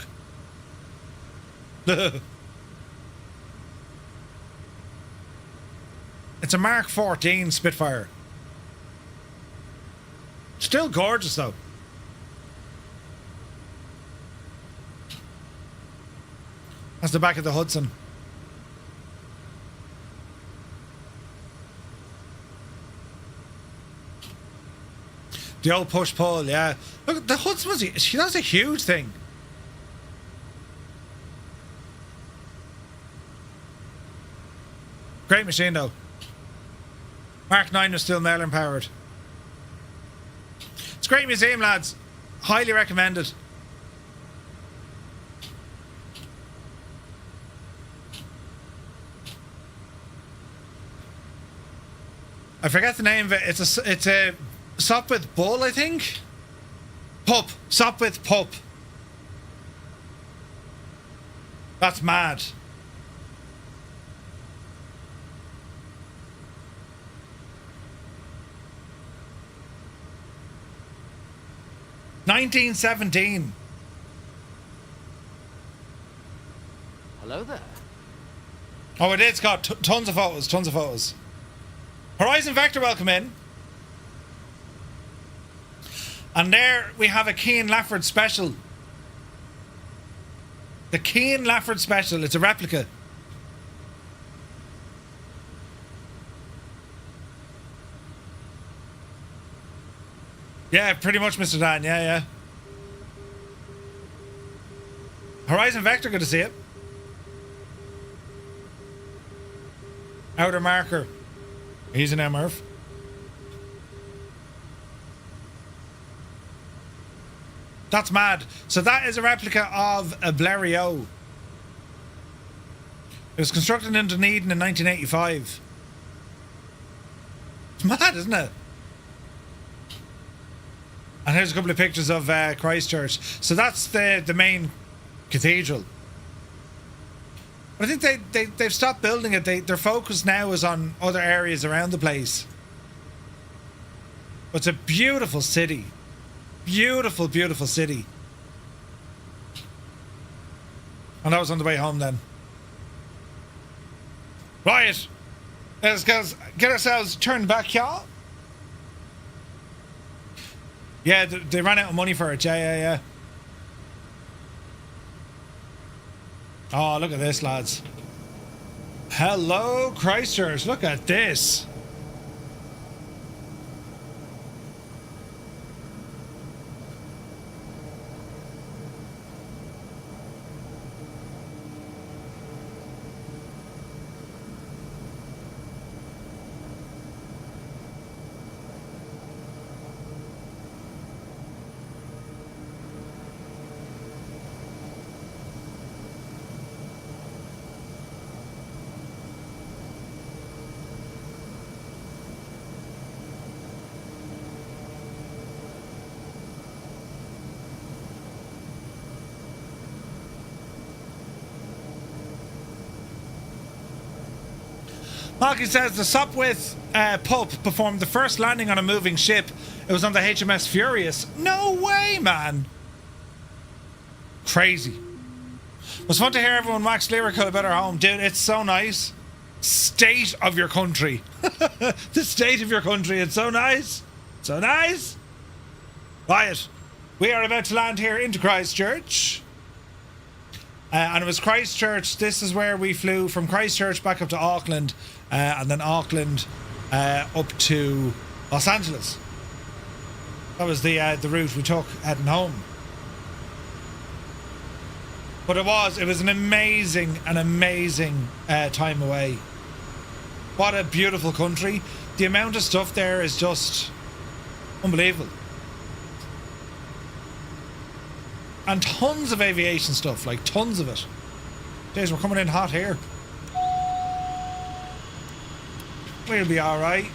It's a Mark 14 Spitfire. Still gorgeous, though. That's the back of the Hudson. The old push-pull, yeah. Look, the Hudson that's a huge thing. Great machine, though. Mark 9 was still Merlin powered. It's a great museum, lads. Highly recommended. I forget the name of it. It's a Sopwith Bull, I think. Pup. Sopwith Pup. That's mad. $1917. Hello there. Oh, it is, Scott. Tons of photos, tons of photos. Horizon Vector, welcome in. And there we have a Keane Lafford Special. The Keane Lafford Special. It's a replica. Yeah, pretty much, Mr. Dan. Yeah, yeah. Horizon Vector, good to see it. Outer Marker. He's an MRF. That's mad. So that is a replica of a Blériot. It was constructed in Dunedin in 1985. It's mad, isn't it? And here's a couple of pictures of Christchurch. So that's the main cathedral. But I think they've stopped building it. Their focus now is on other areas around the place. But it's a beautiful city. Beautiful, beautiful city. And that was on the way home then. Right. Let's get ourselves turned back, y'all. Yeah, they ran out of money for it. Yeah. Oh, look at this, lads. Hello, Christchurch. Look at this. Malky says the Sopwith Pup performed the first landing on a moving ship. It was on the HMS Furious. No way, man. Crazy. It was fun to hear everyone wax lyrical about our home. Dude, it's so nice. State of your country. The state of your country. It's so nice. So nice. Right. We are about to land here into Christchurch. And it was Christchurch. This is where we flew from Christchurch back up to Auckland. And then Auckland up to Los Angeles. That was the route we took heading home. But it was an amazing time away. What a beautiful country. The amount of stuff there is just unbelievable. And tons of aviation stuff, like tons of it. Jeez, we're coming in hot here. We'll be alright.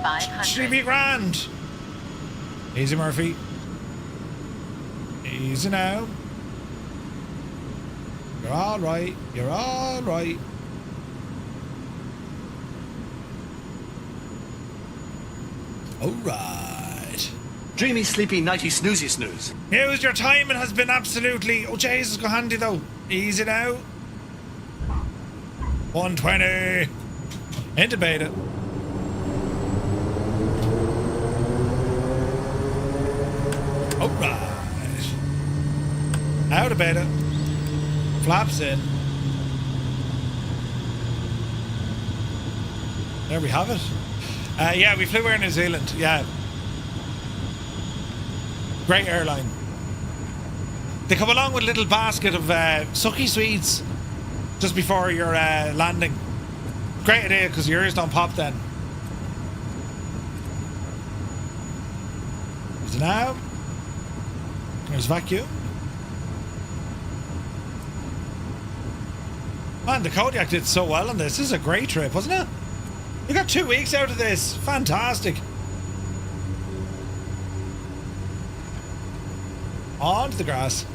500. Should be grand. Easy, Murphy. Easy now. You're alright. You're alright. Alright. Dreamy, sleepy, nighty, snoozy, snooze. Here's your time. It has been absolutely... Oh, Jesus, go handy, though. Easy now. 120. Intubate it. Alright. Out of beta. Flaps in. There we have it. Yeah, we flew Air New Zealand. Yeah. Great airline. They come along with a little basket of sucky sweets just before your landing. Great idea, because your ears don't pop then. Is it now? There's vacuum. Man, the Kodiak did so well on this. This is a great trip, wasn't it? You got 2 weeks out of this. Fantastic. On to the grass.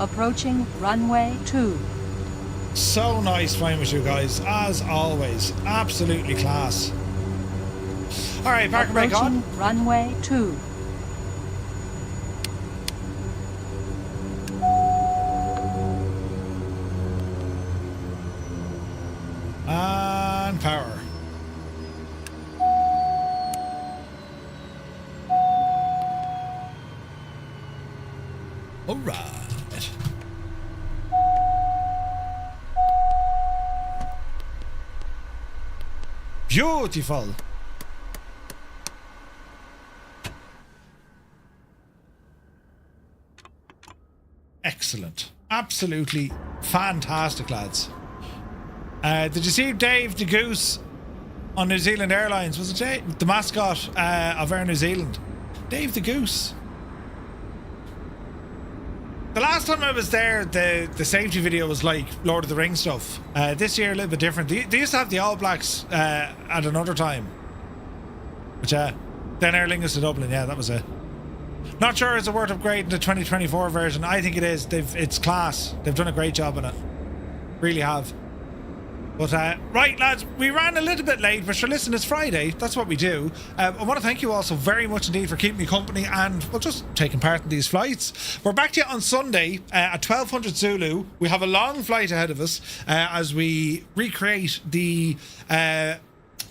Approaching runway 2. So nice flying with you guys, as always. Absolutely class. Alright, park and brake on. Approaching runway 2. And power. Alright. Beautiful. Excellent. Absolutely fantastic, lads. Did you see Dave the Goose on New Zealand Airlines? Was it Dave? The mascot of Air New Zealand? Dave the Goose. The last time I was there, the safety video was like Lord of the Rings stuff. This year, a little bit different. They used to have the All Blacks at another time. Which, then Aer Lingus to Dublin, yeah, that was it. Not sure it's a worth upgrading the 2024 version. I think it is. It's class. They've done a great job on it. Really have. But, right, lads, we ran a little bit late, but sure, listen, it's Friday. That's what we do. I want to thank you all so very much indeed for keeping me company and, well, just taking part in these flights. We're back to you on Sunday at 1200 Zulu. We have a long flight ahead of us as we recreate the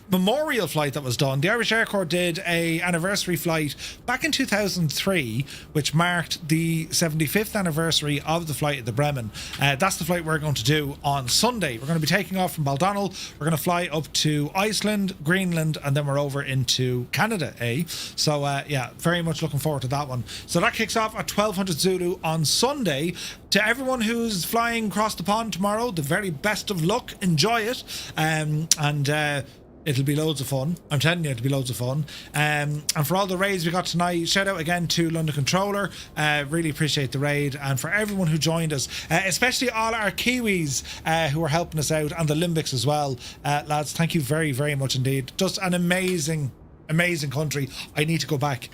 memorial flight that was done. The Irish Air Corps did a anniversary flight back in 2003, which marked the 75th anniversary of the flight at the Bremen. That's the flight we're going to do on Sunday. We're going to be taking off from Baldonnel. We're going to fly up to Iceland, Greenland, and then we're over into Canada, So, yeah, very much looking forward to that one. So that kicks off at 1200 Zulu on Sunday. To everyone who's flying across the pond tomorrow, the very best of luck. Enjoy it. It'll be loads of fun. I'm telling you, it'll be loads of fun. And for all the raids we got tonight, shout out again to London Controller. Really appreciate the raid. And for everyone who joined us, especially all our Kiwis who are helping us out, and the Limbics as well. Lads, thank you very, very much indeed. Just an amazing, amazing country. I need to go back.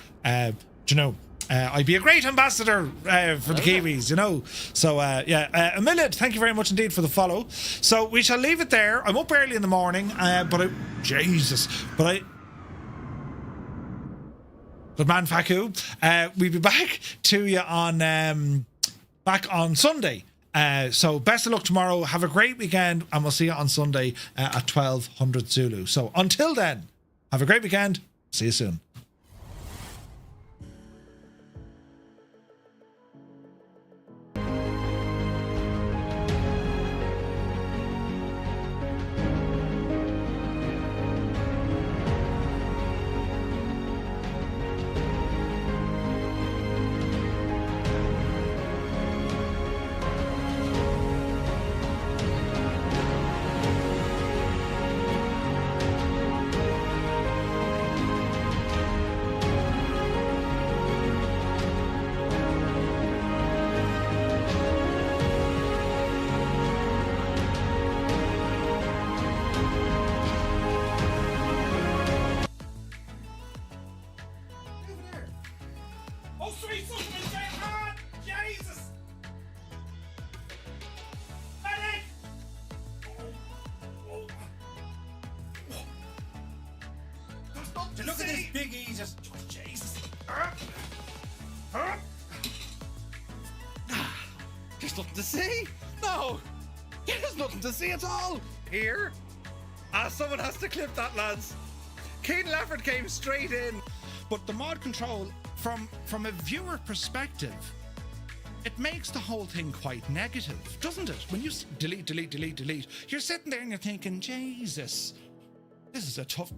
I'd be a great ambassador for the Kiwis, So, yeah, Amelia, thank you very much indeed for the follow. So we shall leave it there. I'm up early in the morning, but man, Faku, we'll be back to you back on Sunday. So best of luck tomorrow. Have a great weekend, and we'll see you on Sunday at 1200 Zulu. So until then, have a great weekend. See you soon. Look at this big E just... Oh, Jesus. There's nothing to see. No. There's nothing to see at all. Here. Someone has to clip that, lads. Keen Lefford came straight in. But the mod control, from a viewer perspective, it makes the whole thing quite negative, doesn't it? When you delete, delete, delete, delete, you're sitting there and you're thinking, Jesus, this is a tough...